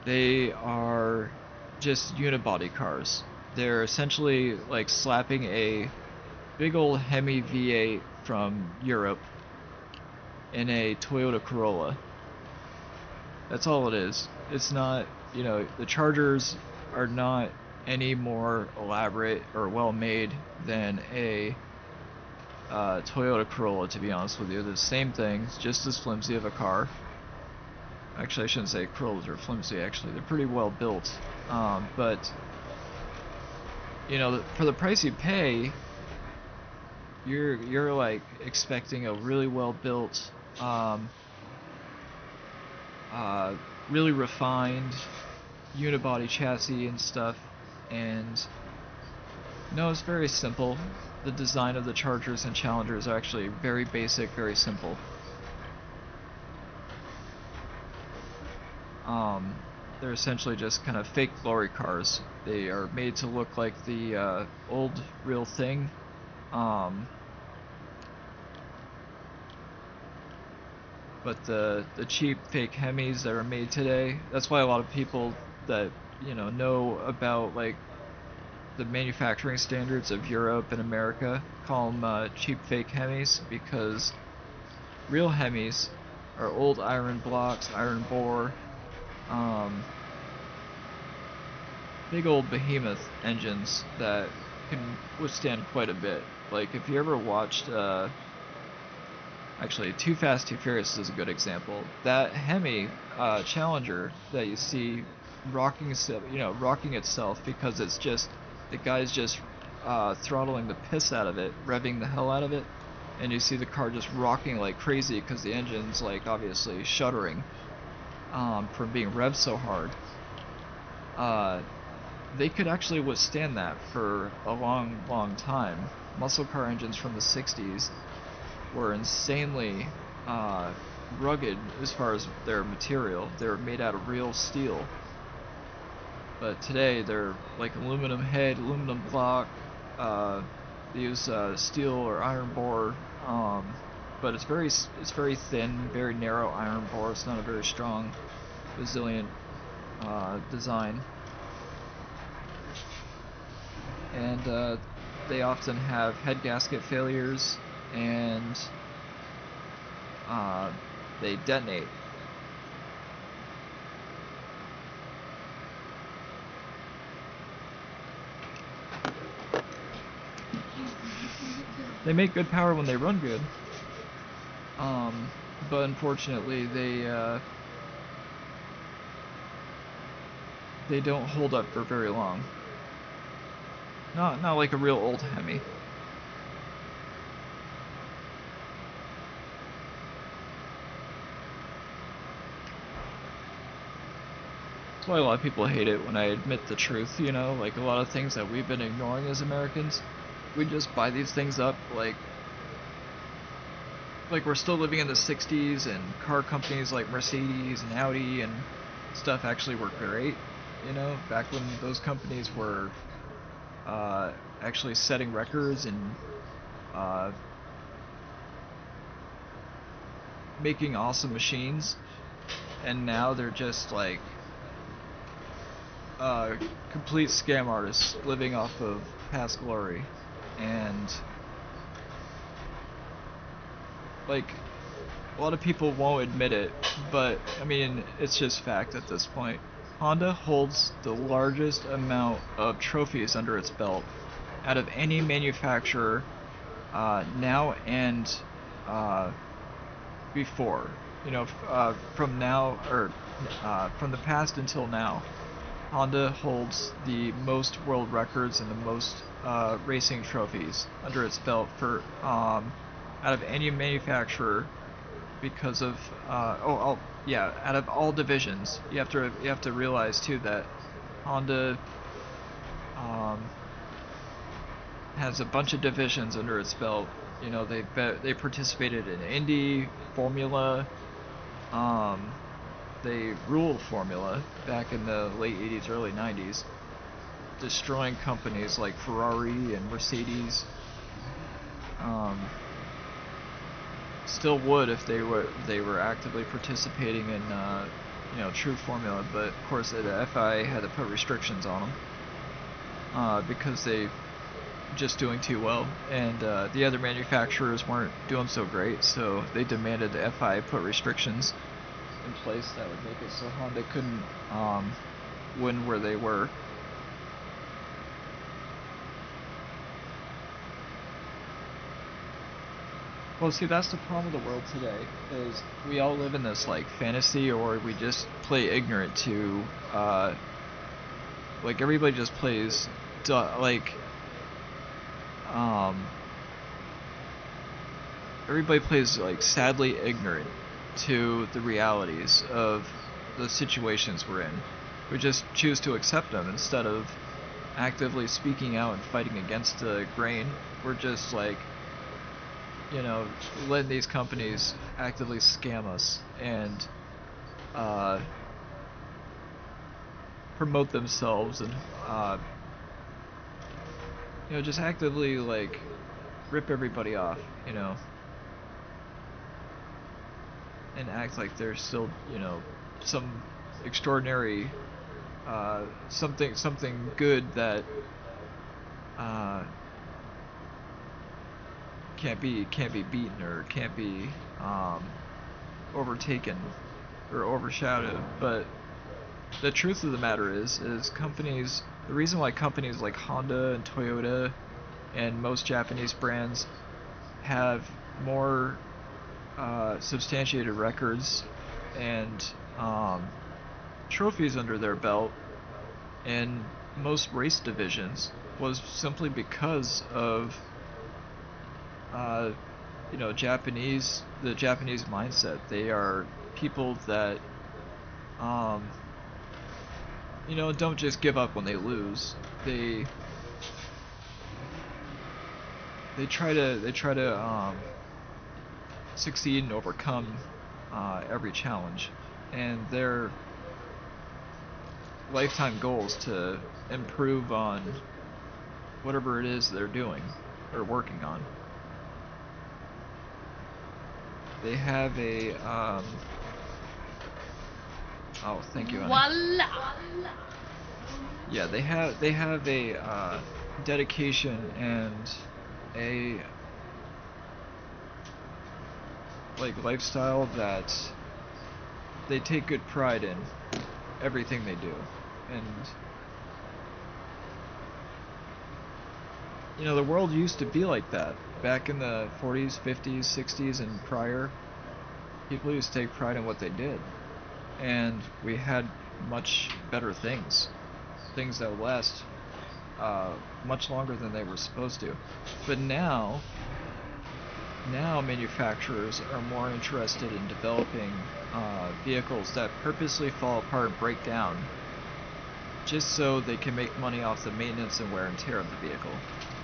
they are just unibody cars. They're essentially like slapping a big old Hemi V8 from Europe in a Toyota Corolla. That's all it is. It's not, you know, the Chargers are not any more elaborate or well made than a Toyota Corolla, to be honest with you. They're the same thing, it's just as flimsy of a car. Actually, I shouldn't say Corollas are flimsy, actually. They're pretty well built. But, you know, for the price you pay, you're like expecting a really well built, really refined unibody chassis and stuff, and no, it's very simple. The design of the Chargers and Challengers are actually very basic, very simple. They're essentially just kind of fake glory cars. They are made to look like the old real thing. But the cheap fake Hemis that are made today, that's why a lot of people that, you know about like the manufacturing standards of Europe and America call them cheap fake Hemis, because real Hemis are old iron blocks, iron bore, big old behemoth engines that can withstand quite a bit. Like if you ever watched actually, Too Fast, Too Furious is a good example. That Hemi Challenger that you see rocking itself because it's just the guy's just throttling the piss out of it, revving the hell out of it, and you see the car just rocking like crazy because the engine's like obviously shuddering from being revved so hard. They could actually withstand that for a long time. Muscle car engines from the 60s were insanely rugged as far as their material. They were made out of real steel. But today they're like aluminum head, aluminum block. They use steel or iron bore, but it's very thin, very narrow iron bore. It's not a very strong, resilient design. And they often have head gasket failures, and they detonate. They make good power when they run good, but unfortunately they don't hold up for very long. Not like a real old Hemi. That's why a lot of people hate it when I admit the truth, you know, like a lot of things that we've been ignoring as Americans. We just buy these things up like we're still living in the 60s, and car companies like Mercedes and Audi and stuff actually were great, you know, back when those companies were actually setting records and making awesome machines, and now they're just like complete scam artists living off of past glory. And like a lot of people won't admit it, but I mean it's just fact at this point. Honda holds the largest amount of trophies under its belt out of any manufacturer now and before. You know, from now or from the past until now, Honda holds the most world records and the most racing trophies under its belt for out of any manufacturer, because of out of all divisions. You have to realize too that Honda has a bunch of divisions under its belt. You know, they participated in Indy, Formula, they ruled Formula back in the late 80s, early 90s, destroying companies like Ferrari and Mercedes. Still would if they were actively participating in true Formula, but of course the FIA had to put restrictions on them because they just doing too well, and the other manufacturers weren't doing so great, so they demanded the FIA put restrictions in place that would make it so Honda couldn't win where they were. Well, see, that's the problem with the world today, is we all live in this, like, fantasy, or we just play ignorant to, like, everybody just plays, everybody plays, like, sadly ignorant to the realities of the situations we're in. We just choose to accept them instead of actively speaking out and fighting against the grain. We're just, like, letting these companies actively scam us and promote themselves and just actively, like, rip everybody off, and act like there's still, some extraordinary something good that can't be beaten or can't be overtaken or overshadowed. But the truth of the matter is companies, the reason why companies like Honda and Toyota and most Japanese brands have more substantiated records and trophies under their belt in most race divisions was simply because of the Japanese mindset. They are people that don't just give up when they lose. They try to succeed and overcome every challenge, and their lifetime goal is to improve on whatever it is they're doing or working on. They have a oh, thank you, honey. Voila! Yeah, they have a dedication and a lifestyle that they take good pride in everything they do. And the world used to be like that back in the 40s, 50s, 60s, and prior. People used to take pride in what they did, and we had much better things that would last much longer than they were supposed to. But now manufacturers are more interested in developing vehicles that purposely fall apart and break down just so they can make money off the maintenance and wear and tear of the vehicle,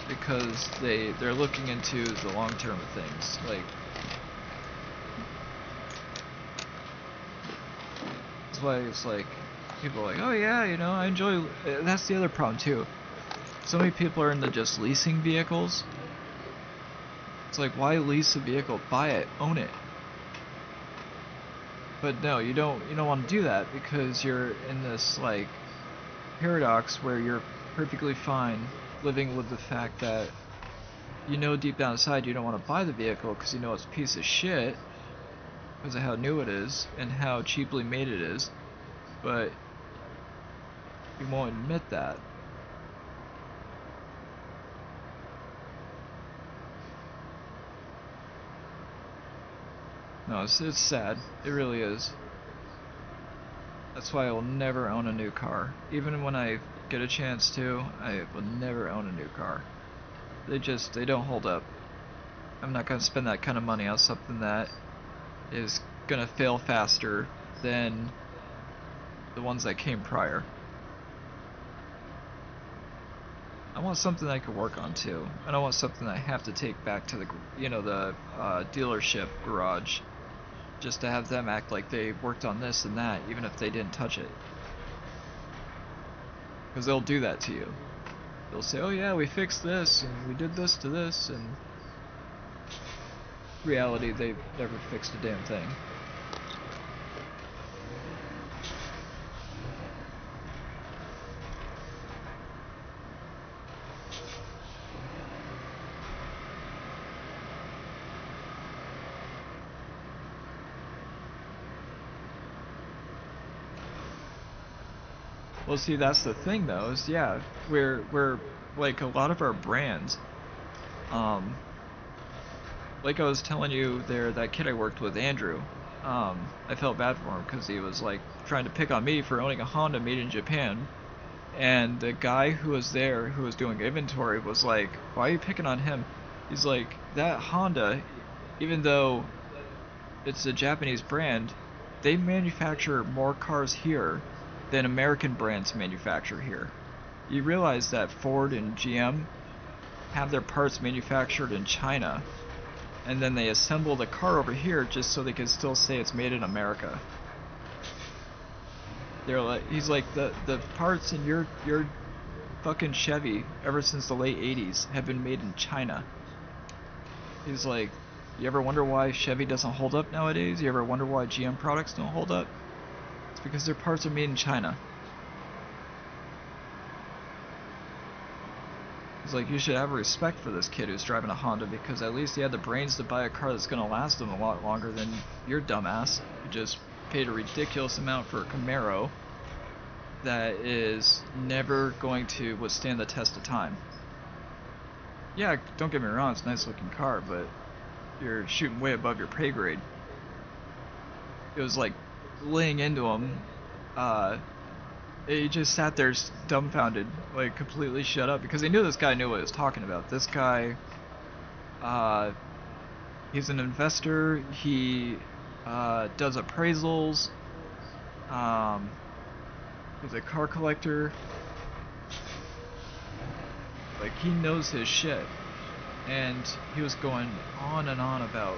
because they're looking into the long term of things. Like, that's why it's like people are like, oh yeah, I enjoy. That's the other problem too. So many people are into just leasing vehicles. It's like, why lease a vehicle? Buy it, own it. But no, you don't want to do that, because you're in this, like, paradox where you're perfectly fine living with the fact that deep down inside you don't want to buy the vehicle because it's a piece of shit because of how new it is and how cheaply made it is, but you won't admit that. No, it's sad. It really is. That's why I will never own a new car. Even when I get a chance to, I will never own a new car. They don't hold up. I'm not going to spend that kind of money on something that is going to fail faster than the ones that came prior. I want something I can work on too. I don't want something I have to take back to the, the dealership garage, just to have them act like they worked on this and that, even if they didn't touch it. Because they'll do that to you. They'll say, oh yeah, we fixed this, and we did this to this, and in reality, they've never fixed a damn thing. Well, see, that's the thing, though. Is yeah, we're like a lot of our brands. Like I was telling you there, that kid I worked with, Andrew. I felt bad for him because he was like trying to pick on me for owning a Honda made in Japan, and the guy who was there, who was doing inventory, was like, "Why are you picking on him?" He's like, "That Honda, even though it's a Japanese brand, they manufacture more cars here than American brands manufacture here. You realize that Ford and GM have their parts manufactured in China, and then they assemble the car over here just so they can still say it's made in America." They're like, he's like, the parts in your fucking Chevy ever since the late 80s have been made in China. He's like, you ever wonder why Chevy doesn't hold up nowadays? You ever wonder why GM products don't hold up? It's because their parts are made in China. He's like, you should have respect for this kid who's driving a Honda, because at least he had the brains to buy a car that's gonna last him a lot longer than your dumbass, who just paid a ridiculous amount for a Camaro that is never going to withstand the test of time. Yeah, don't get me wrong, it's a nice looking car, but you're shooting way above your pay grade. It was like laying into him. He just sat there dumbfounded, like completely shut up, because he knew this guy knew what he was talking about. This guy, he's an investor. He does appraisals. He's a car collector. Like, he knows his shit. And he was going on and on about,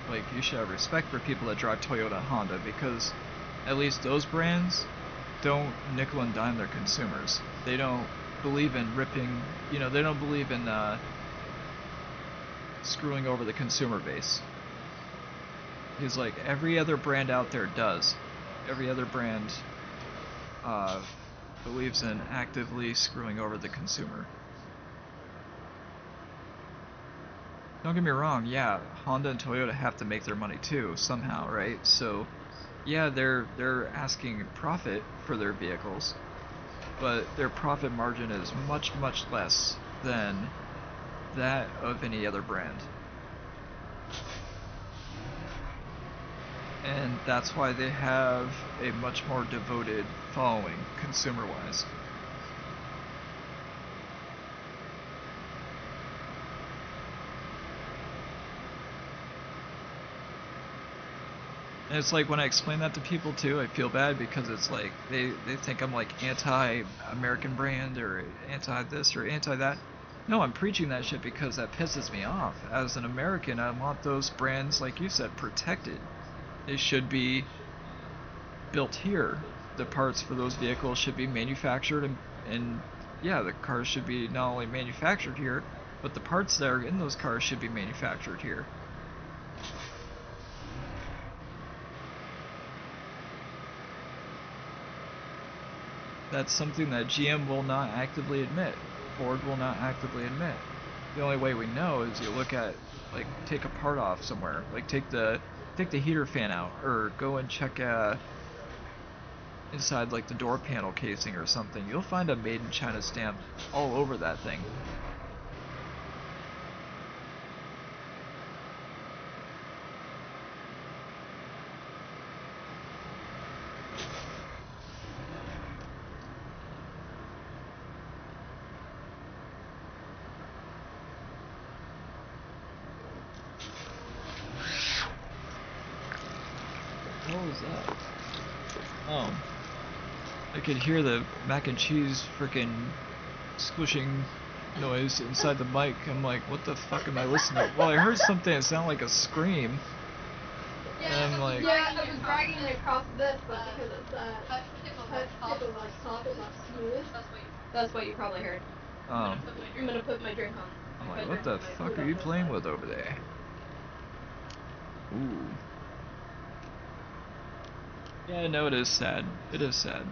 like, you should have respect for people that drive Toyota and Honda, because at least those brands don't nickel and dime their consumers. They don't believe in ripping, they don't believe in screwing over the consumer base. He's like, every other brand out there does. Every other brand believes in actively screwing over the consumer. Don't get me wrong, yeah, Honda and Toyota have to make their money too, somehow, right? So, yeah, they're asking profit for their vehicles, but their profit margin is much, much less than that of any other brand. And that's why they have a much more devoted following, consumer-wise. And it's like, when I explain that to people too, I feel bad, because it's like they think I'm like anti-American brand or anti-this or anti-that. No, I'm preaching that shit because that pisses me off. As an American, I want those brands, like you said, protected. They should be built here. The parts for those vehicles should be manufactured, and yeah, the cars should be not only manufactured here, but the parts that are in those cars should be manufactured here. That's something that GM will not actively admit. Ford will not actively admit. The only way we know is you look at, like, take a part off somewhere, like take the heater fan out, or go and check inside like the door panel casing or something. You'll find a made in China stamp all over that thing. What was that? Oh. I could hear the mac and cheese freaking squishing noise inside the mic. I'm like, what the fuck am I listening to? Well, I heard something that sounded like a scream. And I'm like, Yeah, I was dragging it across this, but because it's touch tip of like soft and not smooth, that's what you probably heard. I'm gonna put my drink on. I'm like, what the fuck are you playing with over there? Ooh. Yeah, no, it is sad. It is sad.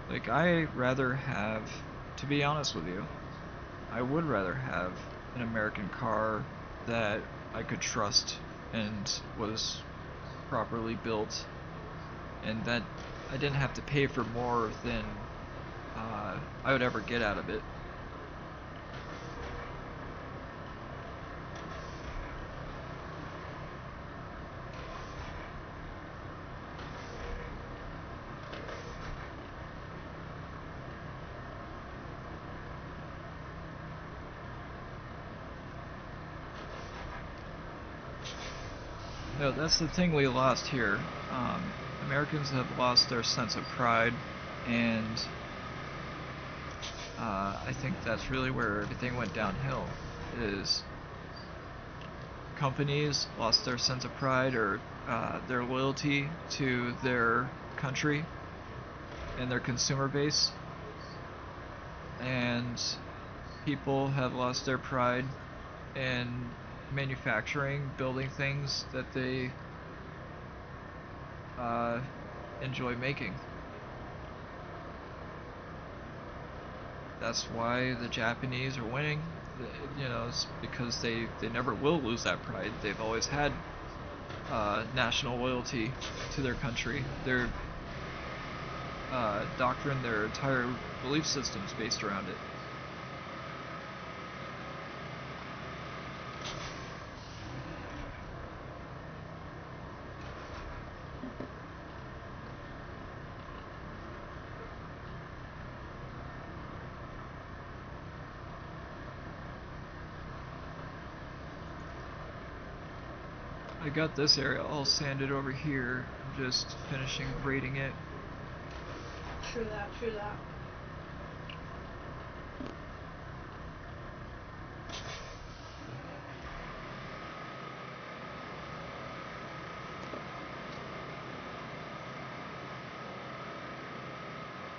Like, I rather have, to be honest with you, I would rather have an American car that I could trust and was properly built, and that I didn't have to pay for more than I would ever get out of it. No, that's the thing we lost here. Americans have lost their sense of pride, and I think that's really where everything went downhill. Is companies lost their sense of pride or their loyalty to their country and their consumer base, and people have lost their pride in manufacturing, building things that they enjoy making. That's why the Japanese are winning. You know, it's because they never will lose that pride. They've always had national loyalty to their country. Their doctrine, their entire belief system is based around it. I got this area all sanded over here. I'm just finishing grading it. True that, true that.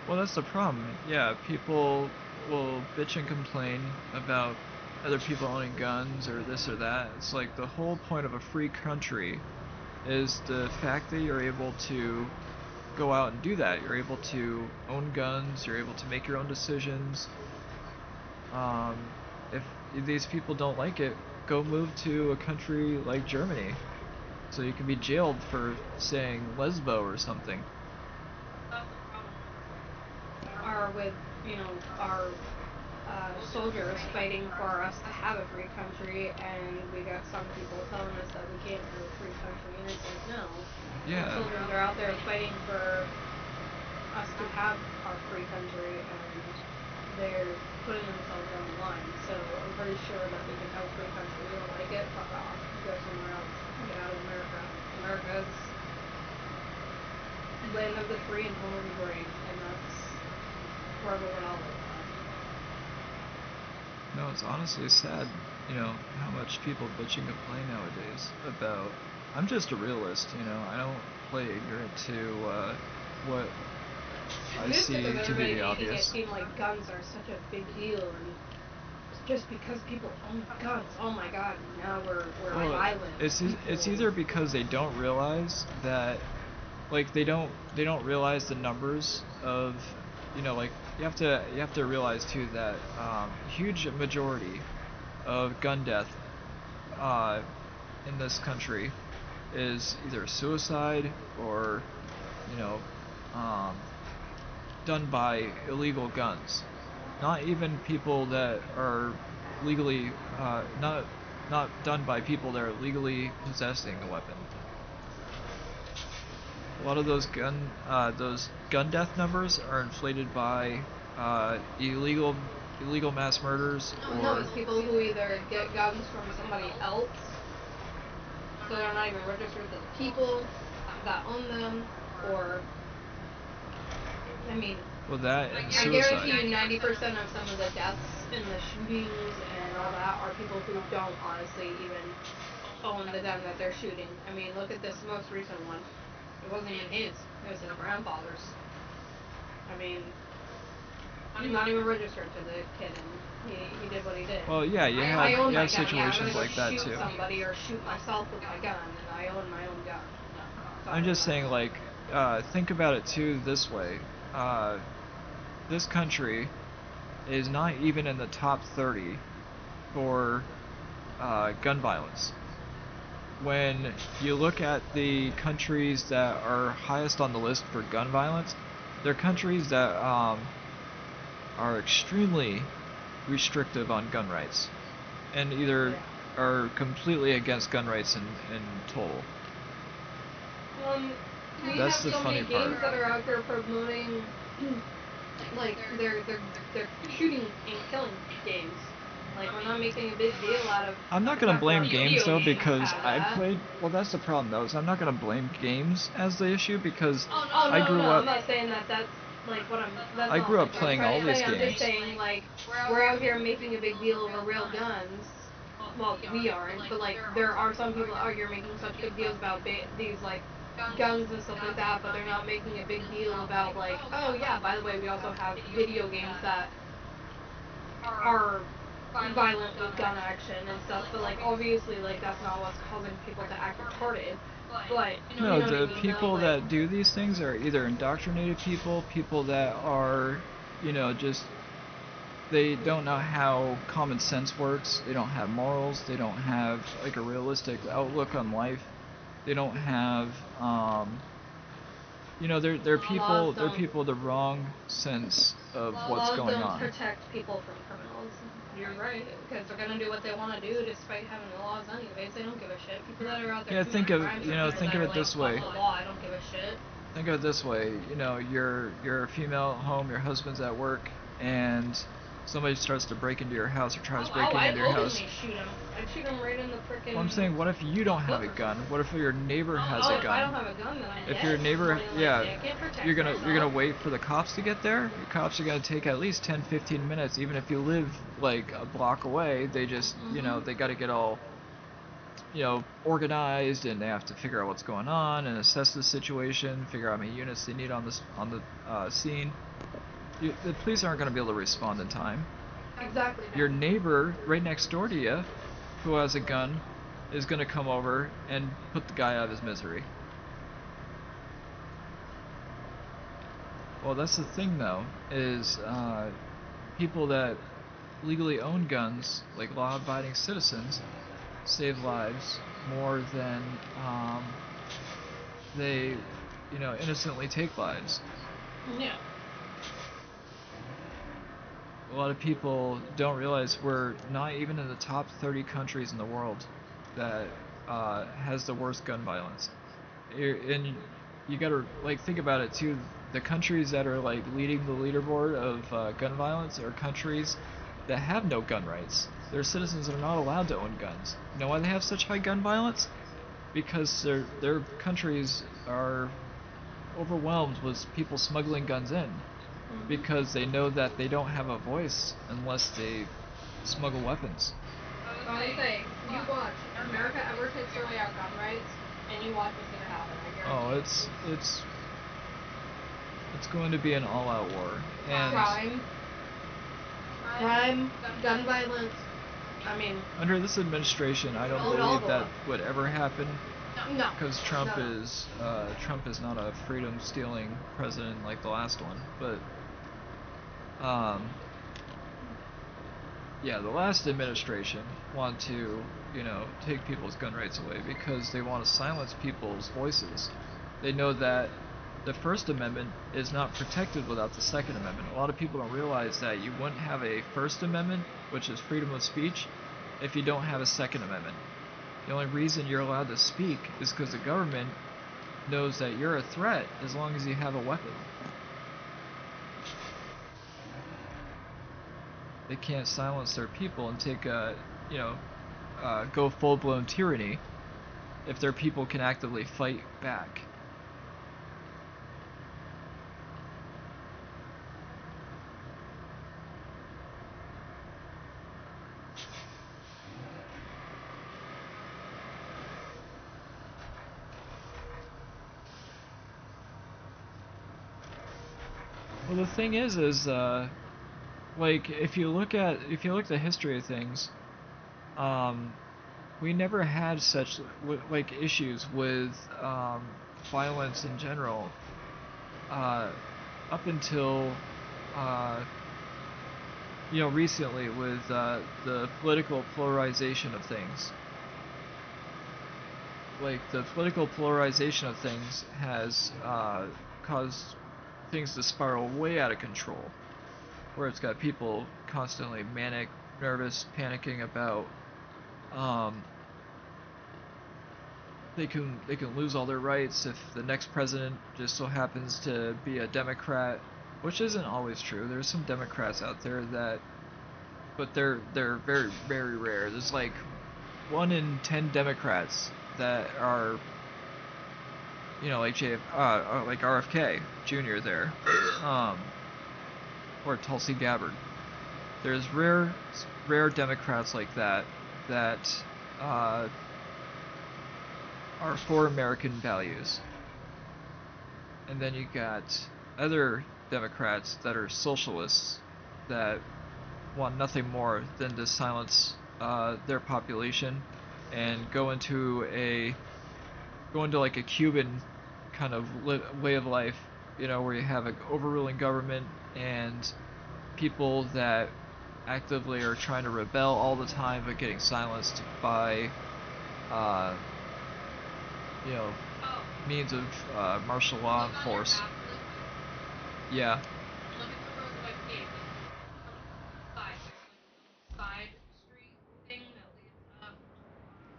Well, that's the problem. Yeah, people will bitch and complain about other people owning guns or this or that. It's like the whole point of a free country is the fact that you're able to go out and do that. You're able to own guns, you're able to make your own decisions. If these people don't like it, go move to a country like Germany. So you can be jailed for saying lesbo or something. That's the problem. Are with, our soldiers fighting for us to have a free country, and we got some people telling us that we can't have a free country, and it's like, no. Yeah. The soldiers are out there fighting for us to have our free country, and they're putting themselves on the line. So I'm pretty sure that we can have a free country. We don't like it, fuck off. Go somewhere else. Get out of America. America's land of the free and home of the brave, and that's where we would all live. No, it's honestly sad, how much people bitch and complain nowadays about. I'm just a realist, I don't play ignorant to what I see to be the obvious. Making it seem like guns are such a big deal, and just because people own guns, oh my god, now we're violent. It's either because they don't realize that, like they don't realize the numbers of, like you have to realize too that huge majority of gun death in this country is either suicide or done by illegal guns. Not even people that are legally not done by people that are legally possessing a weapon. A lot of those gun death numbers are inflated by illegal mass murders No, it's people who either get guns from somebody else, so they're not even registered to the people that own them, or Well, that and I suicide. guarantee you 90% of some of the deaths and the shootings and all that are people who don't honestly even own the gun that they're shooting. I mean, look at this most recent one. It wasn't even his. It was his grandfather's. I mean, he's not even registered to the kid, and he did what he did. Well, yeah, you I own have my gun. Yeah, I'm situations gonna like go that shoot too. somebody or shoot myself with my gun, and I own my own gun. No, sorry, I'm just no. saying, like, think about it too this way. This country is not even in the top 30 for gun violence. When you look at the countries that are highest on the list for gun violence, they're countries that are extremely restrictive on gun rights, and either are completely against gun rights in total. We That's have the so funny many part. games that are out there promoting, like they're shooting and killing games. Like we're not making a big deal out of. I'm not the gonna fact that blame games video though because have I that. played. Well, that's the problem though. Is I'm not gonna blame games as the issue because Oh I no, grew no, up. I'm not saying that. That's like what I'm. That's I not grew like up what I'm playing trying all to these say. I'm just games. saying like we're out here making a big deal over real guns. Well, we aren't, but like there are some people out here making such big deals about these like guns and stuff like that, but they're not making a big deal about like, oh yeah, by the way, we also have video games that are violent with gun action and stuff. But like obviously, like that's not what's causing people to act retarded. But you know No, what I the mean, people like, that do these things are either indoctrinated people, people that are, just they don't know how common sense works. They don't have morals. They don't have like a realistic outlook on life. They don't have, they're people. They're people with the wrong sense of what's laws going don't on. protect people from criminals. You're right, because they're gonna do what they want to do despite having the laws anyways. They don't give a shit. People that are out there Yeah, committing crimes are people think that of are it like, this fuck way. the law, I don't give a shit. Think of it this way. You're a female at home. Your husband's at work, and somebody starts to break into your house or tries breaking I'd into your house. openly shoot him. I'd shoot him right in the frickin'. Well, I'm saying, what if you don't have a gun? What if your neighbor has a If I don't gun? have a gun, then I'm If dead. your neighbor, More than yeah, likely. I can't protect you're myself. gonna wait for the cops to get there. Your cops are gonna take at least 10, 15 minutes, even if you live like a block away. They just, they got to get all, organized, and they have to figure out what's going on and assess the situation, figure out how many units they need on the scene. The police aren't gonna be able to respond in time. Exactly. Your neighbor right next door to you, who has a gun, is gonna come over and put the guy out of his misery. Well, that's the thing, though, is people that legally own guns, like law-abiding citizens, save lives more than they, innocently take lives. Yeah. A lot of people don't realize we're not even in the top 30 countries in the world that has the worst gun violence. And you gotta think about it too. The countries that are leading the leaderboard of gun violence are countries that have no gun rights. Their citizens are not allowed to own guns. You know why they have such high gun violence? Because their countries are overwhelmed with people smuggling guns in. Because they know that they don't have a voice unless they smuggle weapons. I say, you watch. If America ever takes away our gun rights, and you watch what's gonna happen. I guarantee. Oh, it's going to be an all-out war. And crime, gun violence. I mean, under this administration, I don't believe that would ever happen. No. Because Trump is not a freedom-stealing president like the last one, but yeah, the last administration want to, take people's gun rights away because they want to silence people's voices. They know that the First Amendment is not protected without the Second Amendment. A lot of people don't realize that you wouldn't have a First Amendment, which is freedom of speech, if you don't have a Second Amendment. The only reason you're allowed to speak is because the government knows that you're a threat as long as you have a weapon. They can't silence their people and take go full-blown tyranny if their people can actively fight back. Well, the thing is, like if you look at the history of things, um, we never had such like issues with violence in general, uh, up until uh, recently with the political polarization of things. Like the political polarization of things has caused things to spiral way out of control, where it's got people constantly manic, nervous, panicking about um, they can lose all their rights if the next president just so happens to be a Democrat, which isn't always true. There's some Democrats out there that, but they're very very rare. There's like 1 in 10 Democrats that are like like RFK Jr. there, um, or Tulsi Gabbard. There's rare Democrats like that that uh, are for American values. And then you got other Democrats that are socialists that want nothing more than to silence their population and go into like a Cuban kind of way of life, where you have an overruling government and people that actively are trying to rebel all the time but getting silenced by uh, you know Oh, means of martial law and look on your force. map really quick. Yeah. Look at the road that I paved. It's coming from the side. There's like a little side street thing that leads up towards the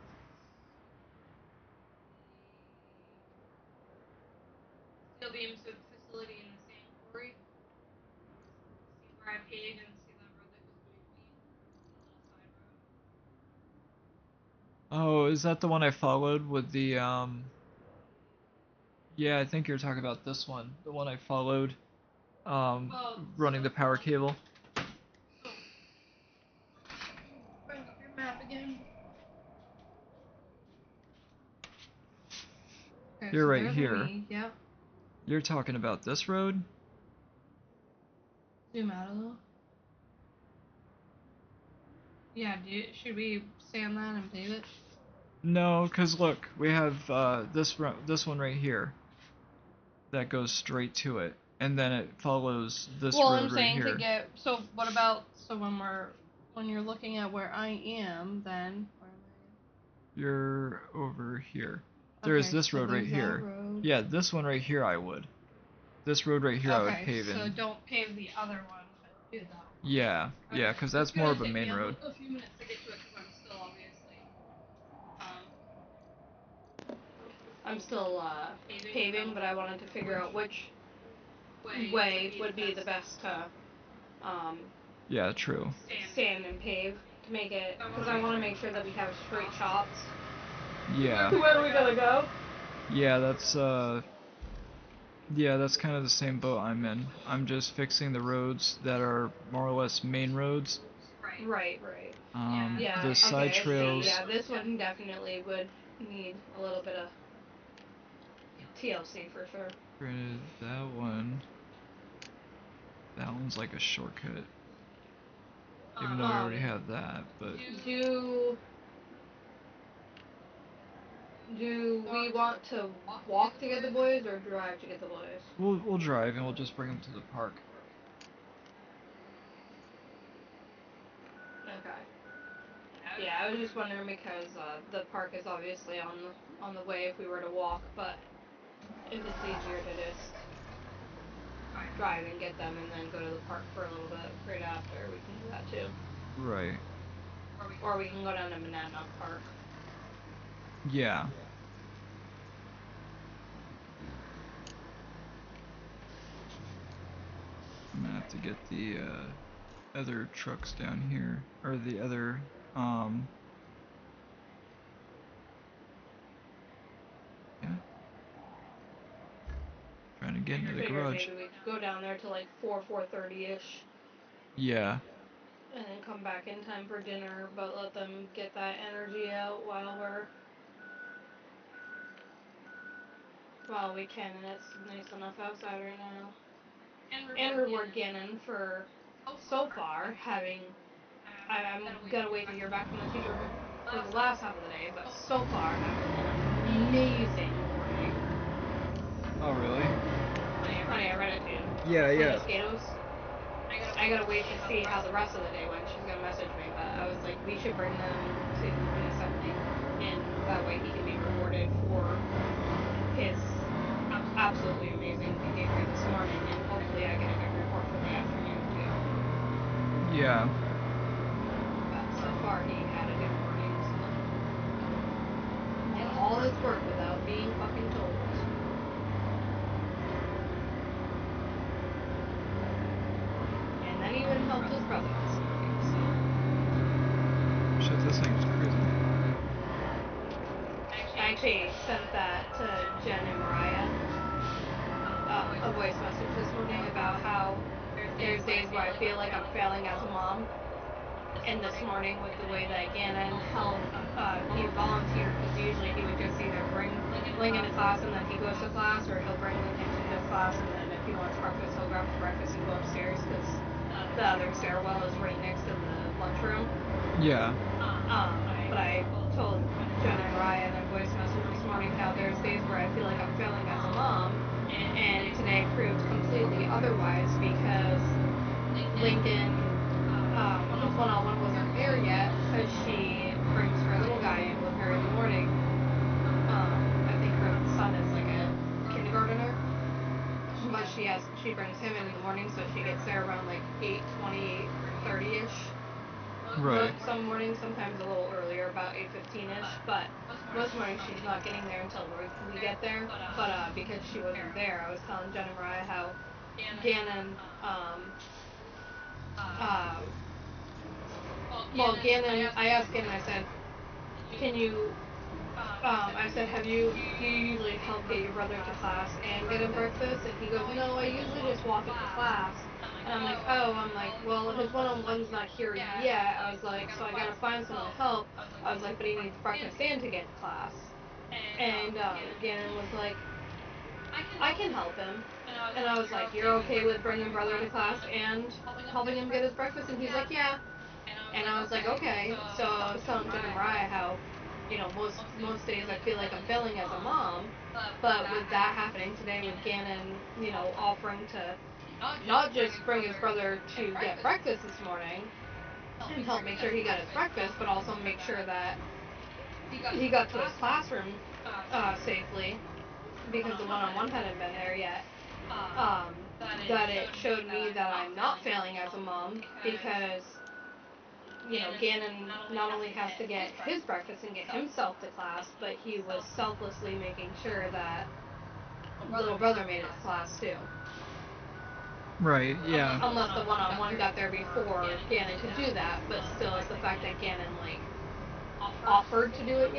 steel beam facility in the sand quarry. See where I paved and see that road that goes between the little side road. Oh, is that the one I followed with the yeah, I think you're talking about this one. The one I followed Well, running the power cable. so bring up your map again. Okay, You're so right there's here. me. Yep. You're talking about this road? Zoom out a little. Yeah, should we sand that and pave it? No, cuz look, we have this one right here that goes straight to it, and then it follows this Well, I'm road right saying to here. get. So what about when you're looking at where I am, then where am You're over here. I? There's Okay, this so road right there's that here. road. Yeah, this one right here I would. This road right here I would Okay, pave so in. don't pave the other one, but do that one. Yeah, yeah, Okay, cuz so it's that's more gonna of a take me main road. a few minutes to get to it because um, I'm still paving, but I wanted to figure out which way would be the best to um, Yeah, true. sand and pave to make it, because I want to make sure that we have straight shots. Yeah. Where are we gonna go? Yeah, that's kind of the same boat I'm in. I'm just fixing the roads that are more or less main roads. Right. Yeah. The side Okay. See, trails. yeah, this one definitely would need a little bit of TLC for sure. Granted, that one's like a shortcut. Even though we already have that, but Do we want to walk to get the boys or drive to get the boys? we'll drive and we'll just bring them to the park. Okay. Yeah, I was just wondering because the park is obviously on the way if we were to walk, but if it's easier to just drive and get them and then go to the park for a little bit right after, we can do that too. Right. Or we can go down to Monadnock Park. Yeah. I'm gonna have to get the other trucks down here, or the other yeah. Trying to get into the Figured garage. maybe we could go down there to like 4:30ish. Yeah. And then come back in time for dinner, but let them get that energy out while we can, and it's nice enough outside right now. and reward Gannon for so far having. I'm gonna wait to hear back from the teacher for the last half of the day, but so far having an amazing morning. Oh, really? Honey, I read it to you. Yeah, With yeah. mosquitoes. I gotta wait to see how the rest of the day went. She's gonna message me, but I was like, we should bring them to an assembly, and that way he can be rewarded for his absolutely amazing behavior this morning, and hopefully I get a good report for the afternoon too. Yeah. But so far he had a good morning, so did all his work without being fucking told. And then even helped his brother this morning, so. Shit, this thing's crazy. I actually sent that to Jen and Mariah, a voice message this morning about how there's days where I feel like I'm failing as a mom. And this morning, with the way that Gannon helped, he volunteered, because usually he would just either bring Lincoln to class and then he goes to class, or he'll bring Lincoln to his class and then if he wants breakfast, he'll grab his breakfast and go upstairs, because the other stairwell is right next to the lunchroom. Yeah. But I told Jen and Mariah in a voice message this morning how there's days where I feel like I'm failing as a mom, and today proved completely otherwise, because Lincoln, his one-on-one wasn't there yet, because she brings her little guy in with her in the morning. I think her son is like a kindergartner, but she brings him in the morning, so she gets there around like 8:20, 8:30ish. Right. Some mornings, sometimes a little earlier, about 8:15ish, but most mornings she's not getting there until we get there. But because she wasn't there, I was telling Jen and Mariah how Gannon, Gannon, I asked Gannon, I said, can you, I said, do you usually help get your brother to class and get him breakfast? And he goes, no, I usually just walk him to class. And I'm like, well, his one-on-one's not here yet. I was like, so I gotta find someone to help. I was like, but he needs breakfast and to get to class. And Gannon was like, I can help him. And I was like, you're okay with bringing brother to class and helping him get his breakfast? And he's like, yeah. And I was like, okay. So I was telling Jen and Mariah how, most days I feel like I'm failing as a mom, but with that happening today with Gannon, offering to not just bring his brother to get breakfast this morning and help make sure he got his breakfast, but also make sure that he got to his classroom safely, because the one-on-one hadn't been there yet. That it showed me that I'm not failing as a mom, because Gannon not only has to get his breakfast and get himself to class, but he was selflessly making sure that little brother made it to class too. Right, yeah. Unless the one-on-one got there before Gannon could do that, but still, it's the fact that Gannon, offered to do it,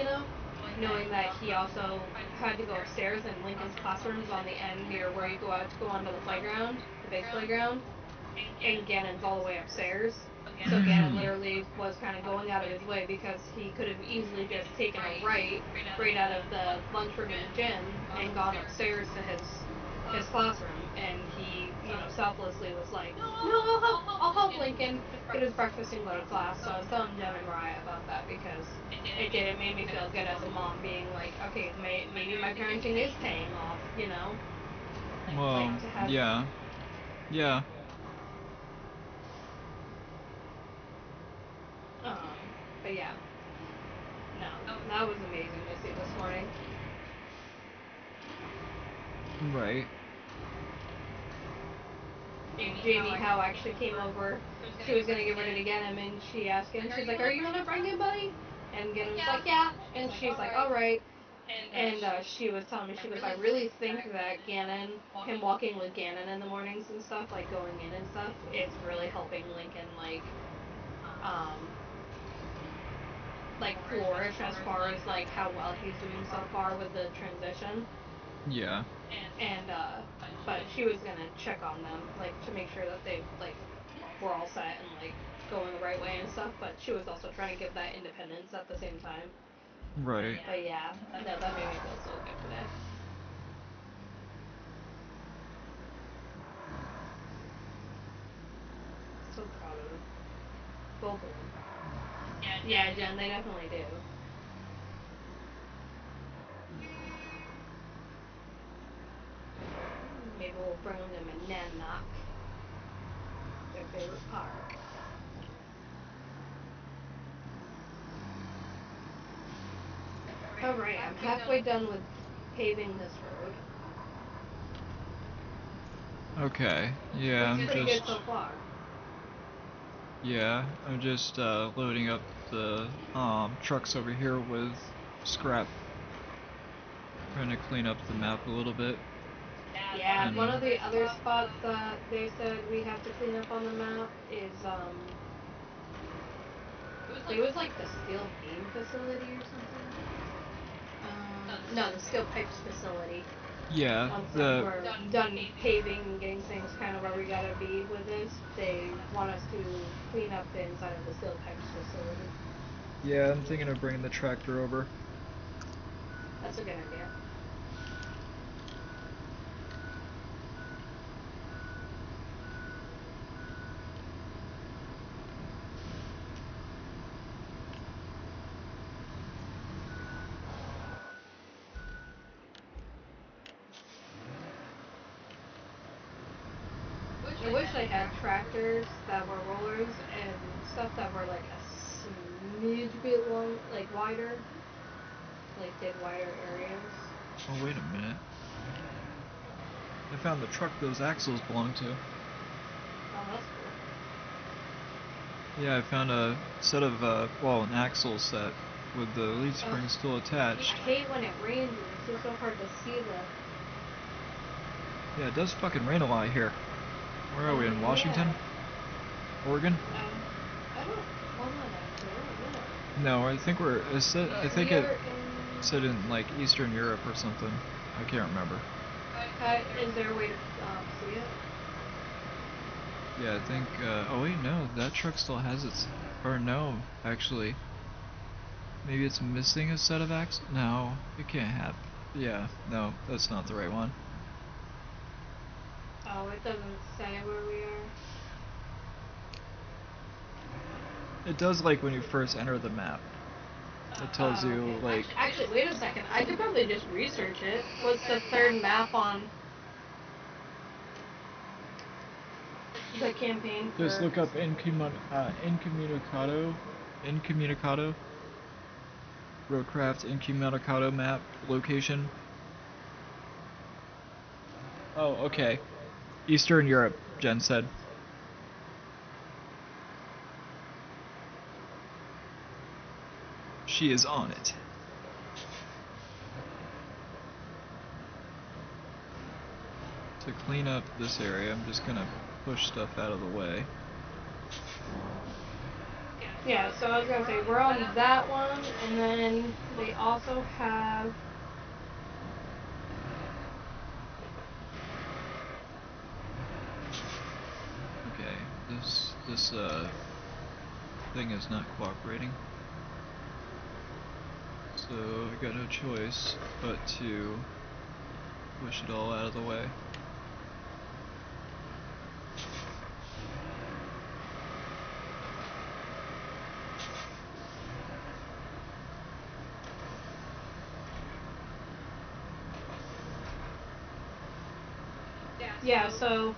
knowing that he also had to go upstairs, and Lincoln's classroom's on the end near where you go out to go onto the playground, the big playground, and Gannon's all the way upstairs. So Gannon literally was kind of going out of his way, because he could have easily just taken a right out of the lunchroom and gym and gone upstairs to his classroom, and he, selflessly was like, no, I'll help Lincoln get his breakfast and go to class. So I was telling Jen and Mariah about that, because it made me feel good as a mom, being like, okay, maybe my parenting is paying off, Well, to have. yeah. Yeah. But yeah. No, that was amazing to see this morning. Right. And Jamie Howe actually came over. She was gonna get ready to get him, and she asked him, she's like, are you gonna bring him, buddy? And Gannon was like, yeah. And she's like, alright. And she was telling me, she goes, I really think that him walking with Gannon in the mornings and stuff, going in and stuff, it's really helping Lincoln, flourish as far as, how well he's doing so far with the transition. Yeah. And, but she was gonna check on them, to make sure that they, were all set and, going the right way and stuff, but she was also trying to give that independence at the same time. Right. But yeah, no, that made me feel so good today. Both of them. Yeah, Jen, they definitely do. Maybe we'll bring them a Nanok. Their favorite part. Alright, I'm halfway done with paving this road. Okay. Yeah, Looks pretty good so far. Yeah, I'm just loading up the trucks over here with scrap. Trying to clean up the map a little bit. Yeah, one of the other spots that they said we have to clean up on the map is it was like the steel beam facility or something. No, the steel pipes facility. Yeah, Once we're done paving and getting things kind of where we gotta be with this, they want us to clean up the inside of the steel pipes facility. Yeah, I'm thinking of bringing the tractor over. That's a good idea. I wish they had tractors that were rollers and stuff that were like a smidge bit long, like wider, like did wider areas. Oh, wait a minute. I found the truck those axles belong to. Oh, that's cool. Yeah, I found a set of, well, an axle set with the lead spring still attached. I hate when it rains and it's just so hard to see the... Yeah, it does fucking rain a lot here. Where are we, in Washington? Yeah. Oregon? I don't... Hold on, actually, I don't No, know. I think I think it said in, like, Eastern Europe or something. I can't remember. Is there a way to see it? Yeah, I think, oh wait, no, that truck still has its, or no, actually. Maybe it's missing a set of axles? No, it can't have. Yeah, no, that's not the right one. Oh, it doesn't say where we are. It does, like, when you first enter the map. It tells you, Okay. like... Actually, wait a second. I could probably just research it. What's the third map on the campaign for... Just look up incommunicado. Incommunicado. RoadCraft incommunicado map location. Oh, okay. Eastern Europe, Jen said. She is on it. To clean up this area, I'm just gonna push stuff out of the way. Yeah, so I was gonna say, we're on that one, and then they also have... Okay, this thing is not cooperating. So I got no choice but to push it all out of the way. Yeah, so...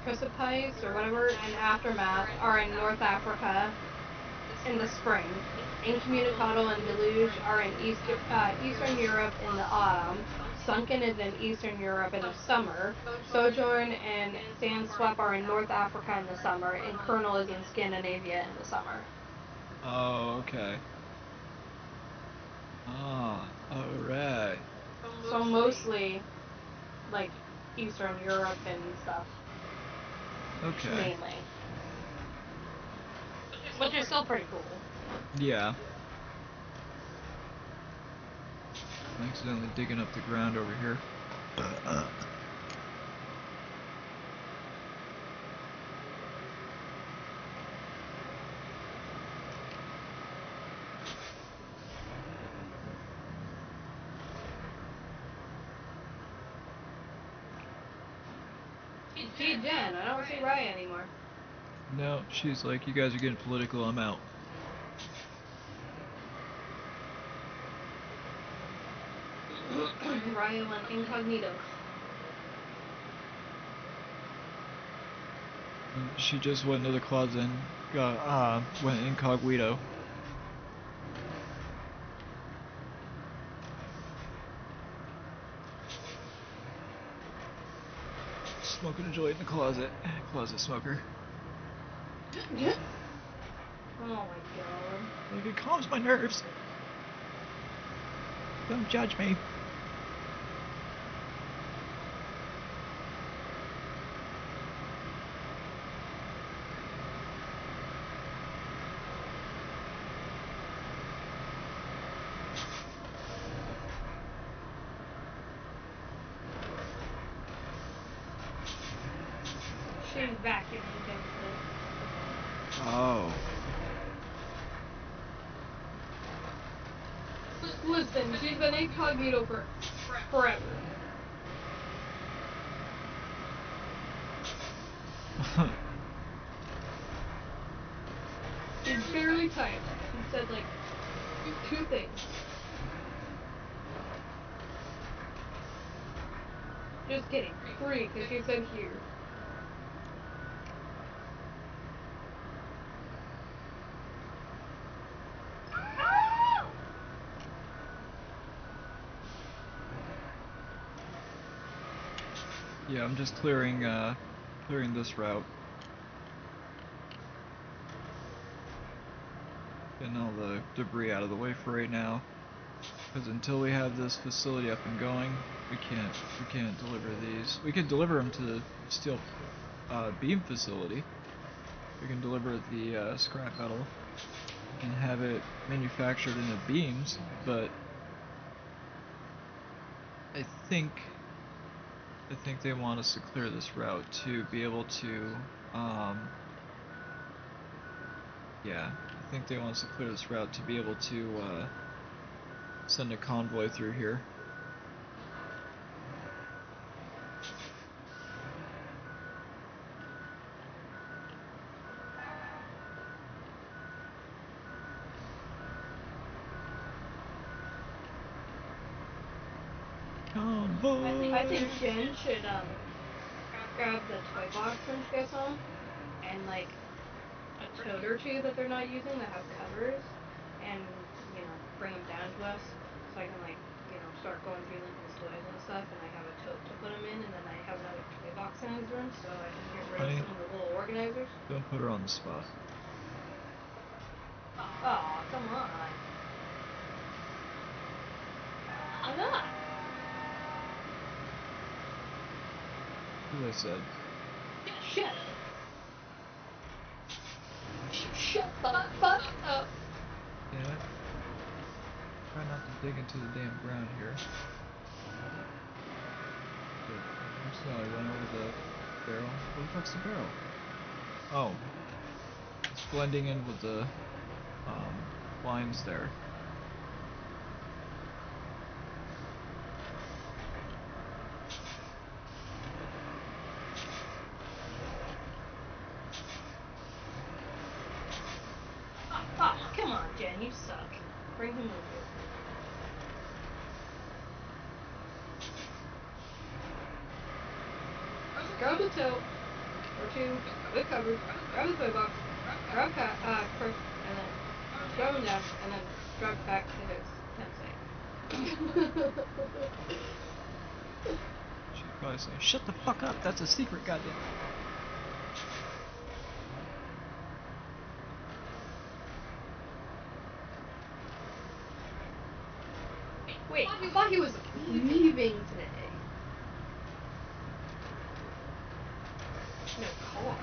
Precipice or whatever and Aftermath are in North Africa in the spring. Incommunicado and Deluge are in Eastern Europe in the autumn. Sunken is in Eastern Europe in the summer. Sojourn and Sandswept are in North Africa in the summer. And Colonel is in Scandinavia in the summer. Oh, okay. Ah, alright. So mostly, like, Eastern Europe and stuff. Okay. Mainly. Which is still pretty cool. Yeah. I'm accidentally digging up the ground over here. see Jen. I don't see Raya anymore. No, she's like, you guys are getting political, I'm out. Raya went incognito. She just went into the closet and got, went incognito. Smoking a joint in the closet. Closet smoker. Oh my god. Like, it calms my nerves. Don't judge me. She's vacuuming downstairs. Oh. Listen, she's been incognito for forever. She's barely typed. She said like two things. Just kidding. Three, because she said here. Yeah, I'm just clearing this route. Getting all the debris out of the way for right now. Because until we have this facility up and going, we can't deliver these. We can deliver them to the steel beam facility. We can deliver the scrap metal and have it manufactured into beams, but I think they want us to clear this route to be able to, yeah, I think they want us to clear this route to be able to send a convoy through here. Convoy! I think Jen should grab the toy box when she gets home and like a tote or two that they're not using that have covers and bring them down to us so I can like start going through Lincoln's toys and stuff and I have a tote to put them in and then I have another toy box in his room so I can get rid of some of the little organizers. Don't put her on the spot. Oh, come on. I'm not. As I said. Shut up. Shut the fuck up. Damn it. Try not to dig into the damn ground here. But so I went over the barrel. Where the fuck's the barrel? Oh. It's blending in with the lines there. Oh, come on, Jen, you suck. Bring him over. Grab the tote, or two, with covers, grab the toy box, grab Chris, and then throw him down, and then drive back to his tent site. She's probably saying, shut the fuck up, that's a secret, goddamn. Wait, I thought he was leaving today. No car.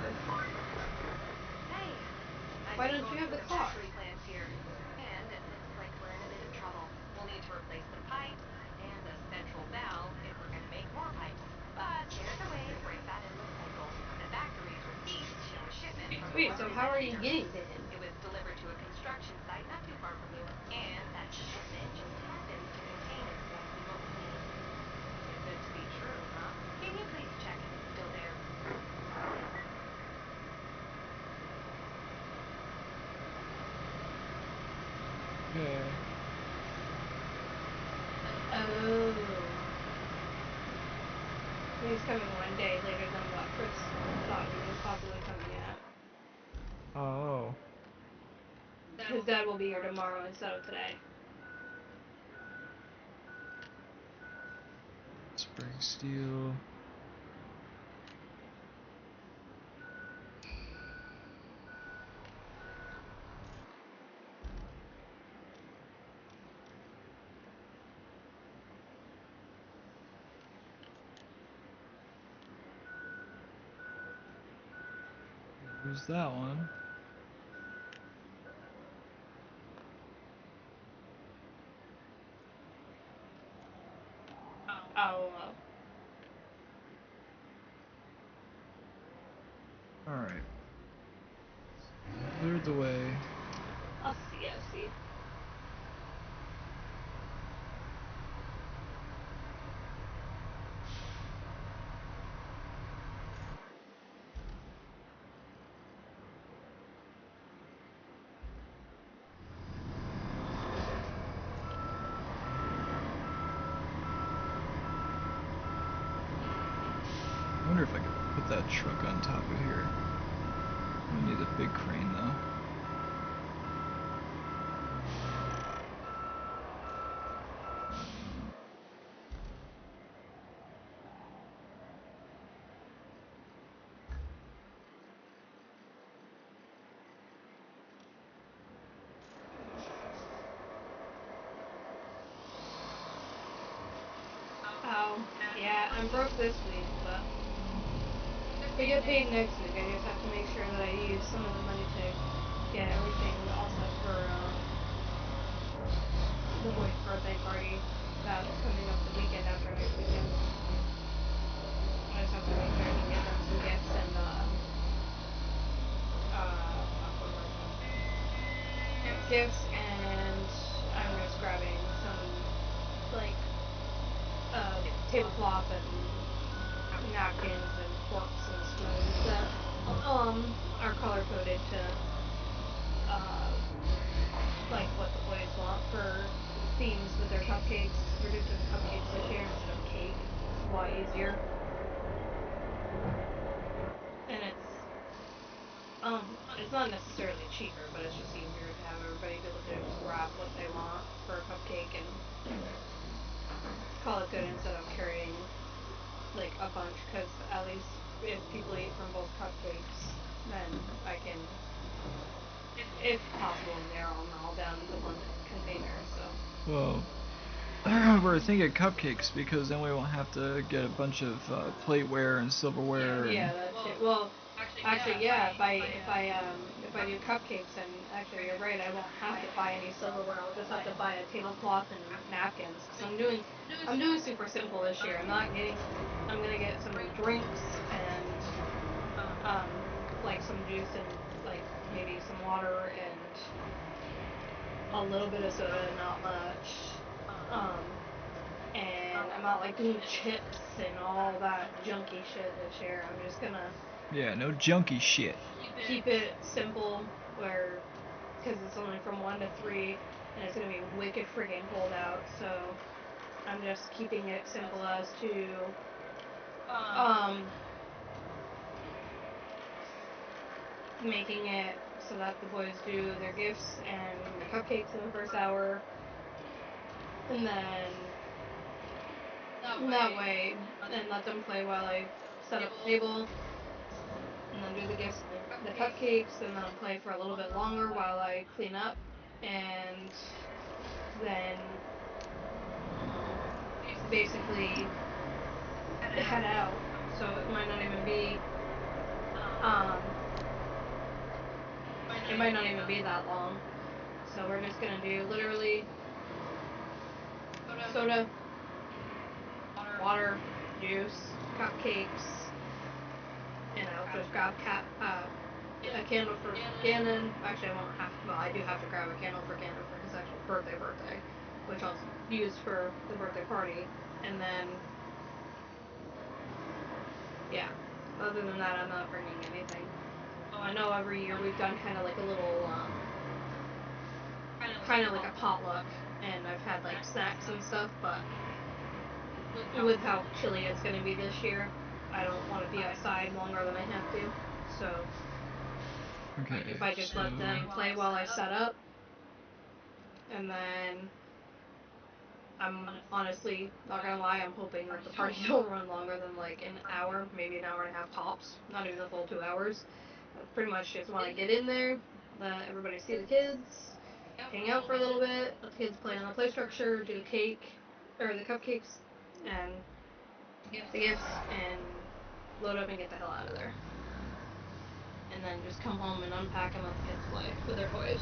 Hey, Why don't you have the car? Factory plans here. And it looks like we're in a bit of trouble. We'll need to replace the pipes and the central valve if we're going to make more pipes. But there's a way to break that endless cycle. The factory's receipts show a shipment from Wait, so how are you getting to him? It was delivered to a construction site not too far from you, and that shipment just happens to contain exactly what we need. Too good to be true, huh? Can you please check if it's still there? Oh. His dad will be here tomorrow instead of today. Spring steel. There's that one. Oh, Alright. Cleared the way. I see. I wonder if I could put that truck on top of here. I need a big crane though. Oh, yeah, I'm broke this week, but we get paid next week. I just have to make sure that I use some of the money to get everything all set for the boys' birthday party that's coming up the weekend after next weekend. I just have to make sure I can get them some gifts and gifts, and I'm just grabbing some like tablecloth and napkins and forks and spoons that are color coded to like what the boys want for themes with their cupcakes. We're just doing cupcakes this year instead of cake. It's a lot easier. And it's not necessarily cheaper, but it's just easier to have everybody be able to just grab what they want for a cupcake and call it good instead of carrying like a bunch, because at least if people eat from both cupcakes, then I can, if possible, narrow them all down into one container. So Well, we're thinking cupcakes because then we won't have to get a bunch of plateware and silverware. yeah, that too. Well, actually, yeah. If I do cupcakes, then actually you're right. I won't have to buy any silverware. I'll just have to buy a tablecloth and napkins. Cause I'm doing super simple this year. I'm gonna get some drinks and like some juice and like maybe some water and a little bit of soda, not much. And I'm not like doing chips and all that junky shit this year. I'm just gonna Yeah, no junky shit. keep it simple, where because it's only from 1 to 3 and it's gonna be wicked friggin' cold out, so I'm just keeping it simple as to making it so that the boys do their gifts and the cupcakes in the first hour, and then that way, and let them play while I set up the table, and then do the gifts and the cupcakes, and then play for a little bit longer while I clean up, and then basically head out. So it might not even be that long. So we're just gonna do literally soda, water, juice, cupcakes, and I'll just grab a candle for Gannon. Actually, I won't have. Well, I do have to grab a candle for Gannon for his actual birthday, which I'll use for the birthday party. And then, yeah. Other than that, I'm not bringing anything. Oh, I know every year we've done kind of like a little, kind of like a potluck, and I've had like snacks and stuff, but with how chilly it's going to be this year, I don't want to be outside longer than I have to, so. Okay. if I just let them play while I set up. And then I'm honestly not gonna lie, I'm hoping that the party don't run longer than like an hour, maybe an hour and a half tops, not even the full 2 hours. Pretty much just want to get in there, let everybody see the kids, hang out for a little bit, let the kids play on the play structure, do the cake, or the cupcakes, and the gifts, and load up and get the hell out of there. And then just come home and unpack and let the kids play with their toys.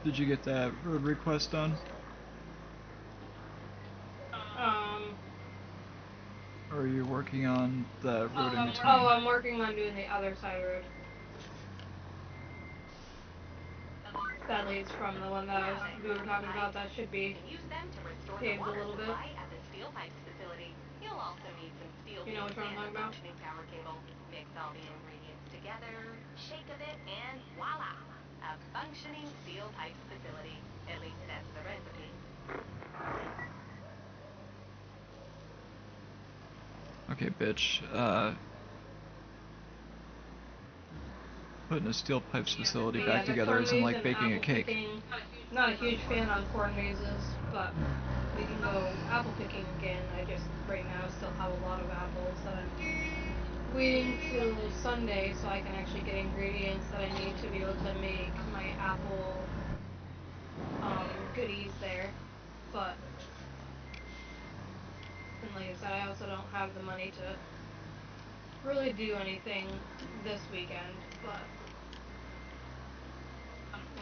Did you get that road request done? Or are you working on the road in between? Oh, I'm working on doing the other side road. That leads from the one that we were talking about. That should be And use them to restore the paved a water little bit. supply at the steel pipes facility. You'll also need some steel You know beams which one I'm and a talking about? functioning power cable. Mix all the ingredients together, shake a bit, and voila! A functioning steel pipes facility. At least that's the recipe. Okay, bitch. Putting a steel pipes facility back the together corn isn't maze like and baking a apple cake. picking. Not a huge fan on corn mazes, but we can go apple picking again. I just right now still have a lot of apples that I'm waiting till Sunday so I can actually get ingredients that I need to be able to make my apple goodies there. But and like I said, I also don't have the money to really do anything this weekend, but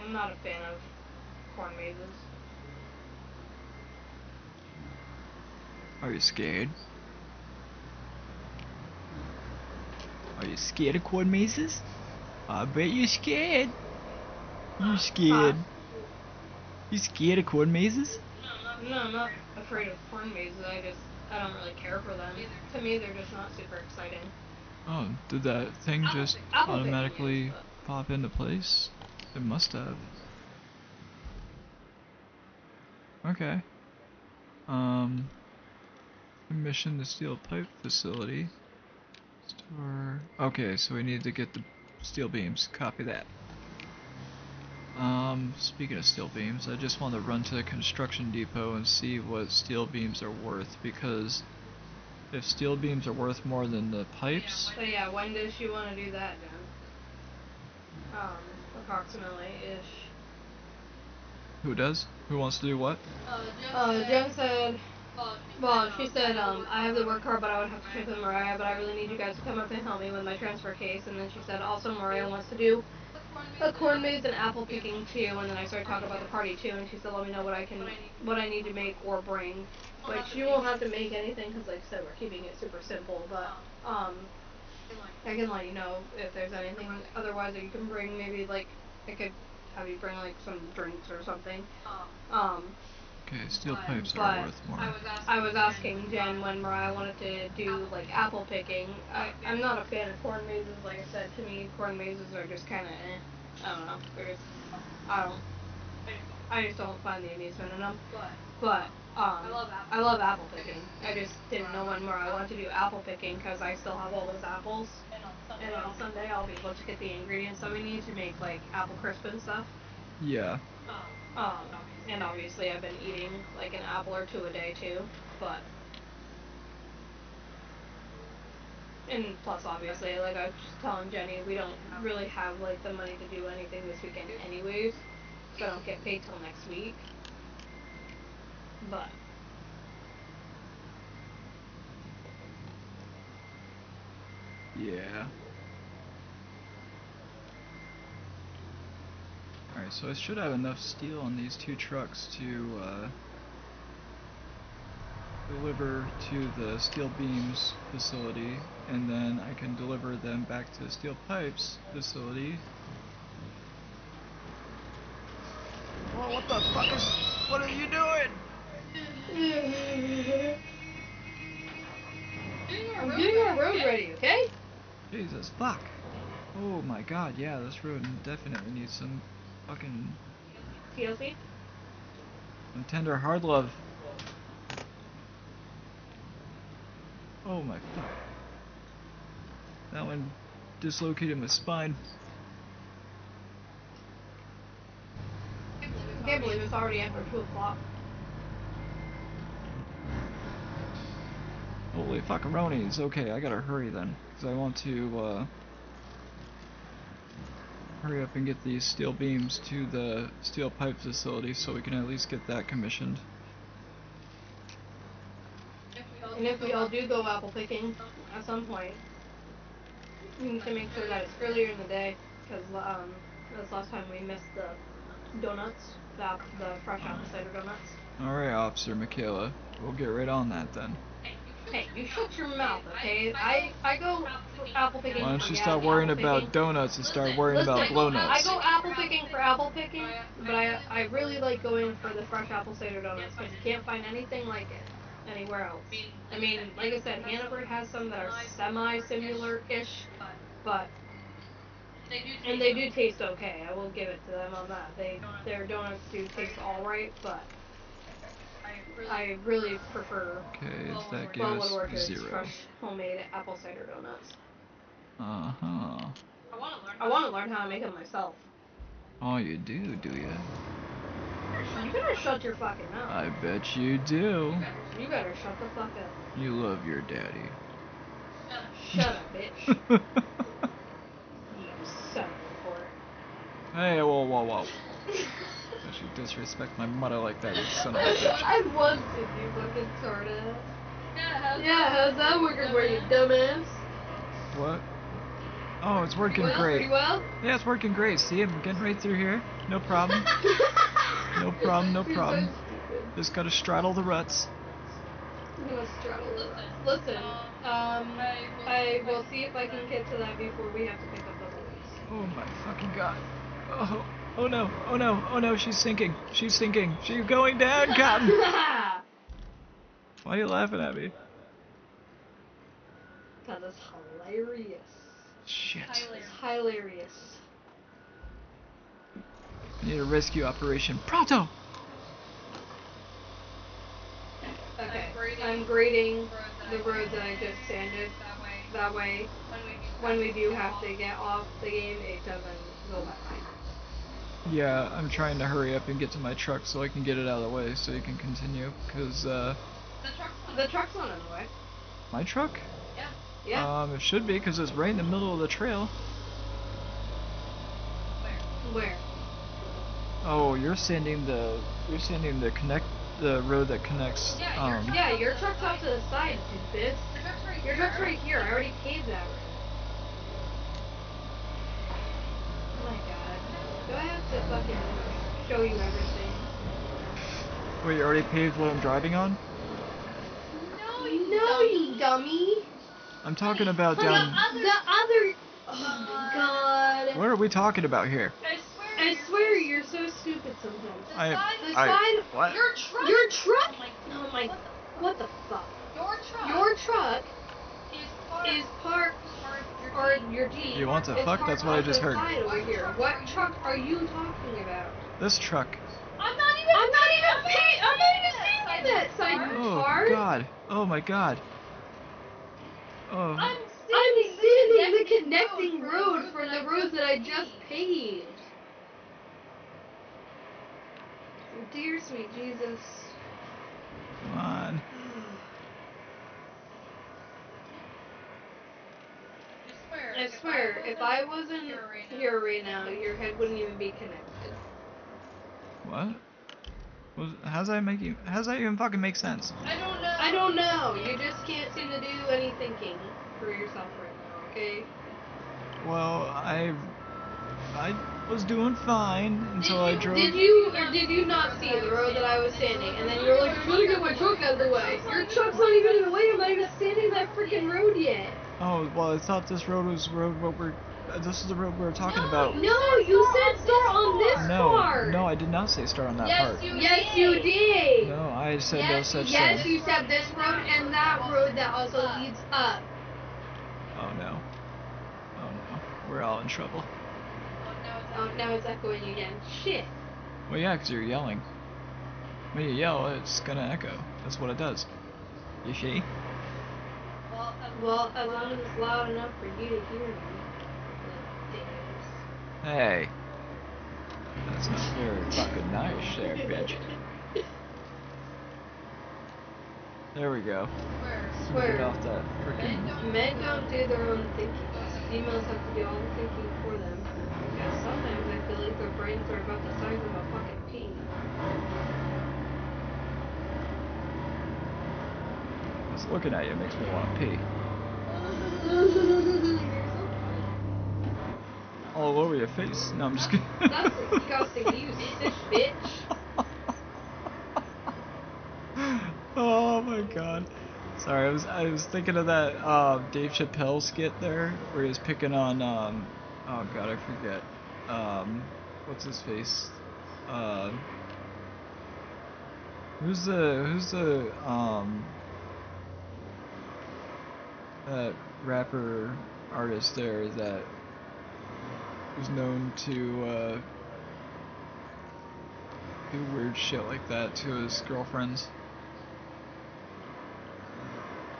I'm not a fan of corn mazes. Are you scared? Are you scared of corn mazes? I bet you're scared. You scared. You scared of corn mazes? No, I'm not afraid of corn mazes. I don't really care for them. To me, they're just not super exciting. Oh, did that thing just Apple picking automatically is, but pop into place? It must have. Okay. Commission the steel pipe facility. Store. Okay, so we need to get the steel beams. Copy that. Speaking of steel beams, I just want to run to the construction depot and see what steel beams are worth, because if steel beams are worth more than the pipes... So yeah, when does she want to do that, Jen? Approximately-ish. Who does? Who wants to do what? Jen said, well, she said, I have the work car, but I would have to check with Mariah, but I really need you guys to come up and help me with my transfer case. And then she said, also, Mariah wants to do a corn maze and apple picking too. And then I started talking about the party too, and she said, let me know what I need to make or bring. Which you won't have to make anything, because like I said, we're keeping it super simple, but, I can let you know if there's anything otherwise that you can bring. Maybe like I could have you bring like some drinks or something. Okay, steel pipes But are worth more. I was asking Jen when Mariah wanted to do like apple picking. I'm not a fan of corn mazes. Like I said, to me, corn mazes are just kind of I don't know. They're just I just don't find the amusement in them. But I love apple picking. I just didn't know when Mariah wanted to do apple picking because I still have all those apples. And on Sunday I'll be able to get the ingredients that we need to make like apple crisp and stuff. Yeah. And obviously I've been eating like an apple or two a day too, but and plus obviously like I was just telling Jenny, we don't really have like the money to do anything this weekend anyways, so I don't get paid till next week. But Yeah. Alright, so I should have enough steel on these 2 trucks to deliver to the steel beams facility, and then I can deliver them back to the steel pipes facility. Oh, what the fuck is... What are you doing? I'm getting our road ready, okay? Jesus, fuck. Oh my god, yeah, this road definitely needs some fucking... TLC? some tender hard love. Oh my fuck. That one dislocated my spine. I can't believe it's already after 2 o'clock. Holy fuckaroonies. Okay, I gotta hurry then, because I want to hurry up and get these steel beams to the steel pipe facility so we can at least get that commissioned. And if we all do go apple picking at some point, we need to make sure that it's earlier in the day, because this last time we missed the donuts, the fresh apple cider donuts. Alright, Officer Mikayla, we'll get right on that then. Hey, you shut your mouth, okay? I go for apple picking. Why don't for you gas stop and worrying apple about picking. donuts and start worrying Listen, about blow I nuts? go apple picking for apple picking, but I really like going for the fresh apple cider donuts because you can't find anything like it anywhere else. I mean, like I said, Hannaford has some that are semi-similar-ish, but they do taste okay. I will give it to them on that. Their donuts do taste all right, but I really prefer Okay, that gives Bellwood us Orchard's 0. fresh homemade apple cider donuts. Uh-huh. I want to learn how to make them myself. Oh, you do you? You better shut your fucking mouth. I bet you do. You better shut the fuck up. You love your daddy. Shut up, bitch. You son of a whore. Hey, whoa. Don't you disrespect my mother like that, you son of a bitch. I once did, you fucking torta. Yeah, how's that working for you, dumbass? What? Oh, it's working great. Pretty well? Yeah, it's working great. See, I'm getting right through here. No problem. No problem. You're so stupid. Just gotta straddle the ruts. I'm gonna straddle the ruts. Listen, I will see if I can get to that before we have to pick up the loads. Oh my fucking god. Oh no, she's sinking. She's going down, Cotton. Why are you laughing at me? Because it's hilarious. Shit. It's hilarious. Need a rescue operation. Pronto! Okay, I'm grading the roads that I just sanded. That way, when we do have to get off the game, it doesn't go by mine. Yeah, I'm trying to hurry up and get to my truck so I can get it out of the way so you can continue. Cause, The truck's not in the way. my truck? Yeah. It should be, because it's right in the middle of the trail. Where? Oh, you're sanding the road that connects. Yeah, your truck's off to the side, stupid. Your truck's right here. I already paved that road. Oh my god. Do I have to fucking show you everything? Wait, you already paved what I'm driving on? No, you dummy. I'm talking about down. The other. Oh my god. What are we talking about here? I swear you're so stupid sometimes. The I side. what? Your truck. Oh my. What the fuck? Your truck is parked. Or your Jeep. You want to is fuck? parked That's what I on just the heard. side over here. What truck are you talking about? This truck. I'm not even seeing that side, you Oh tard. god. Oh my god. Oh. I'm sanding the connecting road for the roads that I just paved. Dear sweet Jesus. Come on. I swear, if I wasn't here right now, your head wouldn't even be connected. What? How's that even fucking make sense? I don't know. You just can't seem to do any thinking for yourself right now, okay? Well, I I was doing fine until I drove. Did you or did you not see the road that I was standing? And then you were like, I'm trying to get my truck out of the way. Your truck's not even in the way. I'm not even standing in that freaking road yet. Oh, well, I thought this road was this is the road we were talking about. No, you said start on this part. No, I did not say start on that part. Yes, you did. No, I said no such Yes, thing. you said this road and that road that also leads up. Oh no. Oh no. We're all in trouble. Oh, now it's echoing again. Shit. Well, yeah, 'cause you're yelling. When you yell, it's gonna echo. That's what it does. You see? Well, as long as it's loud enough for you to hear me. Hey. That's not very fucking nice there, bitch. There we go. Get off that freaking. Men don't do their own thinking. Females have to do all the thinking for them. Because sometimes I feel like their brains are about the size of a fucking pea. Just looking at you makes me want to pee. All over your face. No, I'm just kidding. That's disgusting. You sick bitch. Oh my god. Sorry, I was thinking of that Dave Chappelle skit there where he was picking on oh god, I forget. What's his face? Who's the that rapper artist there that was known to do weird shit like that to his girlfriends?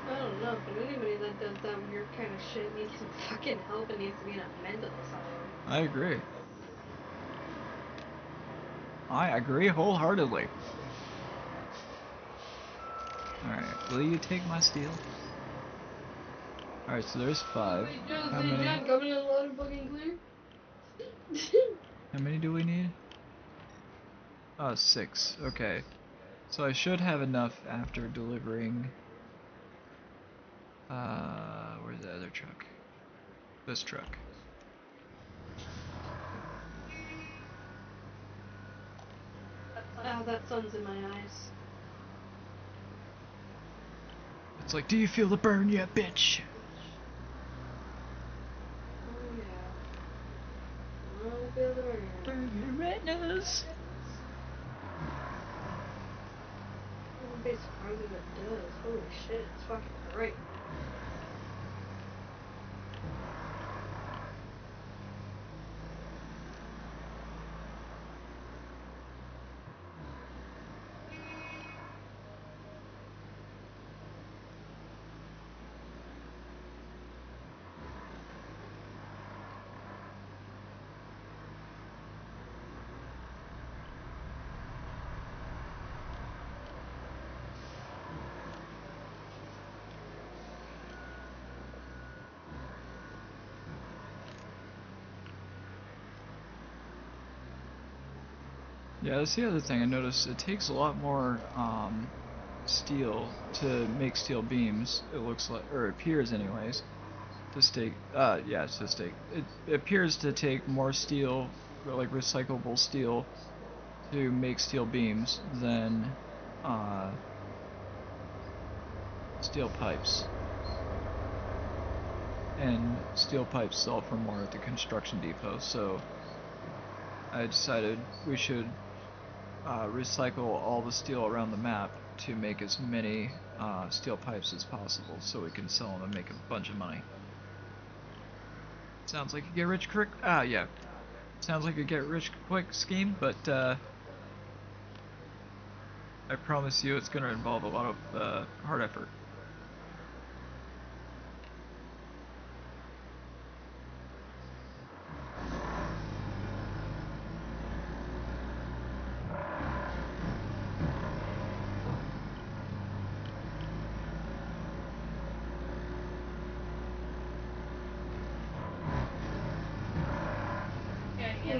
I don't know, but anybody that does that weird kind of shit needs some fucking help and needs to be in a mental asylum. I agree. I agree wholeheartedly. Alright, will you take my steel? Alright, so there's 5. How many? Coming in a lot of fucking clear. How many do we need? 6. Okay. So I should have enough after delivering. Where's the other truck? This truck. Oh, that sun's in my eyes. It's like, do you feel the burn yet, bitch? Oh yeah. I feel the burn. Burn your retinas. I wouldn't be surprised if it does. Holy shit, it's fucking great. Yeah, that's the other thing I noticed. It takes a lot more steel to make steel beams. It looks like, or it appears anyways, to stake. Yeah, to stake. It appears to take more steel, like recyclable steel, to make steel beams than steel pipes. And steel pipes sell for more at the construction depot, so I decided we should recycle all the steel around the map to make as many steel pipes as possible so we can sell them and make a bunch of money. Sounds like a get rich quick. Yeah. Sounds like a get rich quick scheme, but I promise you it's going to involve a lot of hard effort.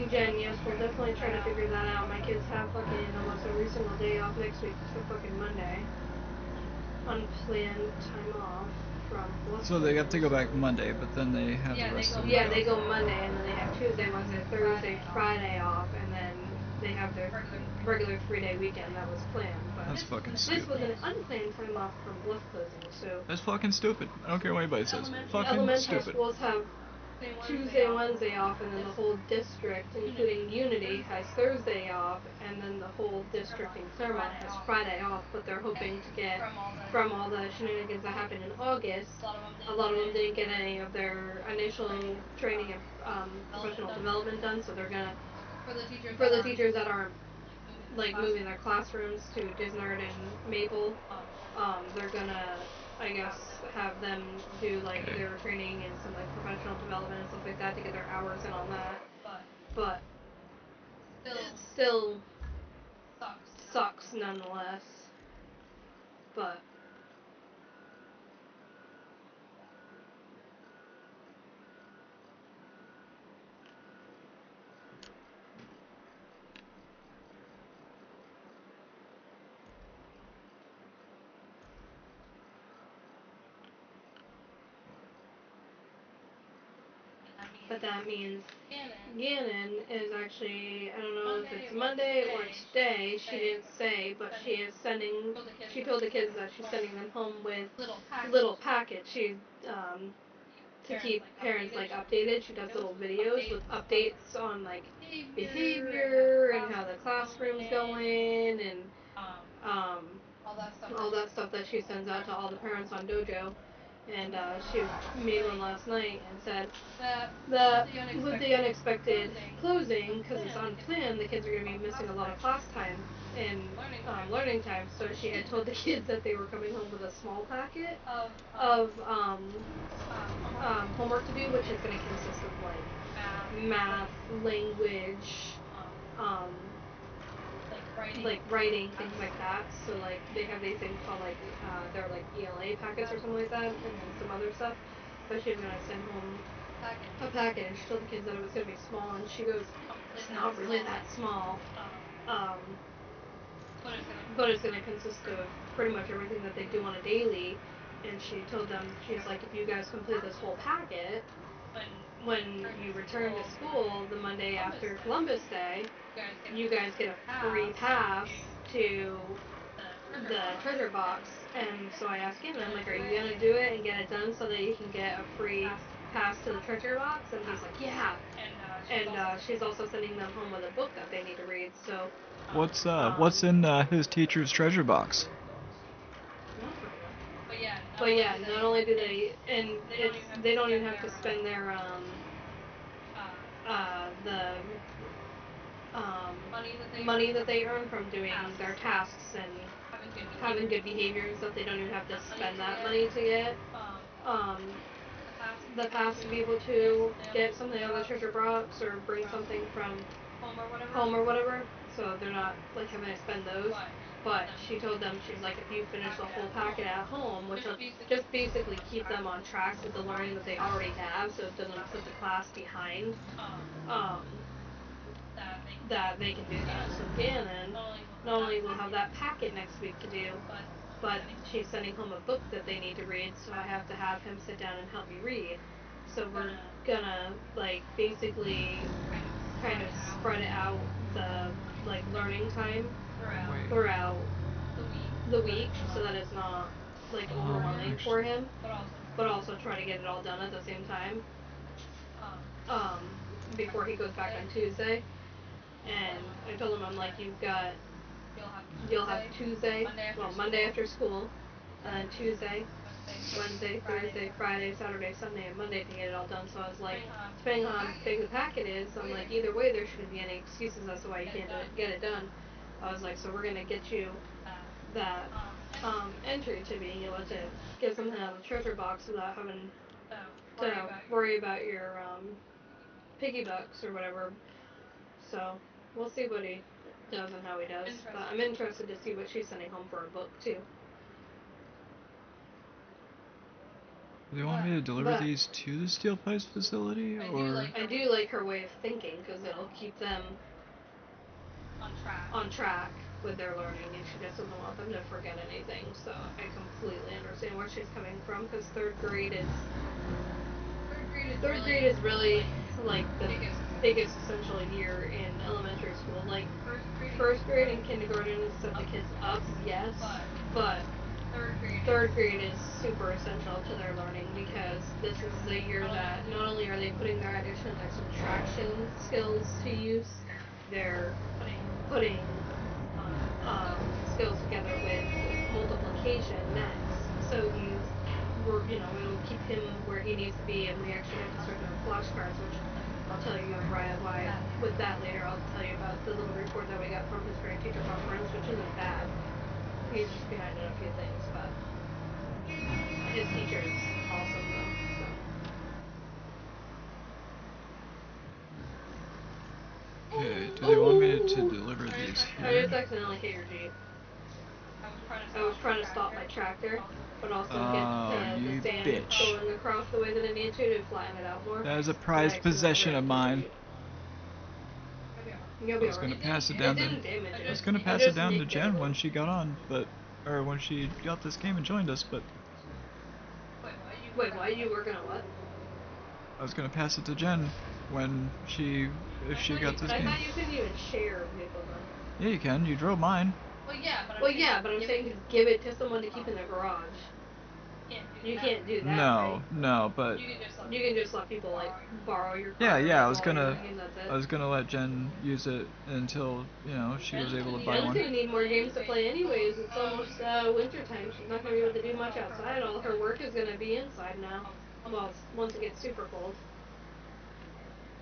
Jen, yes, we'll definitely try to figure that out. My kids have fucking almost every single day off next week for fucking Monday. Unplanned time off. from Bluff So they got to go Closing. back Monday, but then they have Yeah, the they rest go- of the week Yeah, off. they go Monday, and then they have Tuesday, Wednesday, Thursday, Friday off, and then they have their regular 3-day weekend that was planned. But That's fucking this stupid. was an unplanned time off from Bluff Closing, so That's fucking stupid. I don't care what anybody says. Fucking elementary stupid. schools have Tuesday and Wednesday off, and then the whole district, including Unity, has Thursday off, and then the whole district in Claremont has Friday off. But they're hoping to get from all the shenanigans that happened in August. A lot of them didn't get any of their initial training and professional development done, so they're gonna for the teachers that aren't like moving their classrooms to Disnard and Maple. They're gonna, I guess, have them do like Okay. their training and some like professional development and stuff like that to get their hours in on that. But it still sucks nonetheless. But that means Gannon is actually, I don't know if it's Monday or today, she didn't say, but she told the kids that she's sending them home with little packets. She's, to keep parents like updated, she does little videos with updates on like behavior and how the classroom's going and, all that stuff that she sends out to all the parents on Dojo. And she made one last night and said that with the unexpected closing, because it's unplanned, the kids are going to be missing a lot of class time and learning time. So she had told the kids that they were coming home with a small packet of homework to do, which is going to consist of like math, language, like writing, things like that. So like they have these things called like they're like ELA packets or something like that, and then some other stuff. But she was gonna send home a packet, and she told the kids that it was gonna be small, and she goes, "It's not really that small." Um, but it's gonna consist of pretty much everything that they do on a daily. And she told them, she's like, if you guys complete this whole packet, when you return to school the Monday after Columbus Day, you guys get a free pass to the treasure box. And so I asked him, I'm like, are you gonna do it and get it done so that you can get a free pass to the treasure box? And he's like, yeah. And she's also sending them home with a book that they need to read. So What's in his teacher's treasure box? But yeah, not only do they, and it's, they don't even have to spend their the money that they earn from doing their tasks and having good behavior and stuff. They don't even have to spend that money to get the pass to be able to get something out of the treasure box or bring something from home or whatever. So they're not like having to spend those. But she told them, she's like, if you finish the whole packet at home, which will just basically keep them on track with the learning that they already have, so it doesn't put the class behind, that they can do that. So Gannon not only will have that packet next week to do, but she's sending home a book that they need to read, so I have to have him sit down and help me read. So we're gonna like basically kind of spread out the like learning time throughout the week so that it's not like overwhelming for him, but also try to get it all done at the same time before he goes back on Tuesday. And I told him, I'm like, you'll have Tuesday, well, Monday after school, and then Tuesday, Wednesday, Thursday, Friday, Saturday, Sunday, and Monday to get it all done. So I was like, depending on how big the packet is, I'm like, either way there shouldn't be any excuses as to why you can't get it done. I was like, so we're gonna get you that entry to being able to get something out of the treasure box without having to worry about your piggy bucks or whatever. So we'll see what he does and how he does. But I'm interested to see what she's sending home for a book too. Do they want me to deliver these to the Steel Pipes facility, or? I do like her way of thinking because it'll keep them on track. with their learning, and she just doesn't want them to forget anything. So I completely understand where she's coming from, because third grade is really like the biggest essential year in elementary school. Like first grade and kindergarten is set the kids up, yes, but third grade is super essential to their learning, because this is the year that not only are they putting their addition and their subtraction skills to use, they're putting skills together with multiplication next. So it'll keep him where he needs to be, and we actually have to start doing flashcards, which I'll tell you why with that later. I'll tell you about the little report that we got from his parent teacher conference, which isn't bad. He's just behind in a few things, but his teacher is awesome though. Okay, do they want me to deliver these I just here? accidentally hit your Jeep. I was trying to stop my tractor, but also get you the sand bitch. going across the way that it needed to flatten it out more. That is a prized possession of mine. You'll I be was gonna alright. pass it It down didn't to damage it. I was gonna I pass it just down to nicked it a Jen when little. she got on, or when she got this game and joined us, but Wait, why you were gonna what? I was gonna pass it to Jen if she got this I game. thought you couldn't even share vehicles on. Yeah, you can. You drove mine. Well, yeah, but I'm saying give it to someone to keep in their garage. You can't do that, right? No, but You can just let people like borrow your car. yeah, while you're working, that's it. I was gonna let Jen use it until she was able to buy Jen's one. gonna need more games to play anyways. It's almost winter time. She's not gonna be able to do much outside. All her work is gonna be inside now. Well, once it gets super cold,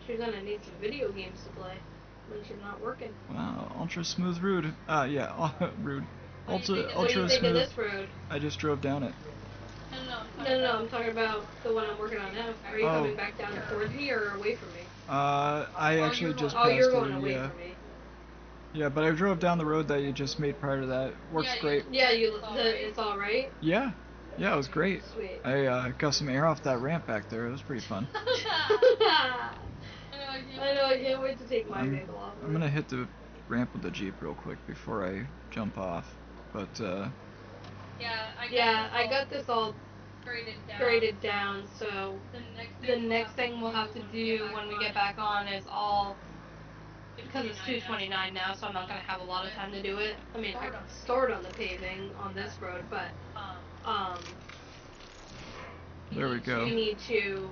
she's gonna need some video games to play when she's not working. Wow, ultra smooth road. Yeah, rude. What do you Ultra think of smooth. this road? I just drove down it. No, I'm talking about the one I'm working on now. Are you coming back down towards me or away from me? I actually just Oh, passed you're it. going away from me. Yeah, but I drove down the road that you just made prior to that. Works great. Yeah, it's all right. Yeah, it was great. Sweet. I got some air off that ramp back there. It was pretty fun. I know. I can't wait to take my vehicle off. I'm gonna hit the ramp with the Jeep real quick before I jump off. But yeah, I got this all graded down. So the next thing we'll have to do when we get back on is all, because it's 2:29 now, so I'm not gonna have a lot of time to do it. I mean, I can start on the paving on this road, but there we go. we need to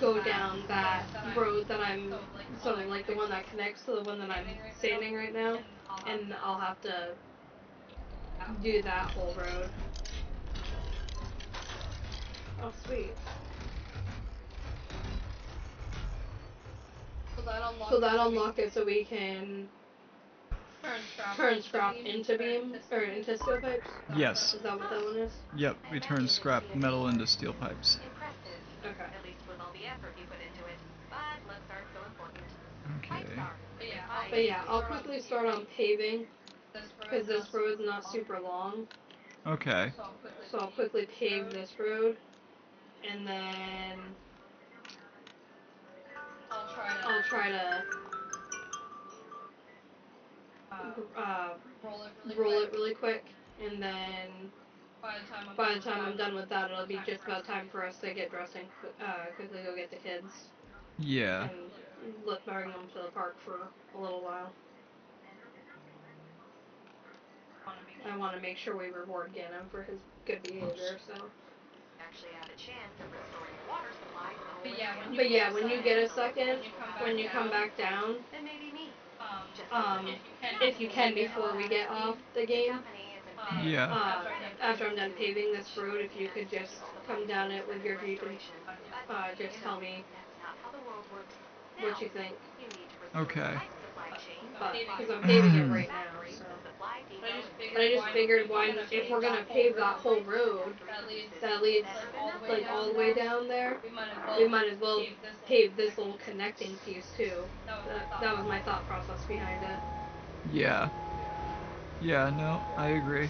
go down that road that like the one that connects to the one that I'm standing right now, and I'll have to do that whole road. Oh, sweet. So that unlocked it so we can turn scrap into beams, or into steel pipes? Yes. Is that what that one is? Yep, we turn scrap metal into steel pipes. Impressive. Okay. At least with all the effort you put into it. But looks aren't so important. Okay. Pipes are. But yeah, I'll quickly start on paving, because this road's not super long. Okay. So I'll quickly pave this road, and then I'll try to roll it really quick, and then by the time I'm done with that, it'll be just about time for us to get dressed and quickly go get the kids. Yeah. And bring them to the park for a little while. I want to make sure we reward Ganem for his good behavior, so. Actually have a chance of restoring the water supply to the whole area. But yeah, when you get a second, when you come back down, Then maybe me. Just if you can before we get off the game, Yeah. after I'm done paving this road, if you could just come down it with your Jeep and just tell me That's not how the world works. what you think. You need to restore Okay. the pipe supply chain. Because I'm paving it right now, so. But I just figured, if we're gonna pave that whole road that leads like all the way down there, we might as well pave this little connecting piece too. That was my thought process behind it. Yeah. Yeah, no, I agree.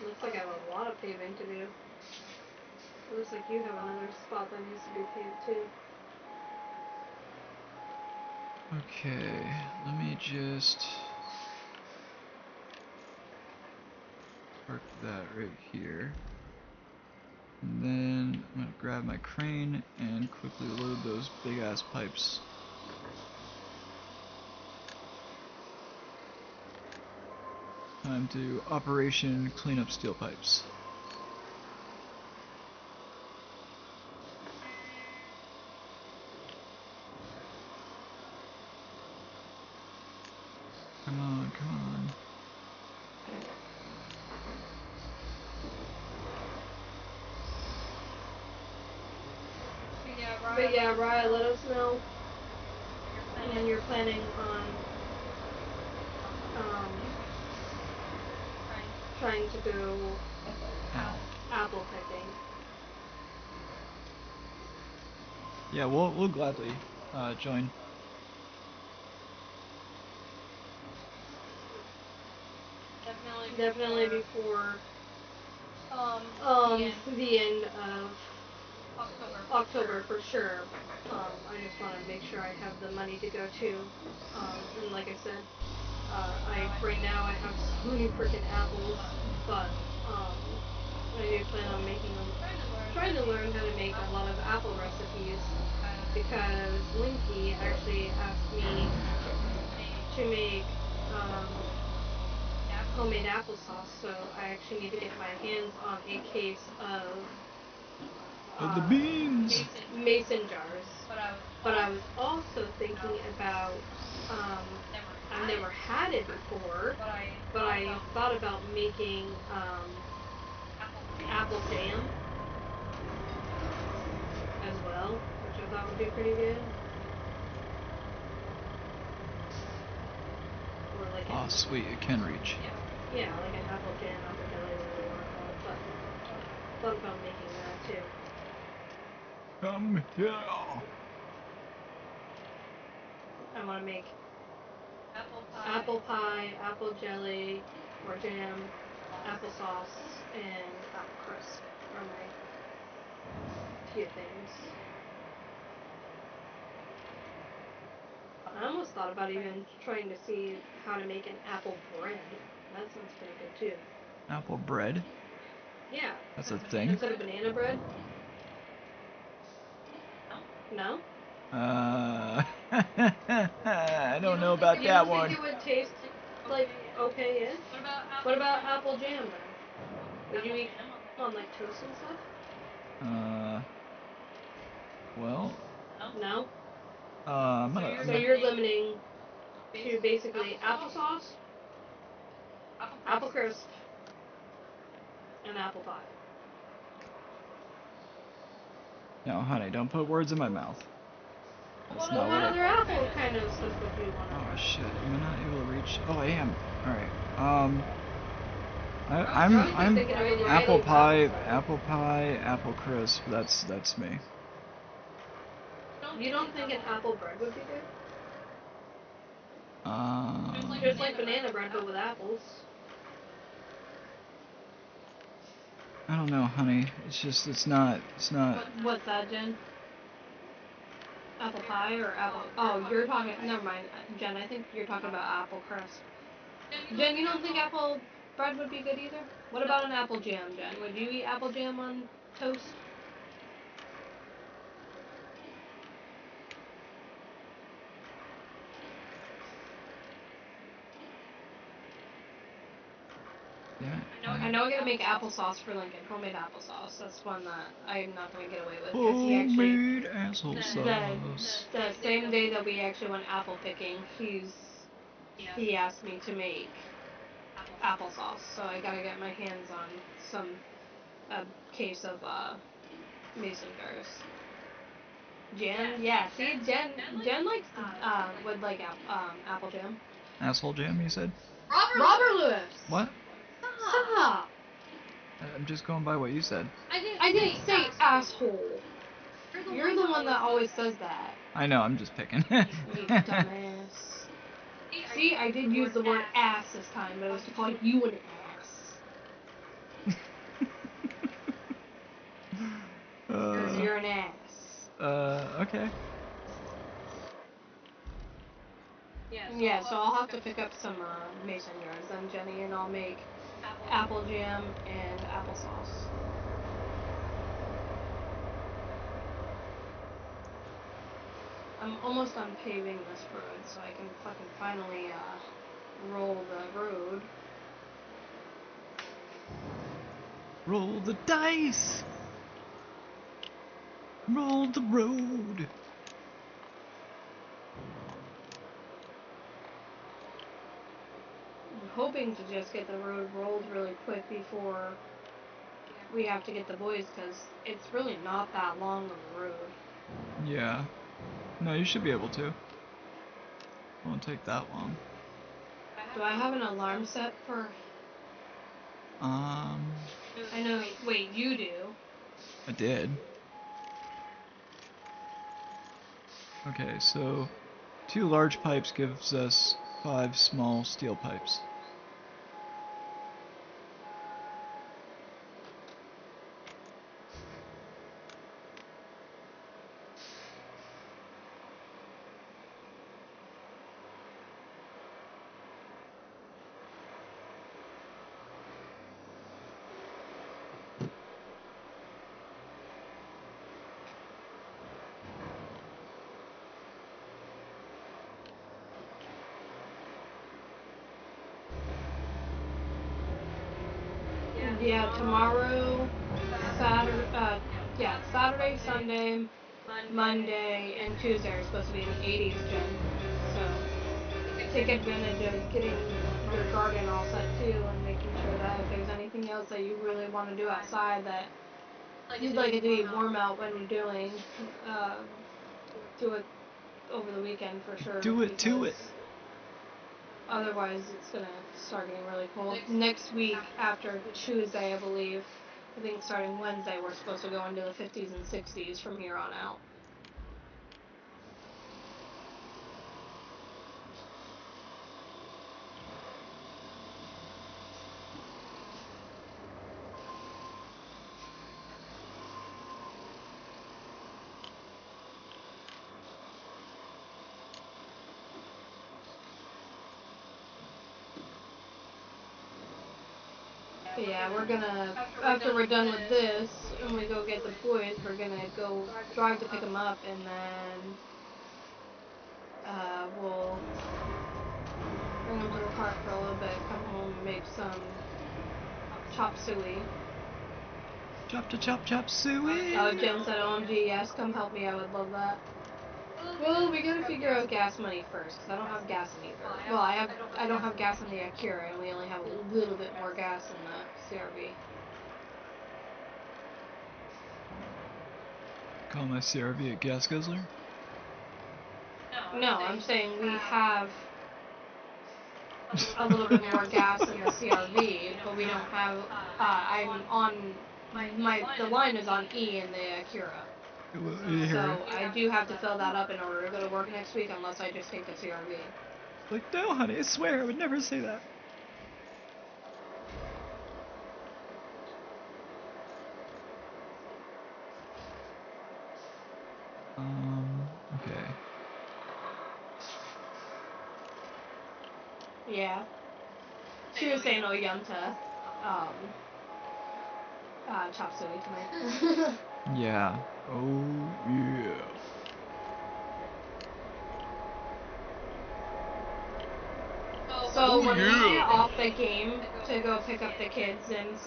Looks like I have a lot of paving to do. It looks like you have another spot that needs to be paved too. Okay, let me just park that right here. And then I'm gonna grab my crane and quickly load those big ass pipes. Time to Operation Clean Up Steel Pipes. Come on, come on. But yeah, Ryan, let us know when you're planning on trying to go apple picking. Yeah, we'll gladly join. Definitely before the end of October for sure. I just want to make sure I have the money to go to. And like I said, right now I have so many freaking apples, but I do plan on trying to learn how to make a lot of apple recipes because Linky actually asked me to make homemade applesauce, so I actually need to get my hands on a case of The beans! mason jars. But I was also thinking about, I've never had it before, but I thought about making apple jam as well, which I thought would be pretty good. Or like Oh, sweet, it can reach. yeah, like an apple jam, apple jelly, whatever you want to call it. But thought about making that too. Come here! I want to make apple pie, apple jelly, or jam, applesauce, and apple crisp are my few things. I almost thought about even trying to see how to make an apple bread. That sounds pretty good too. Apple bread? Yeah. That's a thing? Instead of banana bread? No? I don't know about You that don't one. think it would taste like okay-ish? What about apple jam then? Would you eat on like toast and stuff? Well, No? I'm So gonna you're limiting to basically applesauce, apple crisp, and apple pie. no, honey, don't put words in my mouth. That's Well, not what what other apple kind of stuff would you want to Oh try? shit, am I not able to reach? Oh, I am. Alright, I was just I'm thinking of a apple variety of pie, apple crisp, that's me. You don't think an apple bread would be good? Um, Just like banana bread, but with apples. I don't know, honey. It's not, What's that, Jen? Apple pie or apple? Oh, you're talking. Never mind, Jen. I think you're talking about apple crust. Jen, you don't think apple bread would be good either? What about an apple jam, Jen? Would you eat apple jam on toast? yeah. I know I gotta make applesauce for Lincoln. Homemade applesauce. That's one that I'm not gonna get away with. Homemade applesauce. The same day that we actually went apple picking, he asked me to make applesauce. So I gotta get my hands on a case of mason jars. Jen, yeah. See, Jen likes would like apple jam. Asshole jam, you said? Robert Lewis. What? Stop. I'm just going by what you said. I didn't say asshole. You're the one that always says that. I know, I'm just picking. You dumbass. See, I did use the word ass this time, but it was to call you an ass. okay. Yeah, so I'll have to pick up some mason jars then, Jenny, and I'll make apple jam and applesauce. I'm almost done paving this road, so I can fucking finally roll the road. Roll the dice! Roll the road! I'm hoping to just get the road rolled really quick before we have to get the boys, because it's really not that long of a road. Yeah. No, you should be able to. It won't take that long. Do I have an alarm set for... I know, wait, you do. I did. Okay, so 2 large pipes gives us 5 small steel pipes. Yeah, tomorrow, Saturday, Sunday, Monday, and Tuesday are supposed to be an 80s gym. So take advantage of getting your garden all set too, and making sure that if there's anything else that you really want to do outside that you'd like it to be warm out when you're doing, do it over the weekend for sure. Do it to it. Otherwise, it's gonna start getting really cold. Next week, after Tuesday, I believe, I think starting Wednesday, we're supposed to go into the 50s and 60s from here on out. But yeah, we're gonna, after we're done with this, and we go get the boys, we're gonna go drive to pick them up, and then, we'll bring them to the park for a little bit, come home and make some chop suey. Chop suey! Oh, Jen said, OMG, yes, come help me, I would love that. Well, we gotta figure out gas money first, because I don't have gas in either. Well, I don't have gas in the Acura, and we only have a little bit more gas in the CRV. Call my CRV a gas guzzler? No, I'm saying we have a little bit more gas in the CRV, but we don't have, I'm on, the line is on E in the Acura. So I do have to fill that up in order to go to work next week, unless I just take the CRV. Like, no, honey, I swear, I would never say that. Okay. Yeah. She was saying Oyunta, chop suey tonight. Yeah. Oh, yeah. So when we get off the game to go pick up the kids and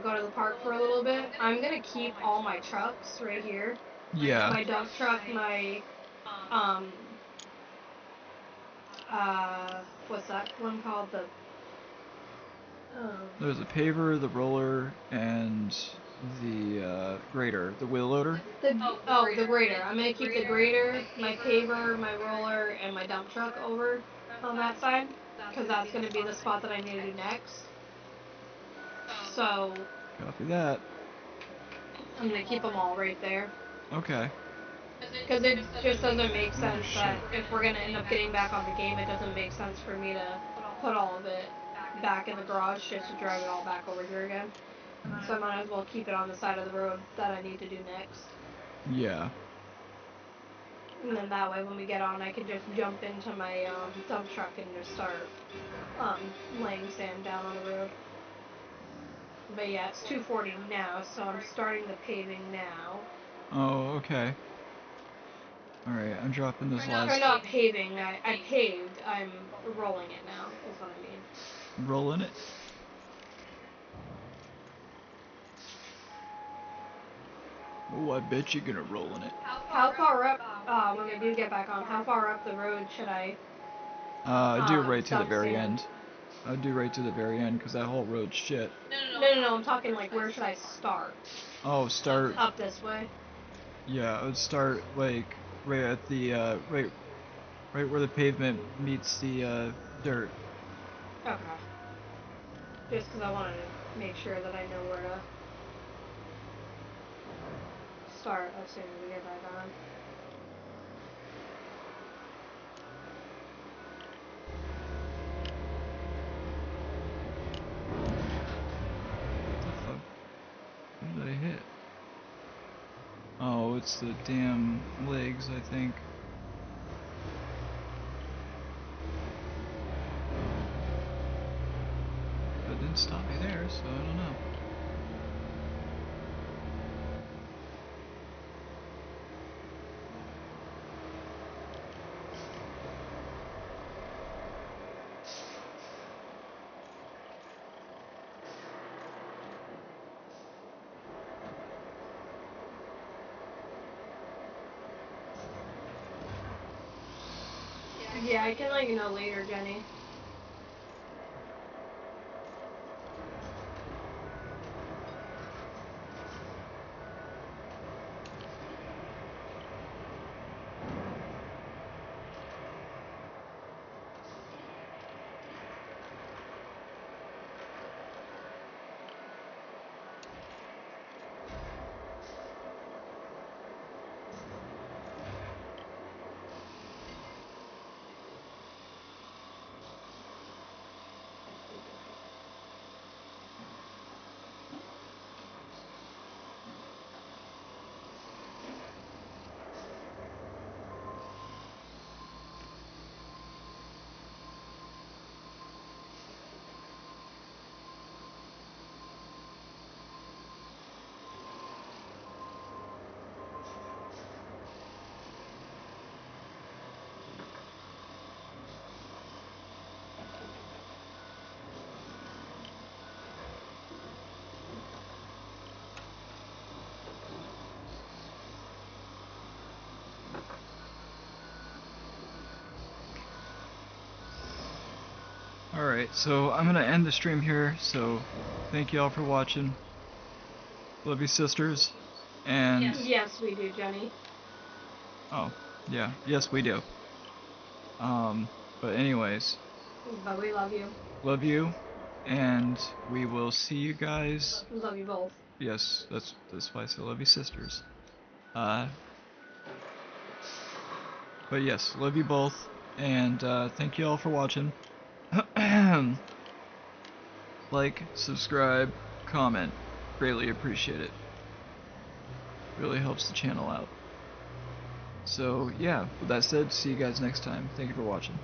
go to the park for a little bit, I'm gonna keep all my trucks right here. Yeah. My dump truck, my what's that one called? There's a paver, the roller, and the grader, the wheel loader. The grader. I'm gonna keep the grader, my paver, my roller, and my dump truck over on that side, because that's gonna be the spot that I need to do next. So Copy that. I'm gonna keep them all right there. Okay. Because it just doesn't make sense that if we're gonna end up getting back on the game, it doesn't make sense for me to put all of it back in the garage just to drive it all back over here again. So I might as well keep it on the side of the road that I need to do next. Yeah. And then that way, when we get on, I can just jump into my dump truck and just start laying sand down on the road. But yeah, it's 2:40 now, so I'm starting the paving now. Oh, okay. Alright, I'm dropping this Or last... not paving, I paved, I'm rolling it now, is what I mean. Rolling it. Oh, I bet you're gonna roll in it. How far up, when we do get back on, how far up the road should I Do right to the dump very sand? end. I'd do right to the very end, because that whole road's shit. No, I'm talking like, where should I start? Oh, start... Up this way? Yeah, I would start, like, right at the, right where the pavement meets the, dirt. Okay. Just because I wanted to make sure that I know where to start as soon as we get back on. What the fuck? What did I hit? Oh, it's the damn legs, I think. But it didn't stop me there, so I don't know. Yeah, I can let you know later, Jenny. Alright, so I'm gonna end the stream here, so thank you all for watching. Love you, sisters. And... Yes, we do, Jenny. Oh, yeah. Yes, we do. But anyways. But we love you. Love you. And we will see you guys... Love you both. Yes, that's why I say love you, sisters. But yes, love you both. And, thank you all for watching. Like, subscribe, comment. Greatly appreciate it. Really helps the channel out. So, yeah, with that said, see you guys next time. Thank you for watching.